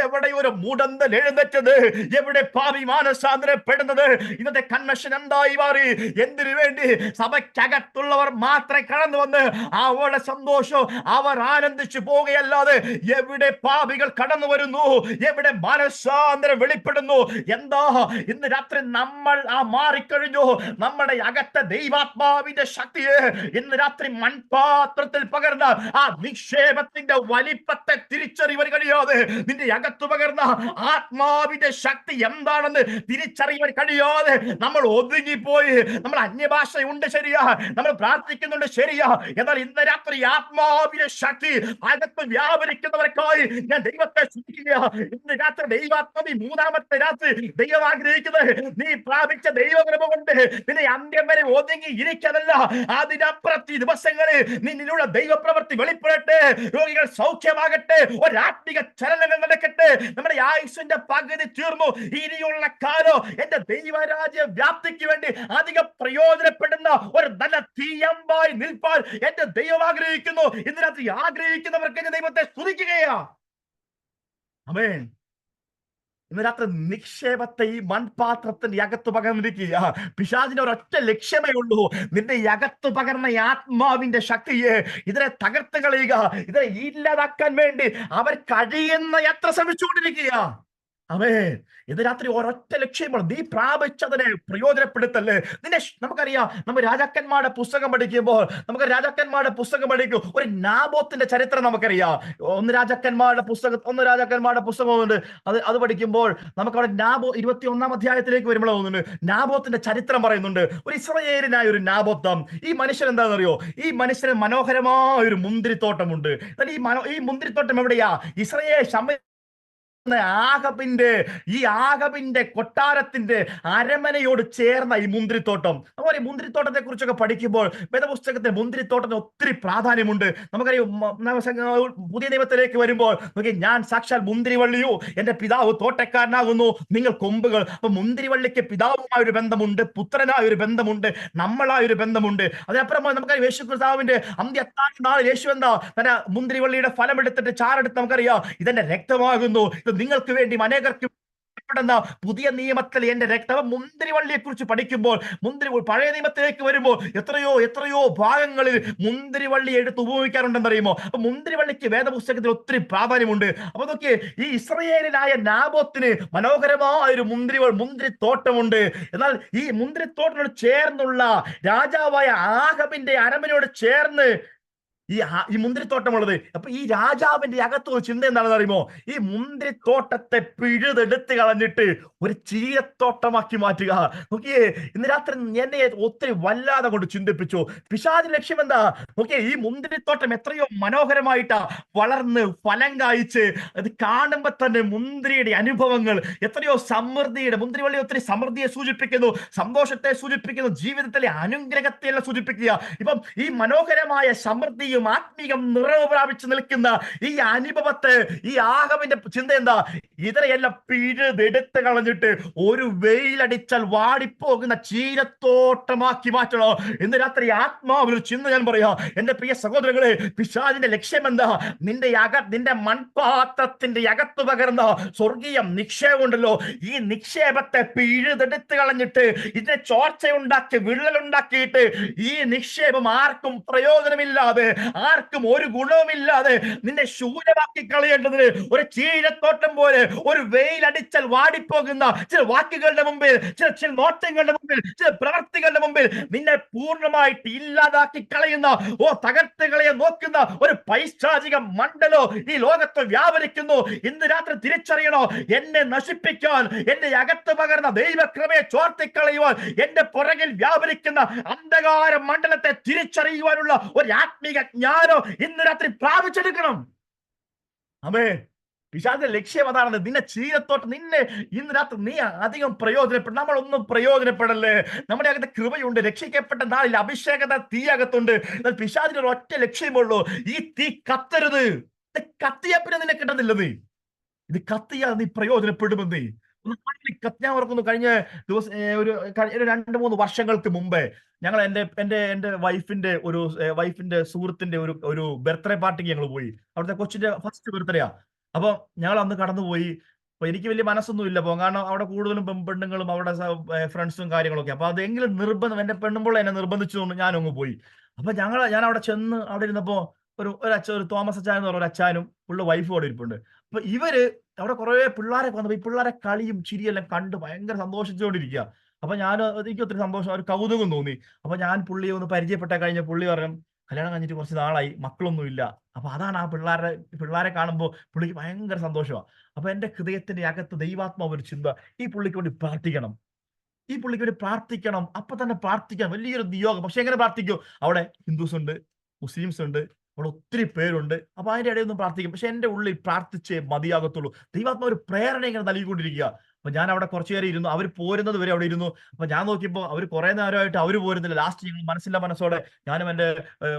Speaker 6: എവിടെ ഒരു മുടന്തൽ എഴുന്നേറ്റത്? എവിടെ പാപി മാനസാന്തരപ്പെടുന്നത്? ഇന്നത്തെ കൺവെൻഷൻ എന്തായി മാറി? എന്തിനു വേണ്ടി? സഭയ്ക്കകത്തുള്ളവർ മാത്രമേ കടന്നു വന്ന് അവരുടെ സന്തോഷം അവർ ആനന്ദിച്ചു പോവുകയല്ലാതെ എവിടെ പാപികൾ കടന്നു വരുന്നു? എവിടെ മാനസാന്തരം വെളിപ്പെടുന്നു? എന്താ ഇന്ന് രാത്രി നമ്മൾ മാറിക്കഴിഞ്ഞു. നമ്മുടെ അകത്തെ ദൈവാത്മാവിന്റെ ശക്തിയെ ഇന്ന് രാത്രി മൺപാത്രത്തിൽ പകർന്ന ആ നിക്ഷേപത്തിന്റെ വലിപ്പത്തെ ദൈവത്തെ തിരിച്ചറിയുവാൻ കഴിയാതെ, നിന്റെ അകത്ത് പകർന്ന ആത്മാവിന്റെ ശക്തി എന്താണെന്ന് തിരിച്ചറിയുവാൻ കഴിയാതെ നമ്മൾ ഒതുങ്ങിപ്പോയി. നമ്മൾ അന്യഭാഷയുണ്ട് ശരിയാ, നമ്മൾ പ്രാർത്ഥിക്കുന്നുണ്ട് ശരിയാ, എന്നാൽ ഇന്ന് രാത്രി ആത്മാവിന്റെ ശക്തി അകത്ത് വ്യാപരിക്കുന്നവർക്കായി ഞാൻ ദൈവത്തെ സ്തുതിക്കുക. ഇന്ന് രാത്രി ദൈവാത്മതി മൂന്നാമത്തെ രാത്രി ദൈവം ആഗ്രഹിക്കുന്നത് നീ പ്രാപിച്ച ദൈവകൃപ കൊണ്ട് നിന്നെ അന്ത്യം വരെ ഒതുങ്ങി ഇരിക്കാനല്ല, അതിനപ്പുറത്ത് ദിവസങ്ങളിൽ നിന്നിലുള്ള ദൈവപ്രവൃത്തി വെളിപ്പെടട്ടെ, രോഗികൾ സൗഖ്യമാകട്ടെ, ഒരാത്മിക ചലനങ്ങൾ നടക്കട്ടെ. നമ്മുടെ ആയുസിന്റെ പകുതി തീർന്നു, ഇനിയുള്ള കാലം എന്റെ ദൈവരാജ്യ വ്യാപ്തിക്ക് വേണ്ടി അധികം പ്രയോജനപ്പെടുന്ന ഒരു നല്ല തീയമ്പായി നിൽപ്പാൻ എന്റെ ദൈവം ആഗ്രഹിക്കുന്നു. ഇന്ന് രാത്രി ആഗ്രഹിക്കുന്നവർക്ക് എന്റെ ദൈവത്തെ സ്തുതിക്കുകയാ. ആമേൻ. ഇന്ന് രാത്രി നിക്ഷേപത്തെ ഈ മൺപാത്രത്തിന്റെ അകത്ത് പകർന്നിരിക്കുക. പിശാചിന്റെ ഒരൊറ്റ ലക്ഷ്യമേ ഉള്ളൂ, നിന്റെ അകത്ത് പകർന്ന ആത്മാവിന്റെ ശക്തിയെ ഇതിനെ തകർത്ത് കളയുക, ഇതിനെ ഇല്ലാതാക്കാൻ വേണ്ടി അവർ കഴിയുന്ന യാത്ര ശ്രമിച്ചുകൊണ്ടിരിക്കുക. ആമേൻ. ഇന്ന് രാത്രി ഒരൊറ്റ ലക്ഷ്യമാണ്, നീ പ്രാപിച്ചതിനെ പ്രയോജനപ്പെടുത്തല്ലേ. നമുക്കറിയാം, നമ്മൾ രാജാക്കന്മാരുടെ പുസ്തകം പഠിക്കുമ്പോൾ ഒരു നാബോത്തിന്റെ ചരിത്രം നമുക്കറിയാം. ഒന്ന് രാജാക്കന്മാരുടെ പുസ്തകമുണ്ട്. അത് പഠിക്കുമ്പോൾ നമുക്ക് അവിടെ 21-ാം അധ്യായത്തിലേക്ക് വരുമ്പോൾ തോന്നുന്നുണ്ട്, നാബോത്തിന്റെ ചരിത്രം പറയുന്നുണ്ട്. ഒരു ഇസ്രായേലിനായ ഒരു നാബോത്തം. ഈ മനുഷ്യൻ എന്താണെന്നറിയോ, ഈ മനുഷ്യന് മനോഹരമായ ഒരു മുന്തിരിത്തോട്ടമുണ്ട്. ഈ മുന്തിരിത്തോട്ടം എവിടെയാ? ഇസ്രായേൽ ആഹബിന്റെ കൊട്ടാരത്തിന്റെ അരമനയോട് ചേർന്ന ഈ മുന്തിരിത്തോട്ടം. നമ്മൾ ഈ മുന്തിരിത്തോട്ടത്തെ കുറിച്ചൊക്കെ പഠിക്കുമ്പോൾ വേദപുസ്തകത്തിൽ മുന്തിരിത്തോട്ടത്തിന് ഒത്തിരി പ്രാധാന്യമുണ്ട്. നമുക്കറിയാം, പുതിയ നിയമത്തിലേക്ക് വരുമ്പോൾ ഞാൻ സാക്ഷാൽ മുന്തിരിവള്ളിയോ, എന്റെ പിതാവ് തോട്ടക്കാരനാകുന്നു, നിങ്ങൾ കൊമ്പുകൾ. അപ്പൊ മുന്തിരിവള്ളിക്ക് പിതാവുമായ ഒരു ബന്ധമുണ്ട്, പുത്രനായ ഒരു ബന്ധമുണ്ട്, നമ്മളായ ഒരു ബന്ധമുണ്ട്. അതിനപ്പുറം നമുക്കറിയാം, യേശു ക്രിസ്തുവിന്റെ അന്ത്യത്താഴ് നാൾ യേശു എന്താ തന്നെ മുന്തിരിവള്ളിയുടെ ഫലം എടുത്തിട്ട് ചാറെടുത്ത് നമുക്കറിയാം, ഇതെന്റെ രക്തമാകുന്നു, നിങ്ങൾക്ക് വേണ്ടി അനേകർക്ക് പുതിയ നിയമത്തിൽ എന്റെ രക്തം. മുന്തിരിവള്ളിയെ കുറിച്ച് പഠിക്കുമ്പോൾ പഴയ നിയമത്തിലേക്ക് വരുമ്പോൾ എത്രയോ ഭാഗങ്ങളിൽ മുന്തിരിവള്ളി എടുത്ത് ഉപയോഗിക്കാറുണ്ടെന്നറിയുമോ? അപ്പൊ മുന്തിരിവള്ളിക്ക് വേദപുസ്തകത്തിൽ ഒത്തിരി പ്രാധാന്യമുണ്ട്. അപ്പൊ നോക്കിയേ, ഈ ഇസ്രായേലിനായ നാബോത്തിന് മനോഹരമായ ഒരു മുന്തിരിത്തോട്ടമുണ്ട്. എന്നാൽ ഈ മുന്തിരിത്തോട്ടത്തോട് ചേർന്നുള്ള രാജാവായ ആഹബിന്റെ അരമനയോട് ചേർന്ന് ഈ മുന്തിരിത്തോട്ടമുള്ളത്. അപ്പൊ ഈ രാജാവിന്റെ അകത്ത് ചിന്ത എന്താണെന്ന് അറിയുമോ? ഈ മുന്തിരിത്തോട്ടത്തെ പിഴുതെടുത്ത് കളഞ്ഞിട്ട് ഒരു ചീരത്തോട്ടമാക്കി മാറ്റുക. നോക്കിയേ, ഇന്ന് രാത്രി എന്നെ ഒത്തിരി വല്ലാതെ കൊണ്ട് ചിന്തിപ്പിച്ചു. പിശാചിന്റെ ലക്ഷ്യം എന്താ? നോക്കിയേ, ഈ മുന്തിരിത്തോട്ടം എത്രയോ മനോഹരമായിട്ടാ വളർന്ന് ഫലം കായ്ച്ച്, അത് കാണുമ്പോ തന്നെ മുന്തിരിയുടെ അനുഭവങ്ങൾ എത്രയോ മുന്തിരിവള്ളി ഒത്തിരി സമൃദ്ധിയെ സൂചിപ്പിക്കുന്നു, സന്തോഷത്തെ സൂചിപ്പിക്കുന്നു, ജീവിതത്തിലെ അനുഗ്രഹത്തെ സൂചിപ്പിക്കുക. ഇപ്പം ഈ മനോഹരമായ സമൃദ്ധിയും ആത്മീകം നിറവ് പ്രാപിച്ചു നിൽക്കുന്ന ഈ അനുഭവത്തെ ഈ ആഹബിന്റെ ചിന്ത എന്താ? ഇതിനെയെല്ലാം പിഴുതെടുത്ത് കളഞ്ഞിട്ട് ഒരു വെയിലടിച്ചാൽ വാടിപ്പോകുന്ന ചീരത്തോട്ടമാക്കി മാറ്റണോ? ഇന്ന് രാത്രി ആത്മാവിനൊരു ചിന്ത ഞാൻ പറയാ, എന്റെ പ്രിയ സഹോദരങ്ങളെ, പിശാചിന്റെ ലക്ഷ്യം എന്താ? നിന്റെ മൺപാത്രത്തിന്റെ അകത്ത് പകർന്ന സ്വർഗീയ നിക്ഷേപമുണ്ടല്ലോ, ഈ നിക്ഷേപത്തെ പിഴുതെടുത്ത് കളഞ്ഞിട്ട് ഇതിനെ ചോർച്ചയുണ്ടാക്കി വിള്ളലുണ്ടാക്കിയിട്ട് ഈ നിക്ഷേപം ആർക്കും പ്രയോജനമില്ലാതെ, ആർക്കും ഒരു ഗുണവുമില്ലാതെ നിന്നെ ശൂന്യമാക്കി കളയേണ്ടതിന് ഒരു ചീരത്തോട്ടം പോലെ ഒരു വെയിലടിച്ചാൽ വാടിപ്പോകുന്ന ചില വാക്കുകളുടെ മുമ്പിൽ, ചില നോട്ടങ്ങളുടെ മുമ്പിൽ, ചില പ്രവർത്തികളുടെ മുമ്പിൽ നിന്നെ പൂർണ്ണമായിട്ട് ഇല്ലാതാക്കി കളയുന്ന, തകർത്ത് കളയാൻ നോക്കുന്ന ഒരു പൈശാചിക മണ്ഡലോ ഈ ലോകത്ത് വ്യാപരിക്കുന്നു. ഇന്ന് രാത്രി തിരിച്ചറിയണോ, എന്നെ നശിപ്പിക്കാൻ, എന്റെ അകത്ത് പകർന്ന ദൈവകൃപയെ ചോർത്തിക്കളയുവാൻ എന്റെ പുറകിൽ വ്യാപരിക്കുന്ന അന്ധകാര മണ്ഡലത്തെ തിരിച്ചറിയുവാനുള്ള ഒരു ആത്മീക ജ്ഞാനം ഇന്ന് രാത്രി പ്രാപിച്ചെടുക്കണം. ആമേൻ. പിശാചിന്റെ ലക്ഷ്യം അതാണ്. നിന്നെ ചീരത്തോട്ട് ഇന്ന് രാത്രി നീ അധികം പ്രയോജനപ്പെടും. നമ്മളൊന്നും പ്രയോജനപ്പെടല്ലേ. നമ്മുടെ അകത്ത് കൃപയുണ്ട്, രക്ഷിക്കപ്പെട്ട നാളിൽ അഭിഷേകത തീ അകത്തുണ്ട്. എന്നാൽ പിശാചിന് ഒരു ഒറ്റ ലക്ഷ്യമുള്ളൂ, ഈ തീ കത്തരുത്. കത്തിയപ്പിനെ നിന്നെ കിട്ടുന്നില്ല. ഇത് കത്തിയാൽ നീ പ്രയോജനപ്പെടുമെന്നേ. ഞാൻ ഓർക്കുന്നു, കഴിഞ്ഞ ദിവസം ഒരു 2-3 വർഷങ്ങൾക്ക് മുമ്പേ ഞങ്ങൾ എന്റെ വൈഫിന്റെ സുഹൃത്തിന്റെ ഒരു ബർത്ത്ഡേ പാർട്ടിക്ക് ഞങ്ങൾ പോയി. അവിടുത്തെ കൊച്ചിന്റെ ഫസ്റ്റ് ബർത്ത്ഡേയാ. അപ്പൊ ഞങ്ങൾ അന്ന് കടന്നുപോയി. അപ്പൊ എനിക്ക് വലിയ മനസ്സൊന്നും ഇല്ല പോകാൻ, കാരണം അവിടെ കൂടുതലും പെണ്ണുങ്ങളും അവിടെ ഫ്രണ്ട്സും കാര്യങ്ങളൊക്കെ. അപ്പൊ അതെങ്കിലും എന്റെ പെണ്ണുമ്പോൾ എന്നെ നിർബന്ധിച്ചുകൊണ്ട് ഞാനങ്ങ് പോയി. അപ്പൊ ഞാൻ അവിടെ ചെന്ന് അവിടെ ഇരുന്നപ്പോ ഒരു തോമസ് അച്ചാൻ എന്ന് പറഞ്ഞ ഒരു അച്ചാനും പുള്ളി വൈഫും അവിടെ ഇരിപ്പുണ്ട്. അപ്പൊ ഇവര് അവിടെ കുറെ പിള്ളേരെ വന്നപ്പോ ഈ പിള്ളേരെ കളിയും ചിരിയെല്ലാം കണ്ട് ഭയങ്കര സന്തോഷിച്ചുകൊണ്ടിരിക്കുക. അപ്പൊ എനിക്ക് ഒത്തിരി സന്തോഷം, ഒരു കൗതുകം തോന്നി. അപ്പൊ ഞാൻ പുള്ളിയെ ഒന്ന് പരിചയപ്പെട്ട കഴിഞ്ഞ പുള്ളി പറഞ്ഞു, കല്യാണം കഴിഞ്ഞിട്ട് കുറച്ച് നാളായി, മക്കളൊന്നും ഇല്ല. അപ്പൊ അതാണ് ആ പിള്ളേരെ കാണുമ്പോൾ പുള്ളിക്ക് ഭയങ്കര സന്തോഷമാണ്. അപ്പൊ എന്റെ ഹൃദയത്തിന്റെ അകത്ത് ദൈവാത്മാവ് ഒരു ചിന്ത, ഈ പുള്ളിക്ക് വേണ്ടി പ്രാർത്ഥിക്കണം, ഈ പുള്ളിക്ക് വേണ്ടി പ്രാർത്ഥിക്കണം. അപ്പൊ തന്നെ പ്രാർത്ഥിക്കണം, വലിയൊരു നിയോഗം. പക്ഷെ എങ്ങനെ പ്രാർത്ഥിക്കും? അവിടെ ഹിന്ദുസ് ഉണ്ട്, മുസ്ലിംസ് ഉണ്ട്, അവിടെ ഒത്തിരി പേരുണ്ട്. അപ്പൊ അതിന്റെ ഇടയിൽ ഒന്നും പ്രാർത്ഥിക്കും. പക്ഷെ എന്റെ ഉള്ളിൽ പ്രാർത്ഥിച്ചേ മതിയാകത്തുള്ളൂ. ദൈവാത്മാവ് ഒരു പ്രേരണ ഇങ്ങനെ നൽകിക്കൊണ്ടിരിക്കുക. അപ്പൊ ഞാൻ അവിടെ കുറച്ചു നേരം ഇരുന്നു, അവർ പോരുന്നത് വരെ അവിടെ ഇരുന്നു. അപ്പൊ ഞാൻ നോക്കിയപ്പോൾ അവർ കുറെ നേരമായിട്ട് അവർ പോരുന്നില്ല. ലാസ്റ്റ് ഞങ്ങൾ മനസ്സില്ല മനസ്സോടെ ഞാനും എന്റെ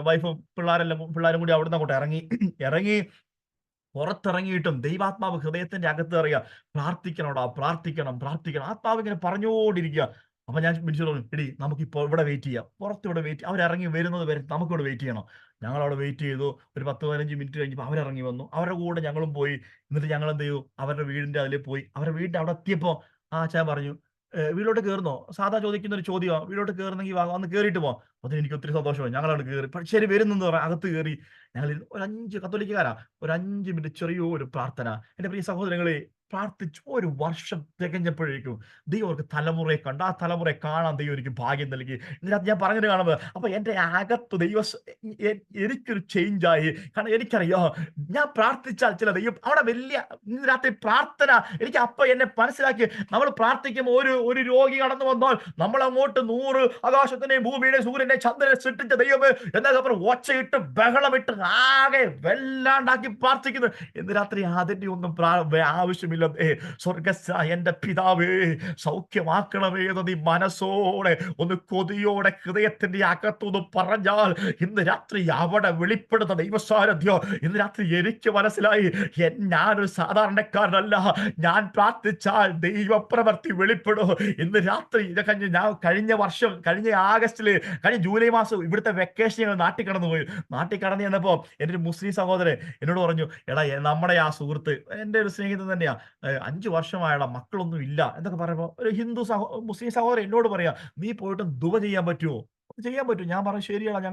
Speaker 6: വൈഫും പിള്ളേരും കൂടി അവിടുന്ന് അങ്ങോട്ട് ഇറങ്ങി പുറത്തിറങ്ങിയിട്ടും ദൈവാത്മാവ് ഹൃദയത്തിന്റെ അകത്ത് അറിയുക, പ്രാർത്ഥിക്കണോടാ, പ്രാർത്ഥിക്കണം. ആത്മാവ് ഇങ്ങനെ പറഞ്ഞുകൊണ്ടിരിക്കുക. അപ്പൊ ഞാൻ വിളിച്ചു പറഞ്ഞു, എടി നമുക്കിപ്പോ ഇവിടെ വെയിറ്റ് ചെയ്യാം, പുറത്തിവിടെ വെയിറ്റ്. അവരിറങ്ങി വരുന്നത് വരെ നമുക്കിവിടെ വെയിറ്റ് ചെയ്യണം. ഞങ്ങൾ അവിടെ വെയിറ്റ് ചെയ്തു. ഒരു 10-15 മിനിറ്റ് കഴിഞ്ഞപ്പോൾ അവരിറങ്ങി വന്നു. അവരുടെ കൂടെ ഞങ്ങളും പോയി. എന്നിട്ട് ഞങ്ങൾ എന്ത് ചെയ്തു, അവരുടെ വീടിന്റെ അതിൽ പോയി. അവരുടെ വീടിന്റെ അവിടെ എത്തിയപ്പോ ആ അച്ഛൻ പറഞ്ഞു, വീട്ടിലോട്ട് കയറുന്നോ? സാധാ ചോദിക്കുന്ന ഒരു ചോദ്യമാണ്. വീട്ടിലോട്ട് കയറുന്നെങ്കിൽ വന്ന് കയറിയിട്ട് പോവാം. അതിന് എനിക്ക് ഒത്തിരി സന്തോഷമായി. ഞങ്ങൾ അവിടെ കയറി. പക്ഷേ ശരി വരുന്നെന്ന് പറയാം, അകത്ത് കയറി. ഞങ്ങൾ ഒരു 5 കത്തോലിക്കക്കാരാ, ഒരു 5 മിനിറ്റ് ചെറിയൊരു പ്രാർത്ഥന. എന്റെ പ്രിയ സഹോദരങ്ങളെ, പ്രാർത്ഥിച്ചു. ഒരു വർഷം തികഞ്ഞപ്പോഴേക്കും ദൈവം അവർക്ക് തലമുറയെ കണ്ട്, ആ തലമുറയെ കാണാൻ ദൈവം എനിക്ക് ഭാഗ്യം നൽകി. ഇതിനകത്ത് ഞാൻ പറഞ്ഞത് കാണുമ്പോൾ അപ്പൊ എന്റെ അകത്ത് എനിക്കൊരു ചേഞ്ചായി. കാരണം എനിക്കറിയാം, ഞാൻ പ്രാർത്ഥിച്ചാൽ ചില ദൈവം അവിടെ വലിയ രാത്രി പ്രാർത്ഥന എനിക്ക് അപ്പൊ എന്നെ മനസ്സിലാക്കി. നമ്മൾ പ്രാർത്ഥിക്കുമ്പോൾ ഒരു രോഗി കടന്നു വന്നാൽ നമ്മൾ അങ്ങോട്ട് 100 ആകാശത്തിന്റെയും ഭൂമിയുടെയും സൂര്യന്റെ ചന്ദ്രനെ സൃഷ്ടിച്ച ദൈവം എന്നൊക്കെ പറഞ്ഞ് ഒച്ചയിട്ട് ബഹളമിട്ട് ആകെ വെല്ലാണ്ടാക്കി പ്രാർത്ഥിക്കുന്നു. ഇന്ന് രാത്രി അതിന്റെ ഒന്നും ആവശ്യമില്ല. സ്വർഗസ്ഥ എന്റെ പിതാവേ, സൗഖ്യമാക്കണമേ എന്ന് നീ മനസ്സോടെ ഒന്ന് കൊതിയോടെ ഹൃദയത്തിന്റെ അകത്തൊന്ന് പറഞ്ഞാൽ ഇന്ന് രാത്രി അവിടെ വെളിപ്പെടുന്ന ദൈവസാന്നിധ്യം ഇന്ന് രാത്രി എനിക്ക് മനസ്സിലായി. ഞാനൊരു സാധാരണക്കാരനല്ല. ഞാൻ പ്രാർത്ഥിച്ചാൽ ദൈവപ്രവൃത്തി വെളിപ്പെടും. ഇന്ന് രാത്രി കഴിഞ്ഞ ആഗസ്റ്റില്, കഴിഞ്ഞ ജൂലൈ മാസം ഇവിടുത്തെ വെക്കേഷൻ നാട്ടിൽ കടന്നു പോയി. നാട്ടിൽ കടന്നു ചെന്നപ്പോ എന്റെ ഒരു മുസ്ലിം സഹോദരൻ എന്നോട് പറഞ്ഞു, എടാ നമ്മുടെ ആ സുഹൃത്ത് എന്റെ ഒരു സ്നേഹിതൻ തന്നെയാ, 5 വർഷമായുള്ള മക്കളൊന്നും ഇല്ല എന്നൊക്കെ പറയുമ്പോൾ ഒരു മുസ്ലിം സഹോദരൻ എന്നോട് പറയാ, നീ പോയിട്ട് ദുവ ചെയ്യാൻ പറ്റുമോ? ചെയ്യാൻ പറ്റും. ഞാൻ പറഞ്ഞു ശരിയാണ്,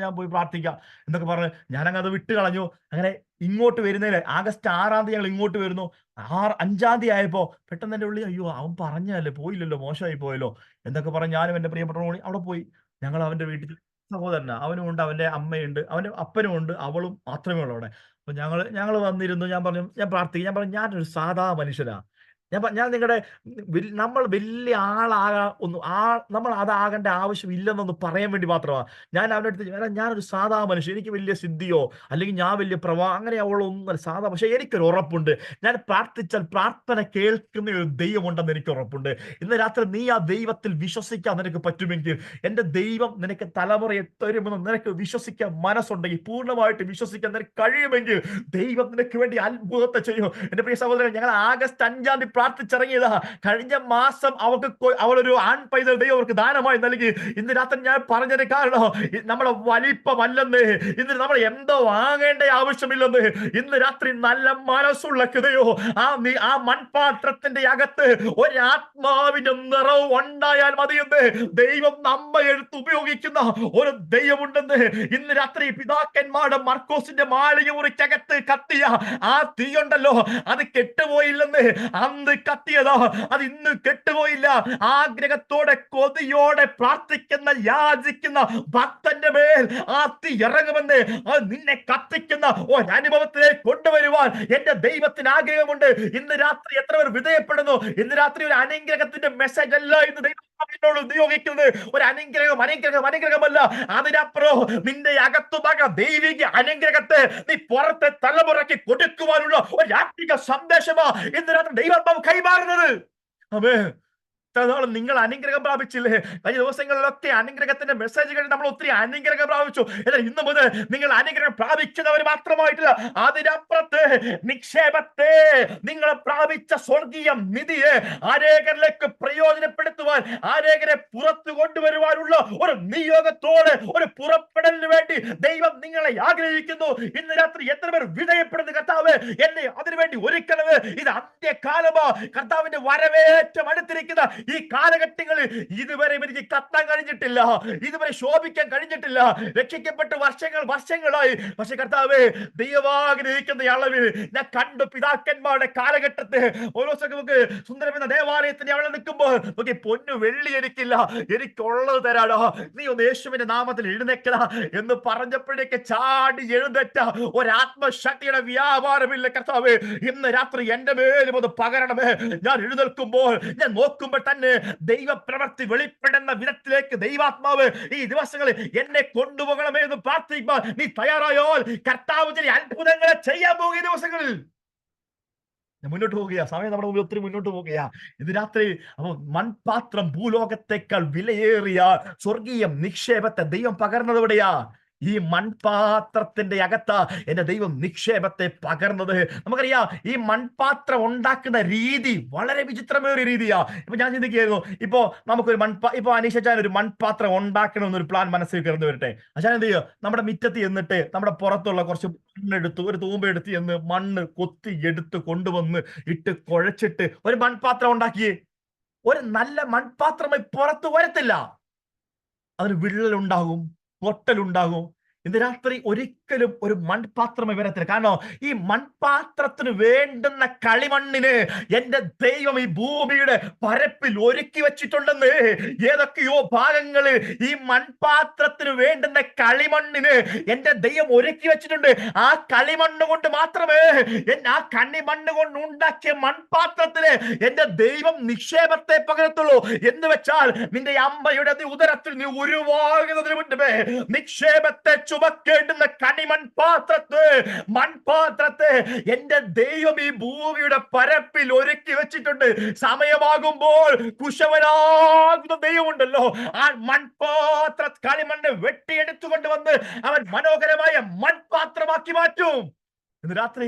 Speaker 6: ഞാൻ പോയി പ്രാർത്ഥിക്കാം എന്നൊക്കെ പറഞ്ഞ് ഞാനങ്ങ് അത് വിട്ട് കളഞ്ഞു. അങ്ങനെ ഇങ്ങോട്ട് വരുന്നതിന് ആഗസ്റ്റ് 6-ാം തീയതി ഞങ്ങൾ ഇങ്ങോട്ട് വരുന്നു. 5-ാം തീയതി ആയപ്പോ പെട്ടെന്ന് എന്റെ ഉള്ളിൽ, അയ്യോ അവൻ പറഞ്ഞല്ലേ, പോയില്ലല്ലോ, മോശമായി പോയല്ലോ എന്നൊക്കെ പറഞ്ഞ് ഞാനും എന്റെ പ്രിയപ്പെട്ടവരും അവിടെ പോയി. ഞങ്ങൾ അവന്റെ വീട്ടിൽ, സഹോദരനാ, അവനും ഉണ്ട്, അവന്റെ അമ്മയുണ്ട്, അവന്റെ അപ്പനും ഉണ്ട്, അവളും മാത്രമേ ഉള്ളൂ അവിടെ. അപ്പൊ ഞങ്ങൾ വന്നിരുന്നു. ഞാൻ പറഞ്ഞു ഞാൻ പ്രാർത്ഥിക്കും. ഞാൻ പറഞ്ഞു ഞാനൊരു സാധാ മനുഷ്യനാ. ഞാൻ നിങ്ങളുടെ നമ്മൾ വലിയ നമ്മൾ അതാകേണ്ട ആവശ്യമില്ലെന്നൊന്ന് പറയാൻ വേണ്ടി മാത്രമാണ് ഞാൻ അവൻ്റെ അടുത്ത്, ഞാനൊരു സാധാ മനുഷ്യൻ, എനിക്ക് വലിയ സിദ്ധിയോ അല്ലെങ്കിൽ ഞാൻ വലിയ അങ്ങനെ അവളൊന്നും സാധാ. പക്ഷെ എനിക്കൊരു ഉറപ്പുണ്ട്, ഞാൻ പ്രാർത്ഥിച്ചാൽ പ്രാർത്ഥന കേൾക്കുന്ന ഒരു ദൈവമുണ്ടെന്ന് എനിക്ക് ഉറപ്പുണ്ട്. ഇന്ന് രാത്രി നീ ആ ദൈവത്തിൽ വിശ്വസിക്കാൻ നിനക്ക് പറ്റുമെങ്കിൽ, എൻ്റെ ദൈവം നിനക്ക് തലമുറയെ തരുമെന്ന് നിനക്ക് വിശ്വസിക്കാൻ മനസ്സുണ്ടെങ്കിൽ, പൂർണ്ണമായിട്ട് വിശ്വസിക്കാൻ നിനക്ക് കഴിയുമെങ്കിൽ ദൈവം നിനക്ക് വേണ്ടി അത്ഭുതത്തെ ചെയ്യും. എൻ്റെ പ്രിയ സഹോദരൻ, ഞങ്ങൾ ആഗസ്റ്റ് 5-ാം തീയതി പ്രാർത്ഥിച്ചിറങ്ങിയതാ. കഴിഞ്ഞ മാസം അവളൊരു ആൺപൈതൽ ദൈവം അവർക്ക് ദാനമായി നൽകി. ഇന്ന് രാത്രി ഞാൻ പറഞ്ഞതിന് കാരണം നമ്മളെ വലിപ്പമല്ലെന്ന്, ഇന്ന് നമ്മൾ എന്തോ വാങ്ങേണ്ട ആവശ്യമില്ലെന്ന്. ഇന്ന് രാത്രി നല്ല മനസ്സുള്ള ഹൃദയോ ആ മൺപാത്രത്തിന്റെ അകത്ത് ഒരാത്മാവിന്റെ നിറവ് ഉണ്ടായാൽ മതിയെന്ന് ദൈവം നമ്മെ എടുത്ത് ഉപയോഗിക്കുന്ന ഒരു ദൈവമുണ്ടെന്ന് ഇന്ന് രാത്രി പിതാക്കന്മാരുടെ മർക്കോസിന്റെ മാളിക മുറിക്കകത്ത് കത്തിയ ആ തീയുണ്ടല്ലോ, അത് കെട്ടുപോയില്ലെന്ന്. അന്ന് കത്തിയതോ അത് ഇന്ന് കെട്ടുപോയില്ല. ആഗ്രഹത്തോടെ കൊതിയോടെ പ്രാർത്ഥിക്കുന്ന യാചിക്കുന്ന ഭക്തന്റെ മേൽ ആ തീ ഇറങ്ങുമെന്ന്, അത് നിന്നെ കത്തിക്കുന്ന ഒരനുഭവത്തിലേക്ക് കൊണ്ടുവരുവാൻ എന്റെ ദൈവത്തിന് ആഗ്രഹമുണ്ട്. ഇന്ന് രാത്രി എത്ര പേർ വിധേയപ്പെടുന്നു? ഇന്ന് രാത്രി ഒരു അനുഗ്രഹത്തിന്റെ മെസ്സേജ് അല്ല ഇന്ന് ദൈവം ഉപയോഗിക്കുന്നത്. ഒരു അനുഗ്രഹമല്ല, അതിനപ്പുറം നിന്റെ അകത്തുമാക ദൈവിക അനുഗ്രഹത്തെ നീ പുറത്തെ തലമുറയ്ക്ക് കൊടുക്കുവാനുള്ള ഒരു ആത്മിക സന്ദേശമാ ഇന്ന് രാത്രി ദൈവം കൈമാറുന്നത്. ആമേൻ. നിങ്ങൾ അനുഗ്രഹം പ്രാപിച്ചില്ലേ? കഴിഞ്ഞ ദിവസങ്ങളിലൊക്കെ അനുഗ്രഹത്തിന്റെ മെസ്സേജുകൾ നമ്മൾ ഒത്തിരി അനുഗ്രഹം പ്രാപിച്ചു. എന്നാൽ ഇന്ന് മുതൽ നിങ്ങൾ അനുഗ്രഹം പ്രാപിക്കുന്നവർ മാത്രമായിട്ടില്ല, അതിനപ്പുറത്ത് നിക്ഷേപത്തെ, നിങ്ങൾ പ്രാപിച്ച സ്വർഗീയ നിധിയെ അനേകരിലേക്ക് പ്രയോജനപ്പെടുത്തുവാൻ, അനേകരെ പുറത്തു കൊണ്ടുവരുവാനുള്ള ഒരു നിയോഗത്തോടെ ഒരു പുറപ്പെടലിന് വേണ്ടി ദൈവം നിങ്ങളെ ആഗ്രഹിക്കുന്നു. ഇന്ന് രാത്രി എത്ര പേർ വിധേയപ്പെടുന്നു? കർത്താവ് എന്നെ അതിനുവേണ്ടി ഒരുക്കണമേ. ഇത് അന്ത്യകാലമാ. കർത്താവിന്റെ വരവേറ്റം അടുത്തിരിക്കുന്ന ഈ കാലഘട്ടങ്ങളിൽ ഇതുവരെ എനിക്ക് കത്താൻ കഴിഞ്ഞിട്ടില്ല, ഇതുവരെ ശോഭിക്കാൻ കഴിഞ്ഞിട്ടില്ല. രക്ഷിക്കപ്പെട്ട് വർഷങ്ങളായി. പക്ഷെ കർത്താവേ, ദൈവമാഗ്രഹിക്കുന്ന അളവിൽ ഞാൻ കണ്ടു. പിതാക്കന്മാരുടെ കാലഘട്ടത്തിൽ ഓരോ നമുക്ക് സുന്ദരമെന്ന ദേവാലയത്തിന് അവിടെ നിൽക്കുമ്പോൾ നോക്കി, പൊന്നു വെള്ളി എനിക്കില്ല, എനിക്കുള്ളത് തരാടോ, നീ ഒന്ന് യേശുവിന്റെ നാമത്തിൽ എഴുന്നേക്കടാ എന്ന് പറഞ്ഞപ്പോഴേക്ക് ചാടി എഴുന്നേറ്റ ഒരാത്മശക്തിയുടെ വ്യാപാരമില്ല കർത്താവേ. ഇന്ന് രാത്രി എന്റെ മേലും അത് പകരണമേ. ഞാൻ എഴുന്നേൽക്കുമ്പോൾ, ഞാൻ നോക്കുമ്പോൾ തന്നെ ദൈവപ്രവൃത്തി വെളിപ്പെടുന്ന വിധത്തിലേക്ക് ദൈവാത്മാവ് ഈ ദിവസങ്ങളിൽ എന്നെ കൊണ്ടുപോകണമേ എന്ന് പ്രാർത്ഥിക്കുമ്പോൾ നീ തയ്യാറായോ? കർത്താവ് ചില അത്ഭുതങ്ങളെ ചെയ്യാൻ പോകുന്ന ദിവസങ്ങളിൽ മുന്നോട്ട് പോകുക. സമയം നമ്മുടെ മുമ്പിൽ ഒത്തിരി മുന്നോട്ട് പോകുക. ഇത് രാത്രി മൺപാത്രം ഭൂലോകത്തേക്കാൾ വിലയേറിയ സ്വർഗീയ നിക്ഷേപത്തെ ദൈവം പകർന്നത് എവിടെയാ? ഈ മൺപാത്രത്തിന്റെ അകത്ത് എന്റെ ദൈവം നിക്ഷേപത്തെ പകർന്നത്. നമുക്കറിയാം, ഈ മൺപാത്രം ഉണ്ടാക്കുന്ന രീതി വളരെ വിചിത്രമേറിയ രീതിയാ. ഇപ്പൊ ഞാൻ ചിന്തിക്കുകയായിരുന്നു, ഇപ്പൊ നമുക്കൊരു ഇപ്പൊ അനീഷാൻ ഒരു മൺപാത്രം ഉണ്ടാക്കണമെന്നൊരു പ്ലാൻ മനസ്സിൽ കയറുന്നു വരട്ടെ. അച്ഛൻ എന്ത് ചെയ്യോ? നമ്മുടെ മിറ്റത്ത് ചെന്നിട്ട് നമ്മുടെ പുറത്തുള്ള കുറച്ച് മണ്ണെടുത്ത്, ഒരു തൂമ്പെടുത്ത് ചെന്ന് മണ്ണ് കൊത്തി എടുത്ത് കൊണ്ടുവന്ന് ഇട്ട് കുഴച്ചിട്ട് ഒരു മൺപാത്രം ഉണ്ടാക്കിയേ. ഒരു നല്ല മൺപാത്രമായി പുറത്ത് വരത്തില്ല. അതിന് വിള്ളലുണ്ടാകും, പൊട്ടലുണ്ടാകും. ഇന്ന് രാത്രി ഒരിക്കലും ഒരു മൺപാത്രമേ വരത്തില്ല. കാരണം ഈ മൺപാത്രത്തിന് വേണ്ടുന്ന കളിമണ്ണിന് എന്റെ ദൈവം ഈ ഭൂമിയുടെ പരപ്പിൽ ഒരുക്കി വെച്ചിട്ടുണ്ടെന്ന്. ഏതൊക്കെയോ ഭാഗങ്ങളിൽ ഈ മൺപാത്രത്തിന് വേണ്ടുന്ന കളിമണ്ണിന് എന്റെ ദൈവം ഒരുക്കി വെച്ചിട്ടുണ്ട്. ആ കളിമണ്ണ് കൊണ്ട് മാത്രമേ, ആ കണ്ണിമണ്ണ് കൊണ്ട് ഉണ്ടാക്കിയ മൺപാത്രത്തിന് എന്റെ ദൈവം നിക്ഷേപത്തെ പകരത്തുള്ളൂ. എന്ന് വെച്ചാൽ നിന്റെ അമ്മയുടെ ഉദരത്തിൽ നീ ഉരുവാകുന്നതിന് മുൻപേ നിക്ഷേപത്തെ ചുമക്കേണ്ടുന്ന മൺപാത്രത്തെ എന്റെ ദൈവം ഈ ഭൂമിയുടെ പരപ്പിൽ ഒരുക്കി വെച്ചിട്ടുണ്ട്. സമയമാകുമ്പോൾ കുശവനാകുന്ന ദൈവമുണ്ടല്ലോ, ആ കളിമണ്ണ് വെട്ടിയെടുത്തുകൊണ്ട് വന്ന് അവൻ മനോഹരമായ മൺപാത്രമാക്കി മാറ്റും. ഇന്ന് രാത്രി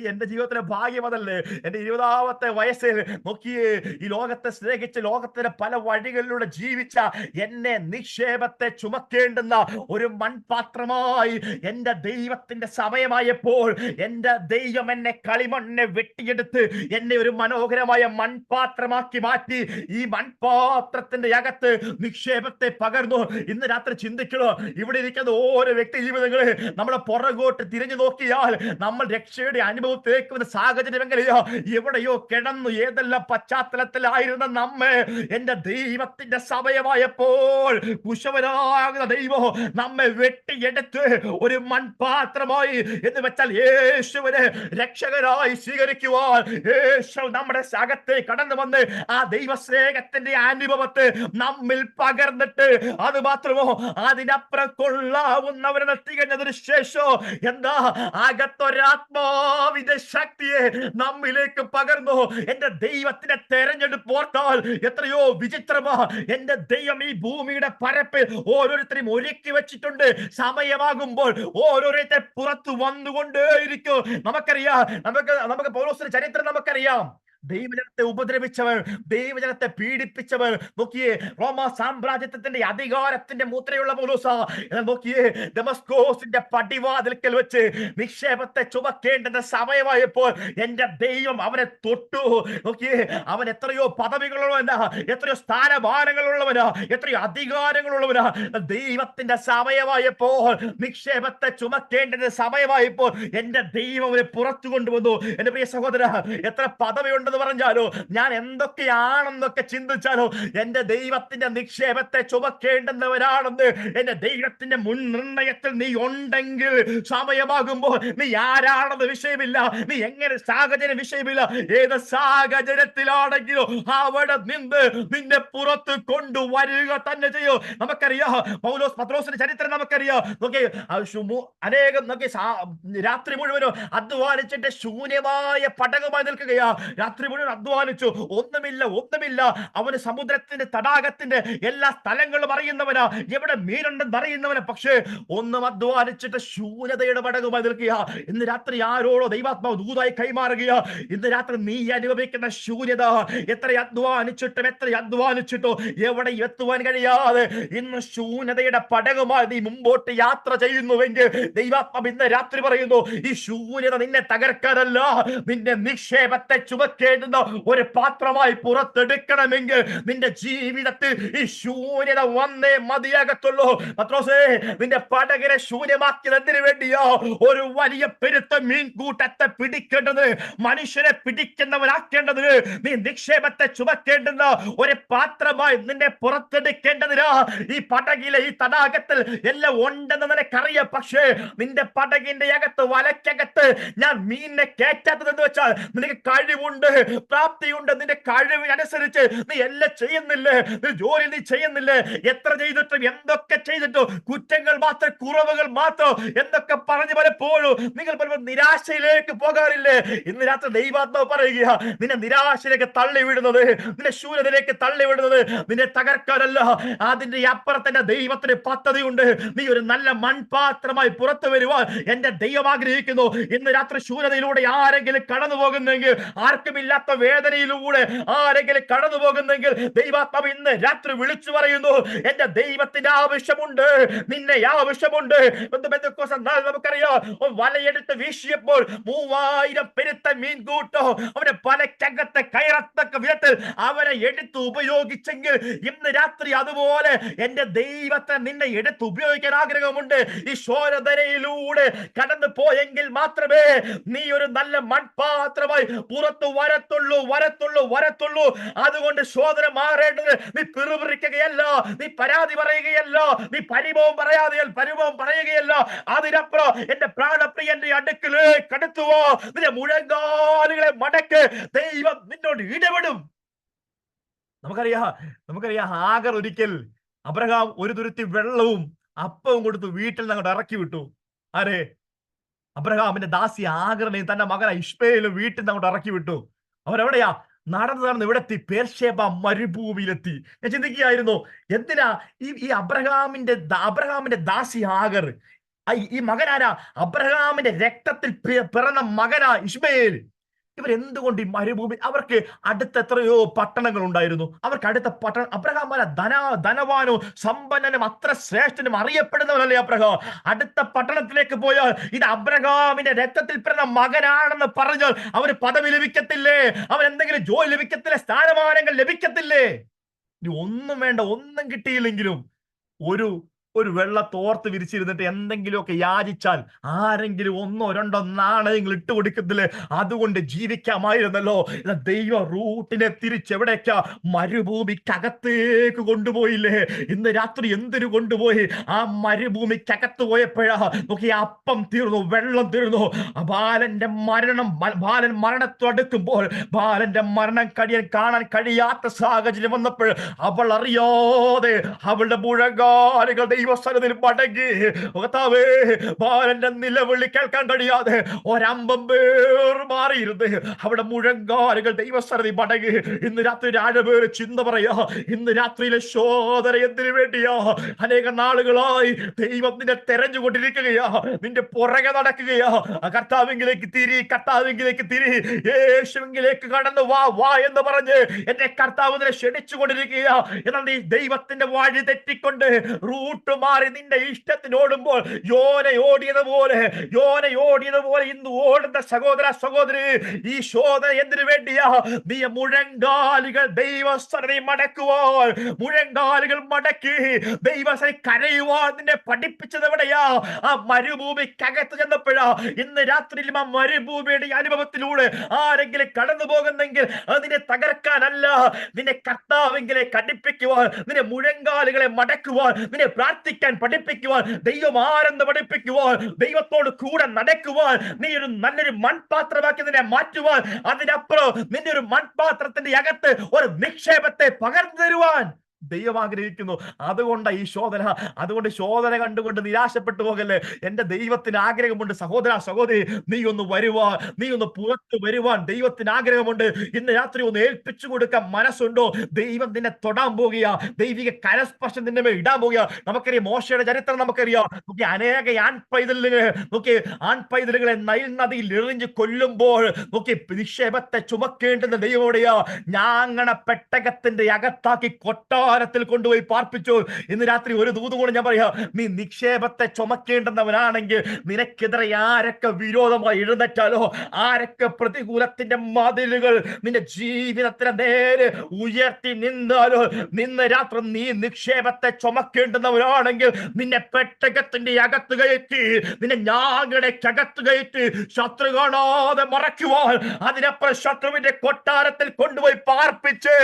Speaker 6: എന്റെ ജീവിതത്തിലെ ഭാഗ്യം അതല്ലേ? എന്റെ 20ാമത്തെ വയസ്സിൽ നോക്കിയേ, ഈ ലോകത്തെ സ്നേഹിച്ച് ലോകത്തിന്റെ പല വഴികളിലൂടെ ജീവിച്ച എന്നെ നിക്ഷേപത്തെ ചുമക്കേണ്ടുന്ന ഒരു മൺപാത്രമായി എന്റെ ദൈവത്തിന്റെ സമയമായപ്പോൾ എന്റെ ദൈവം എന്നെ കളിമണ്ണെ വെട്ടിയെടുത്ത് എന്നെ ഒരു മനോഹരമായ മൺപാത്രമാക്കി മാറ്റി. ഈ മൺപാത്രത്തിന്റെ അകത്ത് നിക്ഷേപത്തെ പകർന്നു. ഇന്ന് രാത്രി ചിന്തിക്കണോ, ഇവിടെ ഇരിക്കുന്ന ഓരോ വ്യക്തി ജീവിതങ്ങള് നമ്മളെ പുറകോട്ട് തിരിഞ്ഞു നോക്കിയാൽ നമ്മൾ രക്ഷയുടെ അനുഭവത്തിലേക്ക് സാഹചര്യം എങ്ങനെയോ എവിടെയോ കിടന്നു, ഏതെല്ലാം പശ്ചാത്തലത്തിലായിരുന്ന നമ്മെ എന്റെ ദൈവത്തിന്റെ സമയമായപ്പോൾ കുശവനാകുന്ന ദൈവം നമ്മെ വെട്ടിയെടുത്ത് ഒരു മൺപാത്രമായി, എന്ന് വെച്ചാൽ യേശുവിനെ രക്ഷകനായി സ്വീകരിക്കുവാൻ യേശു നമ്മുടെ അകത്തെ കടന്നു വന്ന് ആ ദൈവസ്നേഹത്തിന്റെ അനുഭവത്തെ നമ്മിൽ പകർന്നിട്ട്, അത് മാത്രമോ അതിനപ്പുറം കൊള്ളാവുന്നവരെ തികഞ്ഞതിന് ശേഷം എന്താ ആത്മാവിന്റെ ശക്തിയെ നമ്മിലേക്ക് പകർന്നു. എന്റെ ദൈവത്തിന്റെ തെരഞ്ഞെടുപ്പ് ഓർത്താൽ എത്രയോ വിചിത്രമാ. എന്റെ ദൈവം ഈ ഭൂമിയുടെ പരപ്പിൽ ഓരോരുത്തരെയും ഒരുക്കി വെച്ചിട്ടുണ്ട്. സമയമാകുമ്പോൾ ഓരോരുത്തരെ പുറത്തു വന്നുകൊണ്ടേയിരിക്കും. നമുക്കറിയാം, നമുക്ക് പൗലോസിന്റെ ചരിത്രം നമുക്കറിയാം. ദൈവജനത്തെ ഉപദ്രവിച്ചവർ, ദൈവജനത്തെ പീഡിപ്പിച്ചവർ. നോക്കിയേ, റോമ സാമ്രാജ്യത്തിന്റെ അധികാരത്തിന്റെ മുദ്രയുള്ള പൗലോസ് നോക്കിയേ, ദമസ്കോസിന്റെ പടിവാതിൽക്കൽ വെച്ച് നിക്ഷേപത്തെ ചുമക്കേണ്ടുന്ന സമയമായപ്പോൾ എന്റെ ദൈവം അവനെ തൊട്ടു. നോക്കിയേ, അവൻ എത്രയോ പദവികളുള്ളവനാ, എത്രയോ സ്ഥാനമാനങ്ങളുള്ളവനാ, എത്രയോ അധികാരങ്ങളുള്ളവനാ. ദൈവത്തിന്റെ സമയമായപ്പോൾ, നിക്ഷേപത്തെ ചുമക്കേണ്ടുന്ന സമയമായപ്പോൾ എന്റെ ദൈവം അവനെ പുറത്തു കൊണ്ടുവന്നു. എന്റെ പ്രിയ സഹോദര, എത്ര പദവിയുണ്ട് പറഞ്ഞാലോ, ഞാൻ എന്തൊക്കെയാണെന്നൊക്കെ ചിന്തിച്ചാലോ, എന്റെ ദൈവത്തിന്റെ നിക്ഷേപത്തെ ചുമക്കേണ്ടുന്നവരാണെന്ന് എന്റെ ദൈവത്തിന്റെ മുൻ നിർണയത്തിൽ നീ ഉണ്ടെങ്കിൽ, സമയമാകുമ്പോൾ നീ ആരാണെന്ന് വിഷയമില്ല, നീ എങ്ങനെ സാഹചര്യം വിഷയമില്ല, ഏത് സാഹചര്യത്തിലാണെങ്കിലും അവിടെ നിന്ന് നിന്നെ പുറത്ത് കൊണ്ടുവരിക തന്നെ ചെയ്യും. നമുക്കറിയാം, പത്രോസിന്റെ ചരിത്രം നമുക്കറിയാം. അനേകം രാത്രി മുഴുവനും അധ്വാനിച്ചിട്ട് ശൂന്യമായ പടകമായി നിൽക്കുകയാ. രാത്രി മുഴുവൻ അധ്വാനിച്ചു, ഒന്നുമില്ല. അവന് സമുദ്രത്തിന്റെ തടാകത്തിന്റെ എല്ലാ സ്ഥലങ്ങളും അറിയുന്നവനാ, എവിടെ മീനുണ്ടെന്ന് അറിയുന്നവനാ. പക്ഷേ ഒന്നും അധ്വാനിച്ചിട്ട് ശൂന്യതയുടെ പടകുമായി നിൽക്കുക. ഇന്ന് രാത്രി ആരോടോ ദൈവാത്മാവ് ദൂതായി കൈമാറുകയാ. ഇന്ന് രാത്രി നീ അനുഭവിക്കുന്ന ശൂന്യത, എത്ര അധ്വാനിച്ചിട്ടോ എവിടെ എത്തുവാൻ കഴിയാതെ ഇന്ന് ശൂന്യതയുടെ പടകുമായി നീ മുമ്പോട്ട് യാത്ര ചെയ്യുന്നുവെങ്കിൽ ദൈവാത്മാവ് ഇന്ന് രാത്രി പറയുന്നു, ഈ ശൂന്യത നിന്നെ തകർക്കാനല്ല, നിന്റെ നിക്ഷേപത്തെ ചുമക്ക ചുമക്കേണ്ടുന്ന ഒരു പാത്രമായി പുറത്തെടുക്കണമെങ്കിൽ നിന്റെ ജീവിതത്തിൽ ഈ ശൂന്യത വന്നേ മതിയാകത്തുള്ളൂ. പത്രോസേ, നിന്റെ പടകിനെ ശൂന്യമാക്കിയത് എന്തിനു വേണ്ടിയോ? ഒരു വലിയ പെരുത്ത മീൻകൂട്ടത്തെ പിടിക്കേണ്ടത്, മനുഷ്യനെ പിടിക്കുന്നവനാക്കേണ്ടത്, നീ നിക്ഷേപത്തെ ചുമക്കേണ്ടുന്ന ഒരു പാത്രമായി നിന്നെ പുറത്തെടുക്കേണ്ടതിനാ ഈ പടകിലെ ഈ തടാകത്തിൽ എല്ലാം ഉണ്ടെന്ന് നിനക്കറിയാം. പക്ഷേ നിന്റെ പടകിന്റെ അകത്ത്, വലക്കകത്ത് ഞാൻ മീനിനെ കയറ്റാത്തതെന്ന് വെച്ചാൽ നിനക്ക് കഴിവുണ്ട്, പ്രാപ്തിയുണ്ട്. നിന്റെ കഴിവിനനുസരിച്ച് നീ എല്ലാം ചെയ്യുന്നില്ലേ? നീ ജോലി നീ ചെയ്യുന്നില്ലേ? എത്ര ചെയ്തിട്ടും എന്തൊക്കെ ചെയ്തിട്ടും കുറ്റങ്ങൾ മാത്രം, കുറവുകൾ മാത്രം എന്തൊക്കെ പറഞ്ഞു പലപ്പോഴും നിങ്ങൾ പലപ്പോൾ നിരാശയിലേക്ക് പോകാറില്ലേ? ഇന്ന് രാത്രി ദൈവാത്മാവ് പറയുക, നിന്നെ നിരാശയിലേക്ക് തള്ളിവിടുന്നത്, നിന്നെ ശൂന്യതയിലേക്ക് തള്ളിവിടുന്നത് നിന്നെ തകർക്കാനല്ല, അതിന്റെ അപ്പുറത്തന്നെ ദൈവത്തിന് പദ്ധതിയുണ്ട്. നീ ഒരു നല്ല മൺപാത്രമായി പുറത്തു വരുവാൻ എന്റെ ദൈവം ആഗ്രഹിക്കുന്നു. ഇന്ന് രാത്രി ശൂന്യതയിലൂടെ ആരെങ്കിലും കടന്നു പോകുന്നെങ്കിൽ, ആർക്കുമില്ലാത്ത വേദനയിലൂടെ ആരെങ്കിലും കടന്നു പോകുന്നെങ്കിൽ, ദൈവാത്മാവ് ഇന്ന് രാത്രി വിളിച്ചു പറയുന്നു, എന്റെ ദൈവത്തിന്റെ ആവശ്യമുണ്ട്, നിന്നെ ആവശ്യമുണ്ട്. നമുക്കറിയാം, വലയെടുത്ത് വീശിയപ്പോൾ 3000 പെരുത്ത മീൻകൂട്ടോ അവന്റെ പലക്കകത്തെ കയറത്തക്ക വിധത്തിൽ അവനെ എടുത്ത് ഉപയോഗിച്ചെങ്കിൽ, ഇന്ന് രാത്രി അതുപോലെ എന്റെ ദൈവത്തെ നിന്നെ എടുത്ത് ഉപയോഗിക്കാൻ ആഗ്രഹമുണ്ട്. ഈ ശോധനയിലൂടെ കടന്നു പോയെങ്കിൽ മാത്രമേ നീ ഒരു നല്ല മൺപാത്രമായി പുറത്തു വരത്തുള്ളൂ. അതുകൊണ്ട് ശോധന മാറേണ്ടത് നീ പിറുപിറുക്കുകയല്ല, നീ പരാതി പറയുകയല്ല, നീ പരിഭവം പറയുകയല്ല. അതിനപ്പുറം എന്റെ പ്രാണപ്രിയന്റെ അടുക്കിലേക്ക് അടുത്തുവോ, നിന്റെ മുഴങ്കാലുകളെ മടക്ക്, ദൈവം നിന്നോട് ഇടപെടും. നമുക്കറിയാം ഹാഗർ ഒരിക്കൽ അബ്രഹാം ഒരു തുരുത്തി വെള്ളവും അപ്പവും കൊടുത്ത് വീട്ടിൽ നിന്ന് അങ്ങോട്ട് ഇറക്കി വിട്ടു. ആരെ? അബ്രഹാമിന്റെ ദാസി ഹാഗറിനെയും തന്റെ മകനെ ഇശ്മയേലും വീട്ടിൽ നിന്ന് അങ്ങോട്ട് ഇറക്കി വിട്ടു. അവരെവിടെയാ? നടന്ന് ഇവിടെത്തി, പേർഷേബ മരുഭൂമിയിലെത്തി. ഞാൻ ചിന്തിക്കുകയായിരുന്നു, എന്തിനാ ഈ അബ്രഹാമിന്റെ ദാസി ഹാഗർ, ഈ മകനാരാ? അബ്രഹാമിന്റെ രക്തത്തിൽ പിറന്ന മകനാ ഇശ്മയേൽ. ഇവരെന്തുകൊണ്ട് ഈ മരുഭൂമി? അവർക്ക് അടുത്ത എത്രയോ പട്ടണങ്ങൾ ഉണ്ടായിരുന്നു. അവർക്ക് അടുത്ത പട്ടണം. അബ്രഹാം ധനവാനോ സമ്പന്നനും അത്ര ശ്രേഷ്ഠനും അറിയപ്പെടുന്നവനല്ലേ അബ്രഹാം? അടുത്ത പട്ടണത്തിലേക്ക് പോയാൽ ഇത് അബ്രഹാമിന്റെ രക്തത്തിൽ പിറന്ന മകനാണെന്ന് പറഞ്ഞാൽ അവന് പദവി ലഭിക്കത്തില്ലേ? അവൻ എന്തെങ്കിലും ജോലി ലഭിക്കത്തില്ലേ? സ്ഥാനമാനങ്ങൾ ലഭിക്കത്തില്ലേ? ഒന്നും വേണ്ട, ഒന്നും കിട്ടിയില്ലെങ്കിലും ഒരു വെള്ളത്തോർത്ത് വിരിച്ചിരുന്നിട്ട് എന്തെങ്കിലുമൊക്കെ യാചിച്ചാൽ ആരെങ്കിലും 1 2 നാണയങ്ങൾ ഇട്ട് കൊടുക്കത്തില്ലേ? അതുകൊണ്ട് ജീവിക്കാമായിരുന്നല്ലോ. ദൈവ റൂട്ടിനെ തിരിച്ചെവിടേക്കാ? മരുഭൂമിക്കകത്തേക്ക് കൊണ്ടുപോയില്ലേ? ഇന്ന് രാത്രി എന്തിനു കൊണ്ടുപോയി? ആ മരുഭൂമിക്കകത്ത് പോയപ്പോഴാ നോക്കി, അപ്പം തീർന്നു, വെള്ളം തീർന്നു. ബാലൻ മരണത്തോടടുക്കുമ്പോൾ ബാലന്റെ മരണം കാണാൻ കഴിയാത്ത സാഹചര്യം വന്നപ്പോൾ അവൾ അറിയാതെ അവളുടെ മുഴങ്കാലുകൾ ദൈവസ്ഥലത്തിൽ മടങ്ങി. ബാലന്റെ നിലവിളി കേൾക്കാൻ കഴിയാതെ ഒരമ്പേർ മാറിയിരുന്ന് അവിടെ മുഴങ്കാലുകൾ ദൈവസ്ഥലത്തിൽ മടങ്ങി. ഇന്ന് രാത്രി ആഴപേര് ചിന്ത പറയാ, ഇന്ന് രാത്രിയിലെ ശോധന എന്തിനു വേണ്ടിയാ? അനേക നാളുകളായി ദൈവം നിന്നെ തെരഞ്ഞുകൊണ്ടിരിക്കുകയാ, നിന്റെ പുറകെ നടക്കുകയാ. കർത്താവിലേക്ക് തിരി, യേശുവിലേക്ക് കടന്നു വാ എന്ന് പറഞ്ഞ് എന്റെ കർത്താവ് നിന്നെ ക്ഷണിച്ചുകൊണ്ടിരിക്കുക. എന്നാൽ നീ ദൈവത്തിന്റെ വഴി തെറ്റിക്കൊണ്ട് റൂട്ട് മാറി നിന്റെ ഇഷ്ടത്തിനോടുമ്പോൾ യോന ഓടിയതുപോലെ ഇന്ന് ഓടുന്ന സഹോദരി, ഈ ശോധന എന്തിനു വേണ്ടിയാ? നീ മുഴങ്കാലുകൾ ദൈവസ്ഥനെ മടക്കുവാൻ, മുഴങ്കാലുകൾ മടക്കി ദൈവസ്ഥനെ കരയുവാൻ നിന്നെ പഠിപ്പിച്ചത് എവിടെയാ? ആ മരുഭൂമിക്കകത്ത് ചെന്നപ്പോഴാ. ഇന്ന് രാത്രിയിലും ആ മരുഭൂമിയുടെ അനുഭവത്തിലൂടെ ആരെങ്കിലും കടന്നു പോകുന്നെങ്കിൽ അത് നിന്നെ തകർക്കാനല്ല, നിന്നെ കർത്താവെങ്കിലെ കടിപ്പിക്കുവാൻ, നിന്നെ മുഴങ്കാലുകളെ മടക്കുവാൻ, നിന്നെ പ്രാർത്ഥിക്കാൻ പഠിപ്പിക്കുവാൻ, ദൈവം ആരെന്ന് പഠിപ്പിക്കുവാൻ, ദൈവത്തോട് കൂടെ നടക്കുവാൻ, നീ ഒരു നല്ലൊരു മൺപാത്രമാക്കി നിന്നെ മാറ്റുവാൻ, അതിനപ്പുറം നിന്റെ ഒരു മൺപാത്രത്തിന്റെ അകത്ത് ഒരു നിക്ഷേപത്തെ പകർന്നു തരുവാൻ ദൈവം ആഗ്രഹിക്കുന്നു. അതുകൊണ്ട് ഈ ശോധന, അതുകൊണ്ട് ശോധന കണ്ടുകൊണ്ട് നിരാശപ്പെട്ടു പോകല്ലേ. എന്റെ ദൈവത്തിന് ആഗ്രഹമുണ്ട്. സഹോദരി, നീ ഒന്ന് പുറത്തു വരുവാൻ ദൈവത്തിന് ആഗ്രഹമുണ്ട്. ഇന്ന് രാത്രി ഒന്ന് ഏൽപ്പിച്ചു കൊടുക്കാൻ മനസ്സുണ്ടോ? ദൈവം നിന്നെ തൊടാൻ പോകുക, ദൈവിക കരസ്പർശം നിന്നെ ഇടാൻ പോകുക. നമുക്കറിയാം മോശയുടെ ചരിത്രം നമുക്കറിയാം. അനേക ആൺപൈതലുകളെ നൈൽ നദിയിൽ എറിഞ്ഞ് കൊല്ലുമ്പോൾ നിക്ഷേപത്തെ ചുമക്കേണ്ടുന്ന ദൈവോടെയാ ഞാങ്ങണ പെട്ടകത്തിന്റെ അകത്താക്കി കൊട്ടാ കൊട്ടാരത്തിൽ കൊണ്ടുപോയി പാർപ്പിച്ചു. ഇന്ന് രാത്രി ഒരു ദൂത് കൂടെ ഞാൻ പറയാം, നീ നിക്ഷേപത്തെ ചുമക്കേണ്ടുന്നവനാണെങ്കിൽ നിനക്കെതിരെ ആരൊക്കെ വിരോധമായി എഴുന്നേറ്റാലോ, ആരൊക്കെ പ്രതികൂലത്തിന്റെ മതിലുകൾ നിന്റെ ജീവിതത്തിന് നേരെ ഉയർത്തി നിന്നാലോ, നിന്ന് രാത്രി നീ നിക്ഷേപത്തെ ചുമക്കേണ്ടുന്നവരാണെങ്കിൽ നിന്നെ പെട്ടകത്തിന്റെ അകത്ത് കയറ്റി, നിന്നെ ഞാങ്ങടക്കകത്ത് കയറ്റി ശത്രു കാണാതെ മറയ്ക്കുവാൻ, അതിനപ്പുറം ശത്രുവിന്റെ കൊട്ടാരത്തിൽ കൊണ്ടുപോയി പാർപ്പിച്ച്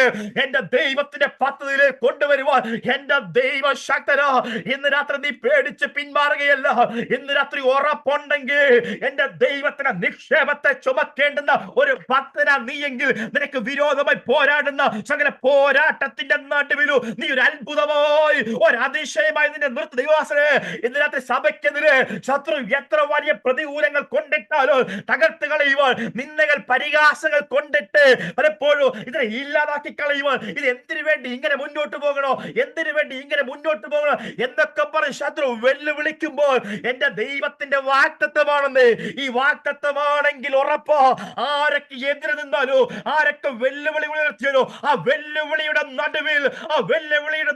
Speaker 6: എന്റെ ദൈവത്തിന്റെ പദ്ധതിയിലേക്ക് കൊണ്ടുവരുവാൻ എന്റെ ദൈവ ശക്തനാ. ഇന്ന് രാത്രി നീ പേടിച്ച് പിന്മാറുകയല്ല. ഇന്ന് രാത്രി ഉറപ്പുണ്ടെങ്കിൽ എന്റെ ദൈവത്തിന് നിക്ഷേപത്തെ ചുമക്കേണ്ടുന്ന ഒരു ഭക്തനാ നീയെങ്കിൽ നിനക്ക് വിരോധമായി പോരാടുന്ന സകല പോരാട്ടത്തിന്റെ നടുവിലും നീ ഒരു അത്ഭുതമായി, ഒരു അതിശയമായി നിന്റെ നിർത്തി ദൈവാസനെ. ഇന്ന് രാത്രി സഭയ്ക്കെതിരെ ശത്രു എത്ര വലിയ പ്രതികൂലങ്ങൾ കൊണ്ടിട്ടാലോ തകർത്ത് കളയുവാൻ, നിന്ദകൾ പരിഹാസങ്ങൾ കൊണ്ടിട്ട് പലപ്പോഴും ഇതിനെ ഇല്ലാതാക്കി കളയുവാൻ, ഇത് എന്തിനു വേണ്ടി ഇങ്ങനെ മുന്നോട്ട് പോകണോ, എന്തിനു വേണ്ടി ഇങ്ങനെ മുന്നോട്ട് പോകണോ എന്നൊക്കെ പറഞ്ഞ് ശത്രു വെല്ലുവിളിക്കുമ്പോൾ എന്റെ ദൈവത്തിന്റെ വാഗ്ദത്തമാണെന്ന്, ഈ വാഗ്ദത്തമാണെങ്കിൽ ഉറപ്പാ ആരൊക്കെ എതിരെ നിന്നാലോ, ആരൊക്കെ വെല്ലുവിളി ഉയർത്തിയാലോ ആ വെല്ലുവിളിയുടെ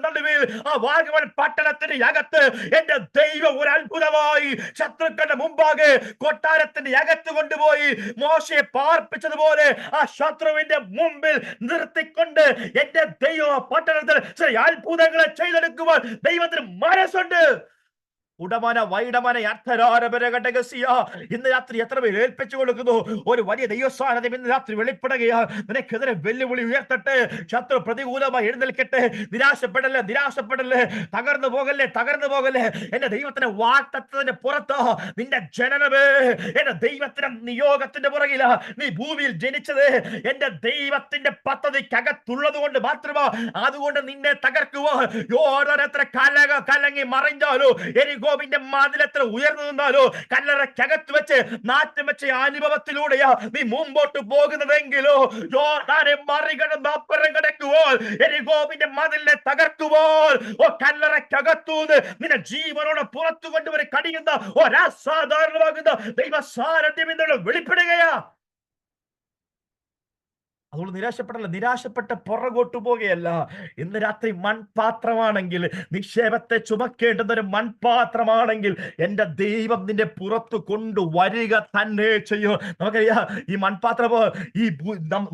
Speaker 6: നടുവിൽ ആ വാഗമൺ പട്ടണത്തിന്റെ അകത്ത് എന്റെ ദൈവം ഒരു അത്ഭുതമായി ശത്രുക്കളുടെ മുമ്പാകെ കൊട്ടാരത്തിന്റെ അകത്ത് കൊണ്ടുപോയി മോശയെ പാർപ്പിച്ചതുപോലെ ആ ശത്രുവിന്റെ മുമ്പിൽ നിർത്തിക്കൊണ്ട് എന്റെ ദൈവ പട്ടണത്തിൽ ചില അത്ഭുതങ്ങളെ ചെയ്തെടുക്കുവാൻ ദൈവത്തിന് മനസ്സുണ്ട്. ഉടമന വൈഡമന അർത്ഥരാരപരഘടകസിയ. ഇന്ന് രാത്രി എത്ര പേർ ഏൽപ്പിച്ചു കൊടുക്കുന്നു? ഒരു വലിയ ദൈവസാന്നിധ്യം ഇന്ന് രാത്രി വെളിപ്പെടുകയാ. നിനക്കെതിരെ വെല്ലുവിളി ഉയർത്തട്ടെ, ശത്രു പ്രതികൂലമായി എഴുന്നേൽക്കട്ടെ. നിരാശപ്പെടല്ലേ, തകർന്നു പോകല്ലേ. എന്റെ ദൈവത്തിന്റെ വാഗ്ദത്തത്തിന്റെ പുറത്ത് നിന്റെ ജനനമേ, എന്റെ ദൈവത്തിന്റെ നിയോഗത്തിന്റെ പുറകില നീ ഭൂമിയിൽ ജനിച്ചത്. എന്റെ ദൈവത്തിന്റെ പദ്ധതിക്കകത്തുള്ളത് കൊണ്ട് മാത്രമാ. അതുകൊണ്ട് നിന്നെ തകർക്കുവാൻ ഓരോരുത്തര കലങ്ങി മറിഞ്ഞാലോ, യെരിഹോവിന്റെ മതിലെത്ര ഉയർന്നു നിന്നാലോ, കല്ലറക്കകത്ത് വെച്ച് നാറ്റം വെച്ച അനുഭവത്തിലൂടെയാ നീ മുമ്പോട്ട് പോകുന്നതെങ്കിലോ, യോർദാനെ മറികടന്ന് അപ്പുറം കടക്കുവാൻ, യെരിഹോവിന്റെ മതിലിനെ തകർക്കുവാൻ, കല്ലറക്കകത്തൂന്ന് നിന്നെ ജീവനോടെ പുറത്തു കൊണ്ടുവരെ കഴിയുന്ന ഒരസാധാരണമാകുന്ന ദൈവ സാന്നിധ്യം ഇന്നോട് വെളിപ്പെടുകയാ. അതുകൊണ്ട് നിരാശപ്പെട്ട് പുറകോട്ടു പോകുകയല്ല. ഇന്ന് രാത്രി മൺപാത്രമാണെങ്കിൽ, നിക്ഷേപത്തെ ചുമക്കേണ്ടുന്ന ഒരു മൺപാത്രമാണെങ്കിൽ എന്റെ ദൈവം നിന്റെ പുറത്തു കൊണ്ടുവരിക തന്നെ ചെയ്യും. നമുക്കറിയാം, ഈ മൺപാത്രം ഈ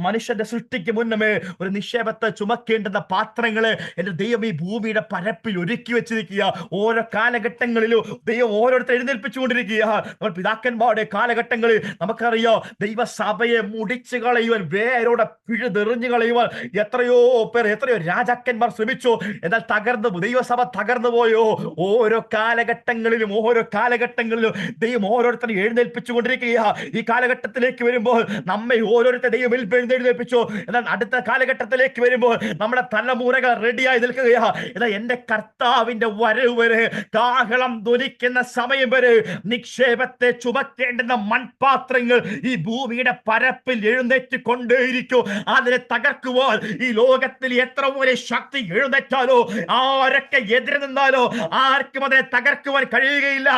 Speaker 6: മനുഷ്യന്റെ സൃഷ്ടിക്ക് മുന്നമേ ഒരു നിക്ഷേപത്തെ ചുമക്കേണ്ടുന്ന പാത്രങ്ങള് എന്റെ ദൈവം ഈ ഭൂമിയുടെ പരപ്പിൽ ഒരുക്കി വെച്ചിരിക്കുക. ഓരോ കാലഘട്ടങ്ങളിലും ദൈവം ഓരോരുത്തർ എഴുന്നേൽപ്പിച്ചുകൊണ്ടിരിക്കുക. നമ്മൾ പിതാക്കന്മാരുടെ കാലഘട്ടങ്ങളിൽ നമുക്കറിയാം, ദൈവസഭയെ മുടിച്ചു കളയുവാൻ, വേരോടെ പിഴുതെറിഞ്ഞു കളയുവാൻ എത്രയോ രാജാക്കന്മാർ ശ്രമിച്ചു. എന്നാൽ ദൈവസഭ തകർന്നു പോയോ? ഓരോ കാലഘട്ടങ്ങളിലും ദൈവം ഓരോരുത്തരും എഴുന്നേൽപ്പിച്ചുകൊണ്ടിരിക്കുക. ഈ കാലഘട്ടത്തിലേക്ക് വരുമ്പോൾ നമ്മെ ഓരോരുത്തർ ദൈവം എഴുന്നേൽപ്പിച്ചു. എന്നാൽ അടുത്ത കാലഘട്ടത്തിലേക്ക് വരുമ്പോൾ നമ്മുടെ തലമുറകൾ റെഡിയായി നിൽക്കുകയാ. എന്നാൽ എന്റെ കർത്താവിന്റെ വരവ് വരെ, കാഹളം ധ്വനിക്കുന്ന സമയം വരെ നിക്ഷേപത്തെ ചുമക്കേണ്ടുന്ന മൺപാത്രങ്ങൾ ഈ ഭൂമിയുടെ പരപ്പിൽ എഴുന്നേറ്റ് കൊണ്ടേയിരിക്കും. അതിനെ തകർക്കുവാൻ ഈ ലോകത്തിൽ എത്ര വലിയ ശക്തി എഴുന്നേറ്റാലോ, ആരൊക്കെ എതിരെ നിന്നാലോ ആർക്കും അതിനെ തകർക്കുവാൻ കഴിയുകയില്ല.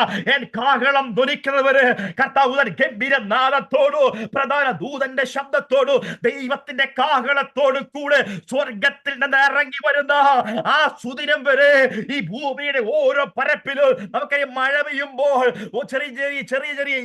Speaker 6: കാഹളം ധ്വനിക്കുന്നവര് കർത്താവ് ഗംഭീര നാദത്തോടു, പ്രധാന ദൂതന്റെ ശബ്ദത്തോടു, ദൈവത്തിന്റെ കാഹളത്തോടും കൂടെ സ്വർഗത്തിൽ നിന്ന് ഇറങ്ങി വരുന്ന ആ സുദിനം വരെ ഈ ഭൂമിയുടെ ഓരോ പരപ്പിലും നമുക്കറിയാം, മഴ പെയ്യുമ്പോൾ ചെറിയ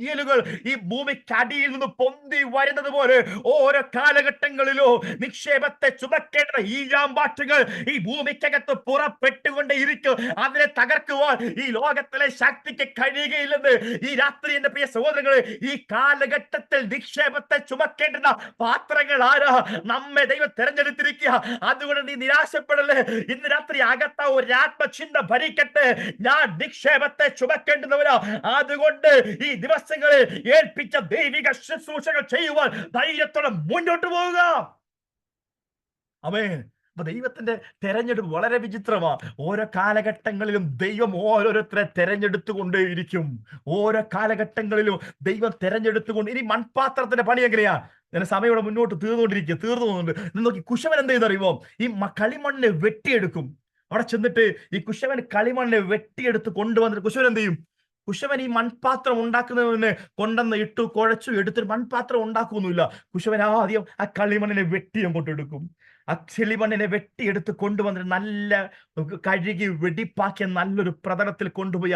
Speaker 6: ഈലുകൾ ഈ ഭൂമിക്കടിയിൽ നിന്ന് പൊന്തി വരുന്നത് പോലെ ഓരോ കാലഘട്ടങ്ങളിലോ നിക്ഷേപത്തെ ചുമക്കേണ്ട ഈഴാമ്പാറ്റുകൾ ഈ ഭൂമിക്കകത്ത് പുറപ്പെട്ടുകൊണ്ടേയിരിക്കും. അതിനെ തകർക്കുവാൻ ഈ ലോകത്തിലെ ശക്തിക്ക് കഴിയുകയില്ലെന്ന് ഈ രാത്രി എന്റെ പ്രിയ സഹോദരങ്ങളെ, ഈ കാലഘട്ടത്തിൽ നിക്ഷേപത്തെ ചുമക്കേണ്ടുന്ന പാത്രങ്ങൾ ആരാ? നമ്മെ ദൈവം തെരഞ്ഞെടുത്തിരിക്കുക. അതുകൊണ്ട് നീ നിരാശപ്പെടല്ലേ. ഇന്ന് രാത്രി അകത്ത ഒരു ആത്മചിന്ത ഭരിക്കട്ടെ, ഞാൻ നിക്ഷേപത്തെ ചുമക്കേണ്ടുന്നവരാ. അതുകൊണ്ട് ഈ ദിവസങ്ങളിൽ ഏൽപ്പിച്ച ദൈവിക ശുശ്രൂഷകൾ ചെയ്യുവാൻ ധൈര്യത്തോടെ മുന്നോട്ട് പോവുക. ആമേൻ. അപ്പൊ ദൈവത്തിന്റെ തെരഞ്ഞെടുപ്പ് വളരെ വിചിത്രമാണ്. ഓരോ കാലഘട്ടങ്ങളിലും ദൈവം ഓരോരുത്തരെ തെരഞ്ഞെടുത്തുകൊണ്ടേയിരിക്കും. ഓരോ കാലഘട്ടങ്ങളിലും ദൈവം തെരഞ്ഞെടുത്തുകൊണ്ട്. ഇനി മൺപാത്രത്തിന്റെ പണി എങ്ങനെയാ? ഞാൻ സമയം മുന്നോട്ട് തീർന്നു. നോക്കി, കുശവൻ എന്ത് ചെയ്തറിയുമോ? ഈ കളിമണ്ണിനെ വെട്ടിയെടുക്കും. അവിടെ ചെന്നിട്ട് ഈ കുശവൻ കളിമണ്ണിനെ വെട്ടിയെടുത്ത് കൊണ്ടുവന്നിട്ട് കുശവൻ എന്ത് ചെയ്യും? കുശവൻ ഈ മൺപാത്രം ഉണ്ടാക്കുന്നതിന് കൊണ്ടുവന്ന് ഇട്ടു കുഴച്ചു എടുത്തൊരു മൺപാത്രം ഉണ്ടാക്കുന്നില്ല. കുശവൻ ആദ്യം ആ കളിമണ്ണിനെ വെട്ടി അങ്ങോട്ട് എടുക്കും. ആ ചെളിമണ്ണിനെ വെട്ടിയെടുത്ത് കൊണ്ടുവന്നിട്ട് നല്ല കഴുകി വെടിപ്പാക്കിയ നല്ലൊരു പ്രതലത്തിൽ കൊണ്ടുപോയി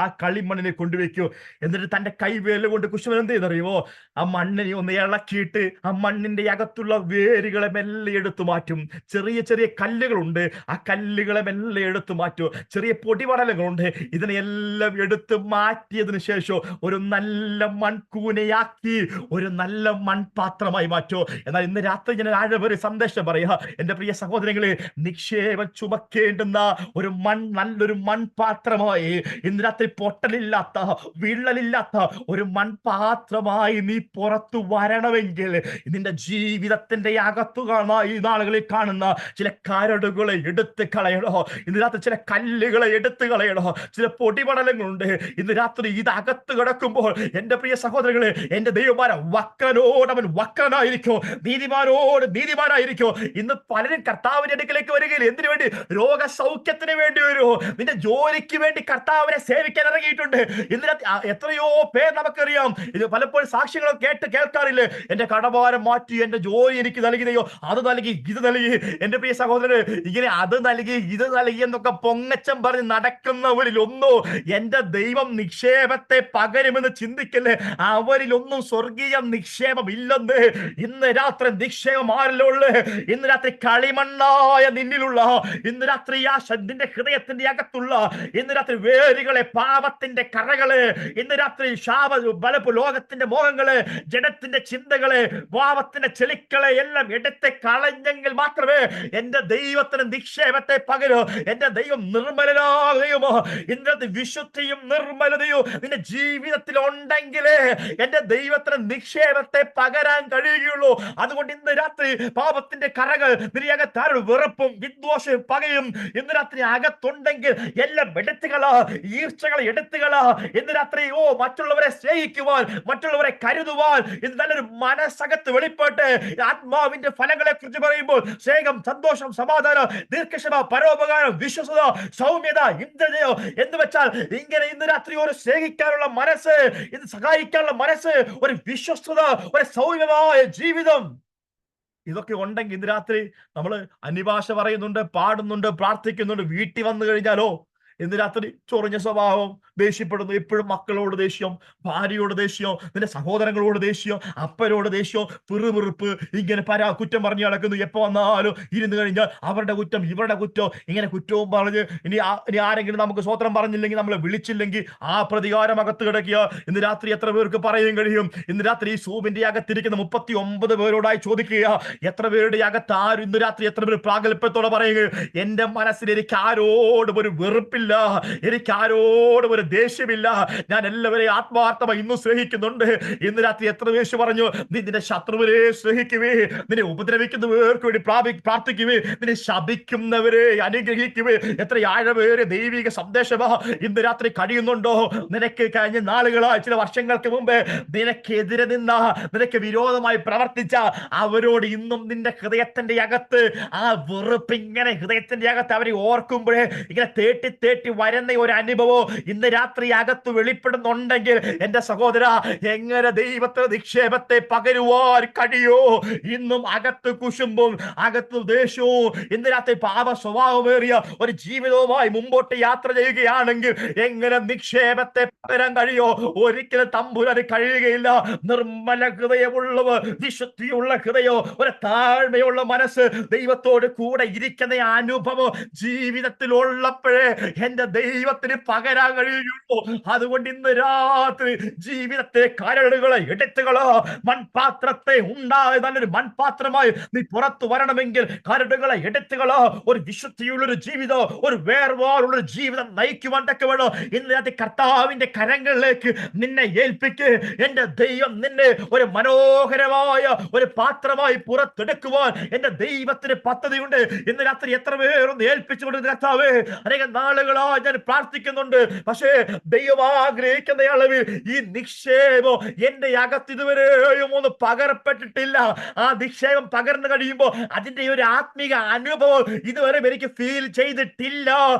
Speaker 6: ആ കളിമണ്ണിനെ കൊണ്ടുവയ്ക്കൂ. എന്നിട്ട് തന്റെ കൈവേല കൊണ്ട് കുശവൻ എന്ത് ചെയ്തറിയുമോ? ആ മണ്ണിനെ ഒന്ന് ഇളക്കിയിട്ട് ആ മണ്ണിന്റെ അകത്തുള്ള വേരുകളെ മെല്ലെ എടുത്തു മാറ്റും. ചെറിയ ചെറിയ കല്ലുകളുണ്ട്, ആ കല്ലുകളെ മെല്ലെ എടുത്തു മാറ്റും. ചെറിയ പൊടിപടലങ്ങളുണ്ട്, ഇതിനെല്ലാം എടുത്ത് മാറ്റിയതിനു ശേഷം ഒരു നല്ല മൺകൂനയാക്കി ഒരു നല്ല മൺപാത്രമായി മാറ്റോ. എന്നാൽ ഇന്ന് രാത്രി ഞാൻ ആഴവരെ സന്ദേശം പറയാ, എന്റെ പ്രിയ സഹോദരങ്ങളെ, നിക്ഷേപം ചുമക്കേണ്ടുന്ന ഒരു നല്ലൊരു മൺപാത്രമായി ഇന്ന് രാത്രി പൊട്ടലില്ലാത്ത വിള്ളലില്ലാത്ത ഒരു മൺപാത്രമായി നീ പുറത്തു വരണമെങ്കിൽ നിന്റെ ജീവിതത്തിന്റെ അകത്തു ഈ നാളുകളിൽ കാണുന്ന ചില കരടുകളെ എടുത്ത് കളയണോ. ഇന്ന് രാത്രി ചില കല്ലുകളെ എടുത്ത് കളയണോ. ചില പൊടിപടലങ്ങളുണ്ട് ഇന്ന് രാത്രി ഇത് അകത്ത് കിടക്കുമ്പോൾ എന്റെ പ്രിയ സഹോദരങ്ങളെ, എന്റെ ദൈവമാന വക്രനോട് അവൻ വക്രനായിരിക്കോ, നീതിമാനോട് നീതിമാനായിരിക്കോ. ഇന്ന് പലരും കർത്താവിന്റെ അടുക്കലേക്ക് വരികയില്ല. എന്തിനു വേണ്ടി? രോഗസൗഖ്യത്തിന് വേണ്ടി വരുമോ? നിന്റെ ജോലിക്ക് വേണ്ടി കർത്താവിനെ സേവിക്കാൻ ഇറങ്ങിയിട്ടുണ്ട്. ഇന്ന് എത്രയോ പേർ നമുക്കറിയാം. ഇത് പലപ്പോഴും സാക്ഷ്യങ്ങളൊക്കെ കേൾക്കാറില്ലേ? എന്റെ കടഭാരം മാറ്റി, എന്റെ ജോലി എനിക്ക് നൽകിയോ, അത് നൽകി, ഇത് നൽകി. എന്റെ പ്രിയ സഹോദരന്, ഇങ്ങനെ അത് നൽകി ഇത് നൽകി എന്നൊക്കെ പൊങ്ങച്ചം പറഞ്ഞ് നടക്കുന്നവരിലൊന്നോ എന്റെ ദൈവം നിക്ഷേപത്തെ പകരുമെന്ന് ചിന്തിക്കല്ലേ. അവരിലൊന്നും സ്വർഗീയ നിക്ഷേപം ഇല്ലെന്ന്. ഇന്ന് രാത്രി നിക്ഷേപം ആരല്ലോ ഉള്ളു? ഇന്ന് രാത്രി കളിമണ്ണായ നിന്നിലുള്ള, ഇന്ന് രാത്രി ആ നിന്റെ ഹൃദയത്തിന്റെ അകത്തുള്ള, ഇന്ന് രാത്രി വേരുകളെ, പാപത്തിന്റെ കറകള്, ഇന്ന് രാത്രി ലോകത്തിന്റെ മോഹങ്ങള്, ജഡത്തിന്റെ ചിന്തകള്, പാപത്തിന്റെ ചെളിക്കളെ എല്ലാം എടുത്ത് കളഞ്ഞെങ്കിൽ മാത്രമേ എന്റെ ദൈവത്തിന് നിക്ഷേപത്തെ പകരൂ. എന്റെ ദൈവം നിർമ്മലനാകുമോ? ഇന്നത്തെ വിശുദ്ധിയും നിർമ്മലതയും നിന്റെ ജീവിതത്തിൽ ഉണ്ടെങ്കിലേ എന്റെ ദൈവത്തിന് നിക്ഷേപത്തെ പകരാൻ കഴിയുകയുള്ളൂ. അതുകൊണ്ട് ഇന്ന് രാത്രി പാപത്തിന്റെ കറകൾ നിനക്കകത്ത് വെറുപ്പും വിദ്വേഷവും പകയും ഇന്ന് രാത്രി അകത്തുണ്ടെങ്കിൽ എല്ലാം എടുത്തുകളാ, ഈർച്ചകളെ എടുത്തുകളാ. ഇന്ന് രാത്രി മറ്റുള്ളവരെ സ്നേഹിക്കുവാൻ, മറ്റുള്ളവരെ കരുതുവാൻ ഇന്ന് നല്ലൊരു മനസ്സകത്ത് വെളിപ്പെട്ട് ആത്മാവിന്റെ ഫലങ്ങളെ കുറിച്ച് പറയുമ്പോൾ സ്നേഹം, സന്തോഷം, സമാധാനം, ദീർഘക്ഷമ, പരോപകാരം, വിശ്വസത, സൗമ്യത, ഇന്ദ്രജയം എന്ന് വെച്ചാൽ ഇങ്ങനെ ഇന്ന് രാത്രി ഒരു സ്നേഹിക്കാനുള്ള മനസ്സ്, ഇത് സഹായിക്കാനുള്ള മനസ്സ്, ഒരു വിശ്വസ്തത, ഒരു സൗമ്യമായ ജീവിതം, ഇതൊക്കെ ഉണ്ടെങ്കിൽ ഇന്ന് രാത്രി നമ്മൾ അന്യഭാഷ പറയുന്നുണ്ട്, പാടുന്നുണ്ട്, പ്രാർത്ഥിക്കുന്നുണ്ട്. വീട്ടിൽ വന്നു കഴിഞ്ഞാലോ ഇന്ന് രാത്രി ചൊറിഞ്ഞ സ്വഭാവം, ദേഷ്യപ്പെടുന്നു, എപ്പോഴും മക്കളോട് ദേഷ്യം, ഭാര്യയോട് ദേഷ്യം, നിന്റെ സഹോദരങ്ങളോട് ദേഷ്യം, അപ്പനോട് ദേഷ്യം, പിറുപിറുപ്പ്, ഇങ്ങനെ കുറ്റം പറഞ്ഞു നടക്കുന്നു. എപ്പോ വന്നാലും ഇരുന്ന് കഴിഞ്ഞാൽ അവരുടെ കുറ്റം, ഇവരുടെ കുറ്റം, ഇങ്ങനെ കുറ്റവും പറഞ്ഞ് ഇനി ആരെങ്കിലും നമുക്ക് സ്വത്രം പറഞ്ഞില്ലെങ്കിൽ, നമ്മളെ വിളിച്ചില്ലെങ്കിൽ ആ പ്രതികാരം അകത്ത് കിടക്കുക. ഇന്ന് രാത്രി എത്ര പേർക്ക് പറയാൻ കഴിയും? ഇന്ന് രാത്രി ഈ സൂമിന്റെ അകത്തിരിക്കുന്ന 39 പേരോടായി ചോദിക്കുക, എത്ര പേരുടെ അകത്ത് ആരും ഇന്ന് രാത്രി എത്ര പേര് പ്രാഗൽഭ്യത്തോടെ പറയുക, എന്റെ മനസ്സിൽ എനിക്ക് ആരോടും ഒരു വെറുപ്പില്ല, എനിക്ക് ആരോടും ഒരു ദേഷ്യമില്ല, ഞാൻ എല്ലാവരെയും ആത്മാർത്ഥമായി ഇന്നും സ്നേഹിക്കുന്നുണ്ട്. ഇന്ന് രാത്രി എത്ര ദേശം പറഞ്ഞു, നീ നിന്റെ ശത്രുവിനെ സ്നേഹിക്കുവേ, നിന്നെ ഉപദ്രവിക്കുന്നവർക്ക് വേണ്ടി പ്രാർത്ഥിക്കുവേ, നിന്നെ ശപിക്കുന്നവരെ അനുഗ്രഹിക്കുവേ. എത്ര ആഴമേറിയ ദൈവിക സന്ദേശമാ ഇന്ന് രാത്രി കഴിയുന്നുണ്ടോ? നിനക്ക് കഴിഞ്ഞ നാളുകളായി, ചില വർഷങ്ങൾക്ക് മുമ്പ് നിനക്കെതിരെ നിന്ന, നിനക്ക് വിരോധമായി പ്രവർത്തിച്ച അവരോട് ഇന്നും നിന്റെ ഹൃദയത്തിന്റെ അകത്ത് ആ വെറുപ്പ് ഇങ്ങനെ ഹൃദയത്തിന്റെ അകത്ത് അവരെ ഓർക്കുമ്പോഴേ ഇങ്ങനെ തേട്ടി വരുന്ന ഒരു അനുഭവം ഇന്ന് രാത്രി അകത്ത് വെളിപ്പെടുന്നുണ്ടെങ്കിൽ എന്റെ സഹോദര, എങ്ങനെ ദൈവത്തിന് നിക്ഷേപത്തെ പകരുവാൻ കഴിയോ? ഇന്നും അകത്ത് കുശുമ്പും അകത്ത് ദേഷ്യവും ഇന്ന് രാത്രി പാപ സ്വഭാവമേറിയ ഒരു ജീവിതവുമായി മുമ്പോട്ട് യാത്ര ചെയ്യുകയാണെങ്കിൽ എങ്ങനെ നിക്ഷേപത്തെ പകരാൻ കഴിയോ? ഒരിക്കലും തമ്പുരാന് കഴിയുകയില്ല. നിർമ്മല ഹൃദയമുള്ളവർ, വിശുദ്ധിയുള്ള ഹൃദയോ, ഒരു താഴ്മയുള്ള മനസ്സ്, ദൈവത്തോട് കൂടെ ഇരിക്കുന്ന അനുഭവം ജീവിതത്തിൽ ഉള്ളപ്പോഴേ എന്റെ ദൈവത്തിന് പകരാൻ കഴിയുള്ളൂ. അതുകൊണ്ട് ഇന്ന് രാത്രി ജീവിതത്തെ കരടുകളെ എടുത്തുകളോ, മൺപാത്രത്തെ ഉണ്ടായ നല്ലൊരു മൺപാത്രമായി നീ പുറത്തു വരണമെങ്കിൽ കരടുകളെ എടുത്തുകളോ. ഒരു വിശുദ്ധിയുള്ളൊരു ജീവിതം, ഒരു വേർപാടുള്ളൊരു ജീവിതം നയിക്കുവാൻ തക്ക വേണോ ഇന്ന് രാത്രി കർത്താവിന്റെ കരങ്ങളിലേക്ക് നിന്നെ ഏൽപ്പിക്ക്. എന്റെ ദൈവം നിന്നെ ഒരു മനോഹരമായ ഒരു പാത്രമായി പുറത്തെടുക്കുവാൻ എന്റെ ദൈവത്തിന് പദ്ധതിയുണ്ട്. ഇന്ന് രാത്രി എത്ര പേരൊന്ന് ഏൽപ്പിച്ചുകൊണ്ട് കർത്താവേ, അനേക നാളുകൾ നാളുകളായി ഞാൻ പ്രാർത്ഥിക്കുന്നുണ്ട്. പക്ഷേ ദൈവം ആഗ്രഹിക്കുന്ന അളവിൽ ഈ നിക്ഷേപം എന്റെ അകത്ത് ഇതുവരെയും ഒന്ന് പകരപ്പെട്ടിട്ടില്ല. ആ നിക്ഷേപം പകർന്നു കഴിയുമ്പോൾ അതിന്റെ ഒരു ആത്മീക അനുഭവം ഇതുവരെ എനിക്ക് ഫീൽ ചെയ്തിട്ടില്ല.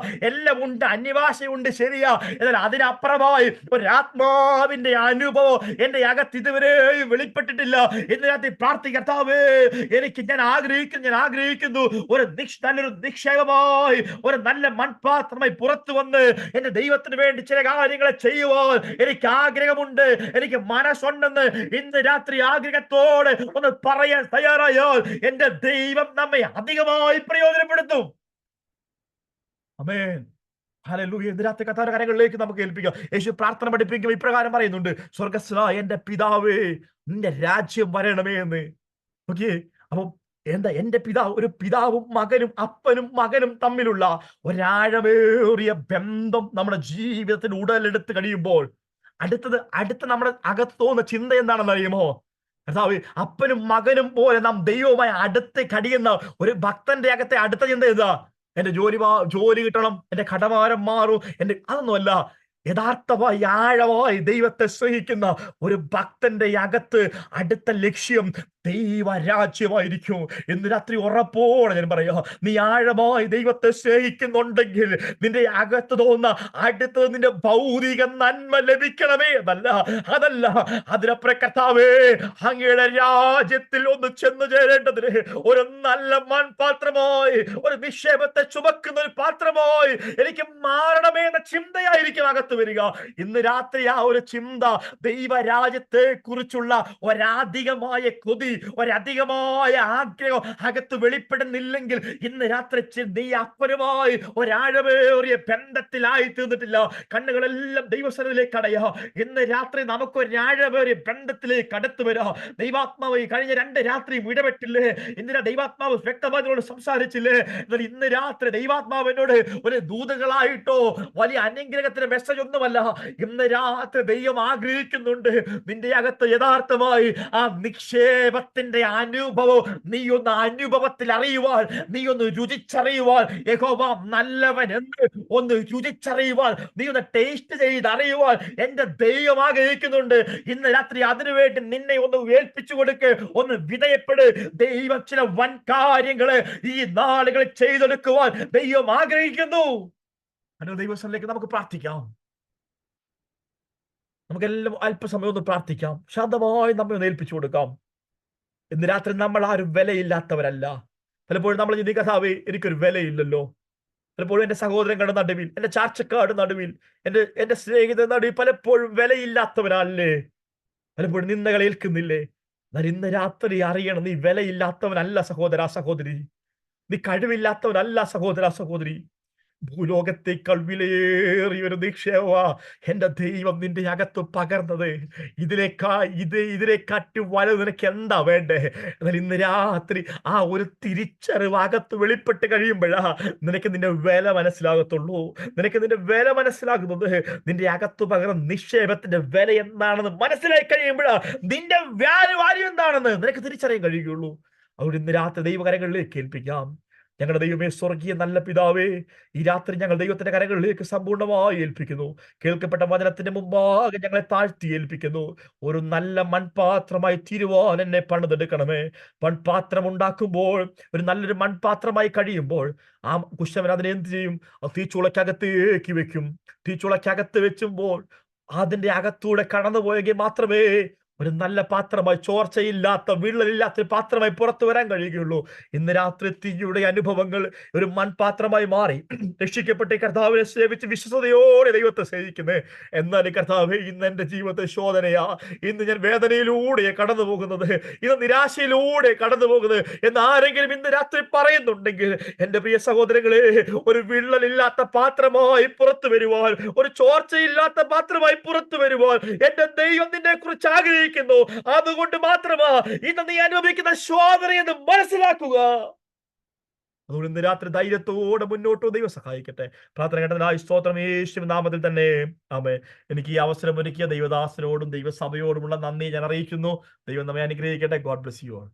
Speaker 6: എല്ലാം ഉണ്ട്, അന്യഭാഷയുണ്ട്, ശരിയാ. എന്നാൽ അതിനപ്പുറമായി ഒരു ആത്മാവിന്റെ അനുഭവം എന്റെ അകത്ത് ഇതുവരെയും വെളിപ്പെട്ടിട്ടില്ല. ഇതിനകത്ത് പ്രാർത്ഥിക്കർത്താവേ, ഞാൻ ആഗ്രഹിക്കുന്നു ഒരു നല്ലൊരു നിക്ഷേപമായി, ഒരു നല്ല മൺപാത്രമായി പുറത്തു വന്ന് എന്റെ ദൈവത്തിന് വേണ്ടി ചില കാര്യങ്ങളെ ചെയ്യുവാൻ എനിക്ക് ആഗ്രഹമുണ്ട്, എനിക്ക് മനസ്സുണ്ടെന്ന് ഇന്ന് രാത്രി ആഗ്രഹത്തോടെ ഒന്ന് പറയാൻ തയ്യാറായാൽ എന്റെ ദൈവം നമ്മെ അധികമായി പ്രയോജനപ്പെടുത്തും. ആമേൻ. ഹല്ലേലൂയ. ഇന്ന് രാത്രി കർത്താവിന്റെ കരങ്ങളിലേക്ക് നമുക്ക് ഏൽപ്പിക്കാം. യേശു പ്രാർത്ഥന പഠിപ്പിക്കുമ്പോൾ ഇപ്രകാരം പറയുന്നുണ്ട്, സ്വർഗ്ഗസ്ഥനായ എന്റെ പിതാവേ, നിന്റെ രാജ്യം വരണമേ എന്ന്. ഓക്കെ, അപ്പം എന്താ എന്റെ പിതാവ്? ഒരു പിതാവും മകനും, അപ്പനും മകനും തമ്മിലുള്ള ഒരാഴമേറിയ ബന്ധം നമ്മുടെ ജീവിതത്തിൽ ഉടലെടുത്ത് കഴിയുമ്പോൾ അടുത്ത നമ്മുടെ അകത്ത് തോന്നുന്ന ചിന്ത എന്താണെന്ന് അറിയുമോ? കർത്താവ്, അപ്പനും മകനും പോലെ നാം ദൈവവുമായി അടുത്ത് കഴിയുന്ന ഒരു ഭക്തന്റെ അകത്തെ അടുത്ത ചിന്ത എന്താ? എന്റെ ജോലി കിട്ടണം, എന്റെ കടഭാരം മാറും, അതൊന്നുമല്ല. യഥാർത്ഥമായി ആഴമായി ദൈവത്തെ സ്നേഹിക്കുന്ന ഒരു ഭക്തന്റെ അകത്ത് അടുത്ത ലക്ഷ്യം ദൈവരാജ്യമായിരിക്കും. ഇന്ന് രാത്രി ഉറപ്പോടെ ഞാൻ പറയാ, നീ ആഴമായി ദൈവത്തെ സ്നേഹിക്കുന്നുണ്ടെങ്കിൽ നിന്റെ അകത്ത് തോന്നുന്ന അടുത്തത് നിന്റെ ഭൗതിക നന്മ ലഭിക്കണമേ അതല്ല അതിനപ്പുറം കർത്താവേ, അങ്ങയുടെ രാജ്യത്തിൽ ഒന്ന് ചെന്നു ചേരേണ്ടതിന് ഒരു നല്ല മൺപാത്രമായി, ഒരു നിക്ഷേപത്തെ ചുമക്കുന്ന ഒരു പാത്രമായി എനിക്ക് മാറണമേ എന്ന ചിന്തയായിരിക്കും അകത്ത് വരിക. ഇന്ന് രാത്രി ആ ഒരു ചിന്ത, ദൈവരാജ്യത്തെ കുറിച്ചുള്ള ഒരധികമായ കൊതി, ഒരധികമായ ആഗ്രഹം അകത്ത് വെളിപ്പെടുന്നില്ലെങ്കിൽ ഇന്ന് രാത്രി നീ അപ്പനുമായി ഒരാഴമേറിയ ബന്ധത്തിലായി തീർന്നിട്ടില്ല. കണ്ണുകളെല്ലാം ദൈവസന്നിധിയിലേക്ക് അടയാ. ഇന്ന് രാത്രി നമുക്ക് ഒരാഴമേറിയ ബന്ധത്തിലേക്ക് കടത്തു വരാ. ദൈവാത്മാവ് കഴിഞ്ഞ 2 രാത്രിയും ഇടപെട്ടില്ലേ? ഇന്ന് ദൈവാത്മാവ് വ്യക്തമായി സംസാരിച്ചില്ലേ? എന്നാൽ ഇന്ന് രാത്രി ദൈവാത്മാവ് എന്നോട് ഒരു ദൂതകളായിട്ടോ വലിയ അനുഗ്രഹത്തിന്റെ മെസ്സേജ് ഒന്നുമല്ല, ഇന്ന് രാത്രി ദൈവം ആഗ്രഹിക്കുന്നുണ്ട് നിന്റെ അകത്ത് യഥാർത്ഥമായി ആ നിക്ഷേപത്തിന്റെ അനുഭവം നീ ഒന്ന് അനുഭവത്തിൽ അറിയുവാൻ, നീ ഒന്ന് രുചിച്ചറിയുവാൻ, യഹോവ നല്ലവൻ എന്ന് ഒന്ന് രുചിച്ചറിയുവാൻ, നീ ഒന്ന് ടേസ്റ്റ് ചെയ്ത് അറിയുവാൻ എന്റെ ദൈവം ആഗ്രഹിക്കുന്നുണ്ട്. ഇന്ന് രാത്രി അതിനുവേണ്ടി നിന്നെ ഒന്ന് ഏൽപ്പിച്ചു കൊടുക്ക്, ഒന്ന് വിധേയപ്പെട്. ദൈവം ചില വൻ കാര്യങ്ങള് ഈ നാളുകളിൽ ചെയ്തെടുക്കുവാൻ ദൈവം ആഗ്രഹിക്കുന്നു. ദൈവത്തിലേക്ക് നമുക്ക് പ്രാർത്ഥിക്കാം. നമുക്കെല്ലാം അല്പസമയം ഒന്ന് പ്രാർത്ഥിക്കാം. ശാന്തമായി നമ്മെ ഒന്ന് ഏൽപ്പിച്ചു കൊടുക്കാം. ഇന്ന് രാത്രി നമ്മൾ ആരും വിലയില്ലാത്തവരല്ല. പലപ്പോഴും നമ്മൾ ചിന്തിക്കാവേ, എനിക്കൊരു വിലയില്ലല്ലോ. പലപ്പോഴും എന്റെ സഹോദരങ്ങളുടെ നടുവിൽ, എന്റെ ചാർച്ചക്കാരുടെ നടുവിൽ, എന്റെ സ്നേഹിതരുടെ നടുവിൽ പലപ്പോഴും വിലയില്ലാത്തവരല്ലേ? പലപ്പോഴും നിന്ദകൾ ഏൽക്കുന്നില്ലേ? എന്നാൽ ഇന്ന് രാത്രി അറിയണം, നീ വിലയില്ലാത്തവനല്ല സഹോദര സഹോദരി. നീ കഴിവില്ലാത്തവനല്ല സഹോദര സഹോദരി. ഭൂലോകത്തേക്കാൾ വിലയേറിയ ഒരു നിക്ഷേപ എന്റെ ദൈവം നിന്റെ അകത്ത് പകർന്നത്. ഇതിനെക്കാട്ടി വലുത് നിനക്ക് എന്താ വേണ്ടേ? എന്നാൽ ഇന്ന് രാത്രി ആ ഒരു തിരിച്ചറിവ് അകത്ത് വെളിപ്പെട്ട് കഴിയുമ്പോഴാ നിനക്ക് നിന്റെ വില മനസ്സിലാകത്തുള്ളൂ. നിനക്ക് നിന്റെ വില മനസ്സിലാകുന്നത് നിന്റെ അകത്ത് പകർന്ന നിക്ഷേപത്തിന്റെ വില എന്താണെന്ന് മനസ്സിലാക്കി കഴിയുമ്പോഴാ നിന്റെ വാല്യൂ എന്താണെന്ന് നിനക്ക് തിരിച്ചറിയാൻ കഴിയുകയുള്ളൂ. അതുകൊണ്ട് ഇന്ന് രാത്രി ദൈവകരങ്ങളിലേക്ക് ഏൽപ്പിക്കാം. ഞങ്ങളുടെ ദൈവമേ, സ്വർഗീയ നല്ല പിതാവേ, ഈ രാത്രി ഞങ്ങൾ ദൈവത്തിന്റെ കരങ്ങളിലേക്ക് സമ്പൂർണ്ണമായി ഏൽപ്പിക്കുന്നു. കേൾക്കപ്പെട്ട വചനത്തിന്റെ മുമ്പാകെ ഞങ്ങളെ താഴ്ത്തി ഏൽപ്പിക്കുന്നു. ഒരു നല്ല മൺപാത്രമായി തീരുവാൻ എന്നെ പണിതെടുക്കണമേ. മൺപാത്രം ഉണ്ടാക്കുമ്പോൾ, ഒരു നല്ലൊരു മൺപാത്രമായി കഴിയുമ്പോൾ ആ കുശവൻ അതിനെ എന്ത് ചെയ്യും? തീച്ചുളക്കകത്തേക്ക് വെക്കും. തീച്ചുളക്കകത്ത് വെച്ചുമ്പോൾ അതിന്റെ അകത്തൂടെ കടന്നുപോയെങ്കിൽ മാത്രമേ ഒരു നല്ല പാത്രമായി, ചോർച്ചയില്ലാത്ത വിള്ളലില്ലാത്ത പാത്രമായി പുറത്തു വരാൻ കഴിയുകയുള്ളൂ. ഇന്ന് രാത്രി തീയുടെ അനുഭവങ്ങൾ ഒരു മൺപാത്രമായി മാറി രക്ഷിക്കപ്പെട്ട കർത്താവിനെ സേവിച്ച് വിശ്വസതയോടെ ദൈവത്തെ സേവിക്കുന്നേ. എന്നാൽ കർത്താവേ, ഇന്ന് എന്റെ ജീവിതത്തെ ശോധനയാ. ഇന്ന് ഞാൻ വേദനയിലൂടെ കടന്നു പോകുന്നത്, ഇന്ന് നിരാശയിലൂടെ കടന്നു പോകുന്നത് എന്ന് ആരെങ്കിലും ഇന്ന് രാത്രി പറയുന്നുണ്ടെങ്കിൽ, എന്റെ പ്രിയ സഹോദരങ്ങളെ, ഒരു വിള്ളലില്ലാത്ത പാത്രമായി പുറത്തു വരുവാൻ, ഒരു ചോർച്ചയില്ലാത്ത പാത്രമായി പുറത്തു വരുവാൻ എന്റെ ദൈവം നിന്നെ കുറിച്ച് ആഗ്രഹിക്കുന്നു. അതുകൊണ്ട് മാത്രമാ ഇന്ന് നീ അനുഭവിക്കുന്ന ശോധനയെന്ന് മനസ്സിലാക്കുക. അതുകൊണ്ട് ഇന്ന് രാത്രി ധൈര്യത്തോടെ മുന്നോട്ട് ദൈവം സഹായിക്കട്ടെ. പ്രാർത്ഥന കേട്ടതിനായി സ്തോത്രം, യേശുവിൻ നാമത്തിൽ തന്നെ ആമേൻ. എനിക്ക് ഈ അവസരം ഒരുക്കിയ ദൈവദാസനോടും ദൈവസഭയോടുമുള്ള നന്ദി ഞാൻ അറിയിക്കുന്നു. ദൈവം നമ്മെ അനുഗ്രഹിക്കട്ടെ. God bless you all.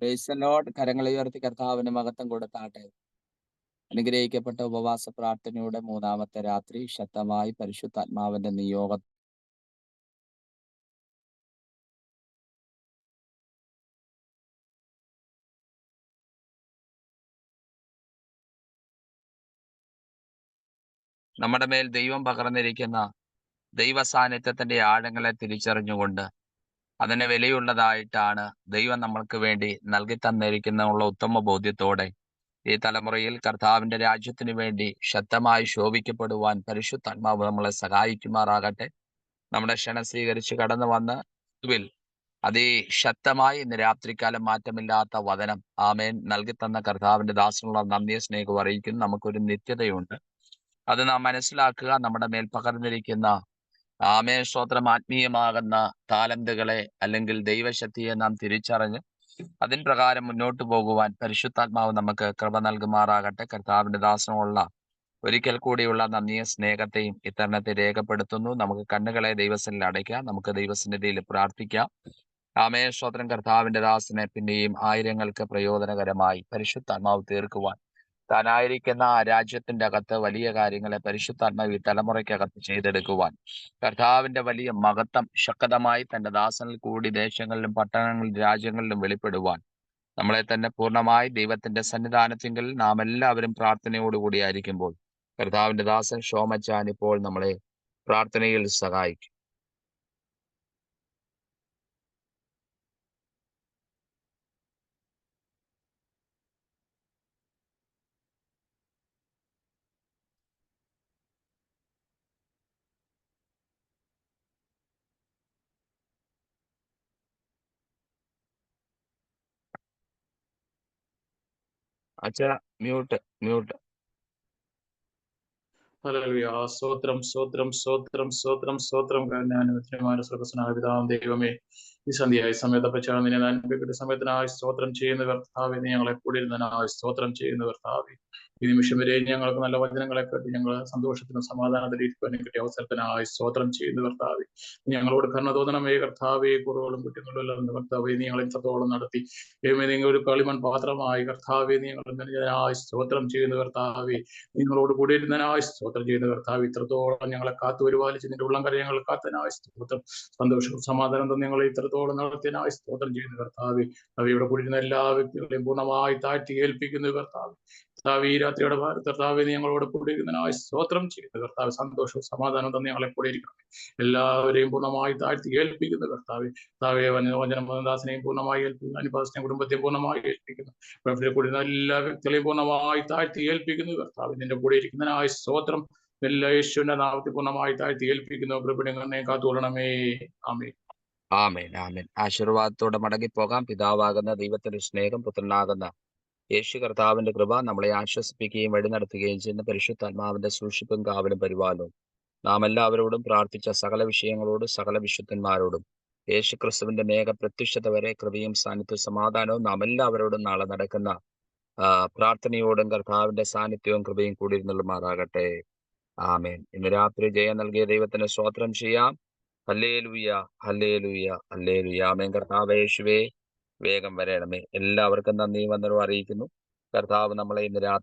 Speaker 1: Price the Lord. കരങ്ങളെ ഉയർത്തി കർത്താവിന് മഹത്വം കൊടുത്താട്ടെ. അനുഗ്രഹിക്കപ്പെട്ട ഉപവാസ പ്രാർത്ഥനയുടെ മൂന്നാമത്തെ രാത്രി ശക്തമായി പരിശുദ്ധാത്മാവിന്റെ നിയോഗ നമ്മുടെ മേൽ ദൈവം പകർന്നിരിക്കുന്ന ദൈവ സാന്നിധ്യത്തിന്റെ ആഴങ്ങളെ തിരിച്ചറിഞ്ഞുകൊണ്ട് അതിന് വിലയുള്ളതായിട്ടാണ് ദൈവം നമ്മൾക്ക് വേണ്ടി നൽകി തന്നിരിക്കുന്ന ഉത്തമ ബോധ്യത്തോടെ ഈ തലമുറയിൽ കർത്താവിന്റെ രാജ്യത്തിന് വേണ്ടി ശക്തമായി ശോഭിക്കപ്പെടുവാൻ പരിശുദ്ധാത്മാവ് നമ്മളെ സഹായിക്കുമാറാകട്ടെ. നമ്മുടെ ക്ഷണം സ്വീകരിച്ച് കടന്നു വന്ന് അതിശക്തമായി ഇന്ന് രാത്രികാലം മാറ്റമില്ലാത്ത വചനം ആമേൻ നൽകി തന്ന കർത്താവിന്റെ ദാസനുള്ള നന്ദിയെ സ്നേഹം അറിയിക്കുന്നു. നമുക്കൊരു നിത്യതയുണ്ട്, അത് നാം മനസ്സിലാക്കുക. നമ്മുടെ മേൽ പകർന്നിരിക്കുന്ന ആമേൻ സ്തോത്രം ആത്മീയമാകുന്ന താലന്തുകളെ അല്ലെങ്കിൽ ദൈവശക്തിയെ നാം തിരിച്ചറിഞ്ഞ് അതിൻ പ്രകാരം മുന്നോട്ട് പോകുവാൻ പരിശുദ്ധാത്മാവ് നമുക്ക് കൃപ നൽകുമാറാകട്ടെ. കർത്താവിന്റെ ദാസനുള്ള ഒരിക്കൽ കൂടിയുള്ള നന്ദിയെ സ്നേഹത്തെയും ഇത്തരണത്തെ രേഖപ്പെടുത്തുന്നു. നമുക്ക് കണ്ണുകളെ ദൈവസന്നിധിയിൽ അടയ്ക്കാം, നമുക്ക് ദൈവസന്നിധിയിൽ പ്രാർത്ഥിക്കാം. ആമേൻ സ്തോത്രം. കർത്താവിന്റെ ദാസനെ പിന്നെയും ആയിരങ്ങൾക്ക് പ്രയോജനകരമായി പരിശുദ്ധാത്മാവ് തീർക്കുവാൻ താനായിരിക്കുന്ന ആ രാജ്യത്തിന്റെ അകത്ത് വലിയ കാര്യങ്ങളെ പരിശുദ്ധാത്മാവ് ഈ തലമുറയ്ക്കകത്ത് ചെയ്തെടുക്കുവാൻ കർത്താവിന്റെ വലിയ മഹത്വം ശക്തമായി തന്റെ ദാസനിൽ കൂടി ദേശങ്ങളിലും പട്ടണങ്ങളിലും രാജ്യങ്ങളിലും വെളിപ്പെടുവാൻ നമ്മളെ തന്നെ പൂർണ്ണമായി ദൈവത്തിന്റെ സന്നിധാനത്തിങ്കിൽ നാം എല്ലാവരും പ്രാർത്ഥനയോടുകൂടി ആയിരിക്കുമ്പോൾ കർത്താവിന്റെ ദാസൻ ഷോമച്ചാൻ ഇപ്പോൾ നമ്മളെ പ്രാർത്ഥനയിൽ സഹായിക്കും. അച്ഛാ മ്യൂട്ട്.
Speaker 8: ഹല്ലേലൂയ. സ്തോത്രം സ്തോത്രം സ്തോത്രം സ്തോത്രം സ്തോത്രം. ഞാൻ സ്വർഗസ്വനായ പിതാവാം ദൈവമേ, ഈ സന്ധ്യയായ സമയത്തപ്പച്ചാണ് നിന്നെ അനുഭവിക്കുന്ന സമയത്തിനായി സ്തോത്രം ചെയ്യുന്ന കർത്താവേ, നീ ഞങ്ങളെ കൂടിയിരുന്നതിനായി സ്തോത്രം ചെയ്യുന്ന കർത്താവേ, ഈ നിമിഷം വരെ ഞങ്ങൾക്ക് നല്ല വചനങ്ങളെ കെട്ടി ഞങ്ങൾ സന്തോഷത്തിനും സമാധാനത്തിനും ഇരിക്കുവാനും കിട്ടിയ അവസരത്തിനായി സ്തോത്രം ചെയ്യുന്ന കർത്താവേ, ഞങ്ങളോട് കരുണ തോന്നണമേ കർത്താവേ. കുറവുകളും കുറ്റങ്ങളും എല്ലാം കർത്താവേ നീ ഞങ്ങൾ ഇത്രത്തോളം നടത്തി ദൈവമേ, നിങ്ങൾ ഒരു കളിമൺ പാത്രമായി കർത്താവേ നീ ഞങ്ങൾ സ്തോത്രം ചെയ്യുന്ന കർത്താവേ, നിങ്ങളോട് കൂടിയിരുന്നതിനായി സ്തോത്രം ചെയ്യുന്ന കർത്താവ്, ഇത്രത്തോളം ഞങ്ങളെ കാത്തു പരിപാലിച്ച് നിന്റെ ഉള്ളം കര ഞങ്ങൾ കാത്തനായി സ്തോത്രം. സന്തോഷവും സമാധാനം തന്നെ ഞങ്ങളെ ഇത്രത്തോളം നടത്തിയനായി സ്തോത്രം ചെയ്യുന്ന കർത്താവ്, ഇവിടെ കൂടിയിരുന്ന എല്ലാ വ്യക്തികളെയും പൂർണ്ണമായി താഴ്ത്തി ഏൽപ്പിക്കുന്ന കർത്താവ്, കർത്താവ് ഈ രാത്രിയുടെ കർത്താവ് ഞങ്ങളോട് കൂടിയിരുന്നതിനായി സ്തോത്രം ചെയ്യുന്ന കർത്താവ്, സന്തോഷവും സമാധാനം തന്നെ ഞങ്ങളെ കൂടെ ഇരിക്കണം. എല്ലാവരെയും പൂർണ്ണമായി താഴ്ത്തി ഏൽപ്പിക്കുന്ന കർത്താവ്, കർത്താവെ വചനദാസനെയും പൂർണ്ണമായി ഏൽപ്പിക്കുന്നു, അനുപാസനെയും കുടുംബത്തെയും പൂർണ്ണമായി ഏൽപ്പിക്കുന്നു, ഇവിടെ കൂടിയിരുന്ന എല്ലാ വ്യക്തികളെയും പൂർണ്ണമായി താഴ്ത്തി ഏൽപ്പിക്കുന്നു കർത്താവ്, നിന്റെ കൂടെ ഇരിക്കുന്നതിനായി സ്തോത്രം. എല്ലാ യേശുവിന്റെ നാമത്തിൽ പൂർണ്ണമായി താഴ്ത്തി ഏൽപ്പിക്കുന്നു. കൃപണെ കാത്തുകൊള്ളണമേ. ആമേൻ.
Speaker 1: ആമേൻ ആമേൻ. ആശീർവാദത്തോടെ മടങ്ങിപ്പോകാം. പിതാവാകുന്ന ദൈവത്തിന്റെ സ്നേഹം, പുത്രനാകുന്ന യേശു കർത്താവിന്റെ കൃപ നമ്മളെ ആശ്വസിപ്പിക്കുകയും വഴി നടത്തുകയും ചെയ്യുന്ന പരിശുദ്ധാത്മാവിന്റെ സൂക്ഷിപ്പും കാവലും പരിപാലനവും നാം എല്ലാവരോടും പ്രാർത്ഥിച്ച സകല വിഷയങ്ങളോടും സകല വിശുദ്ധന്മാരോടും യേശു ക്രിസ്തുവിന്റെ മേഘ പ്രത്യക്ഷത വരെ കൃപയും സാന്നിധ്യവും സമാധാനവും നാം എല്ലാവരോടും നാളെ നടക്കുന്ന പ്രാർത്ഥനയോടും കർത്താവിന്റെ സാന്നിധ്യവും കൃപയും കൂടിയിരുന്നുമാറാകട്ടെ. ആമേൻ. ഇന്ന് രാത്രി ജയം നൽകിയ ദൈവത്തിന് സ്തോത്രം ചെയ്യാം. ഹല്ലേലൂയ ഹല്ലേലൂയ ഹല്ലേലൂയ. ആമേൻ. കർത്താവേ യേശുവേ വേഗം വരണമേ. എല്ലാവർക്കും നന്ദി വന്ദനവും അറിയിക്കുന്നു. കർത്താവ് നമ്മളെ ഇന്ന് രാത്രി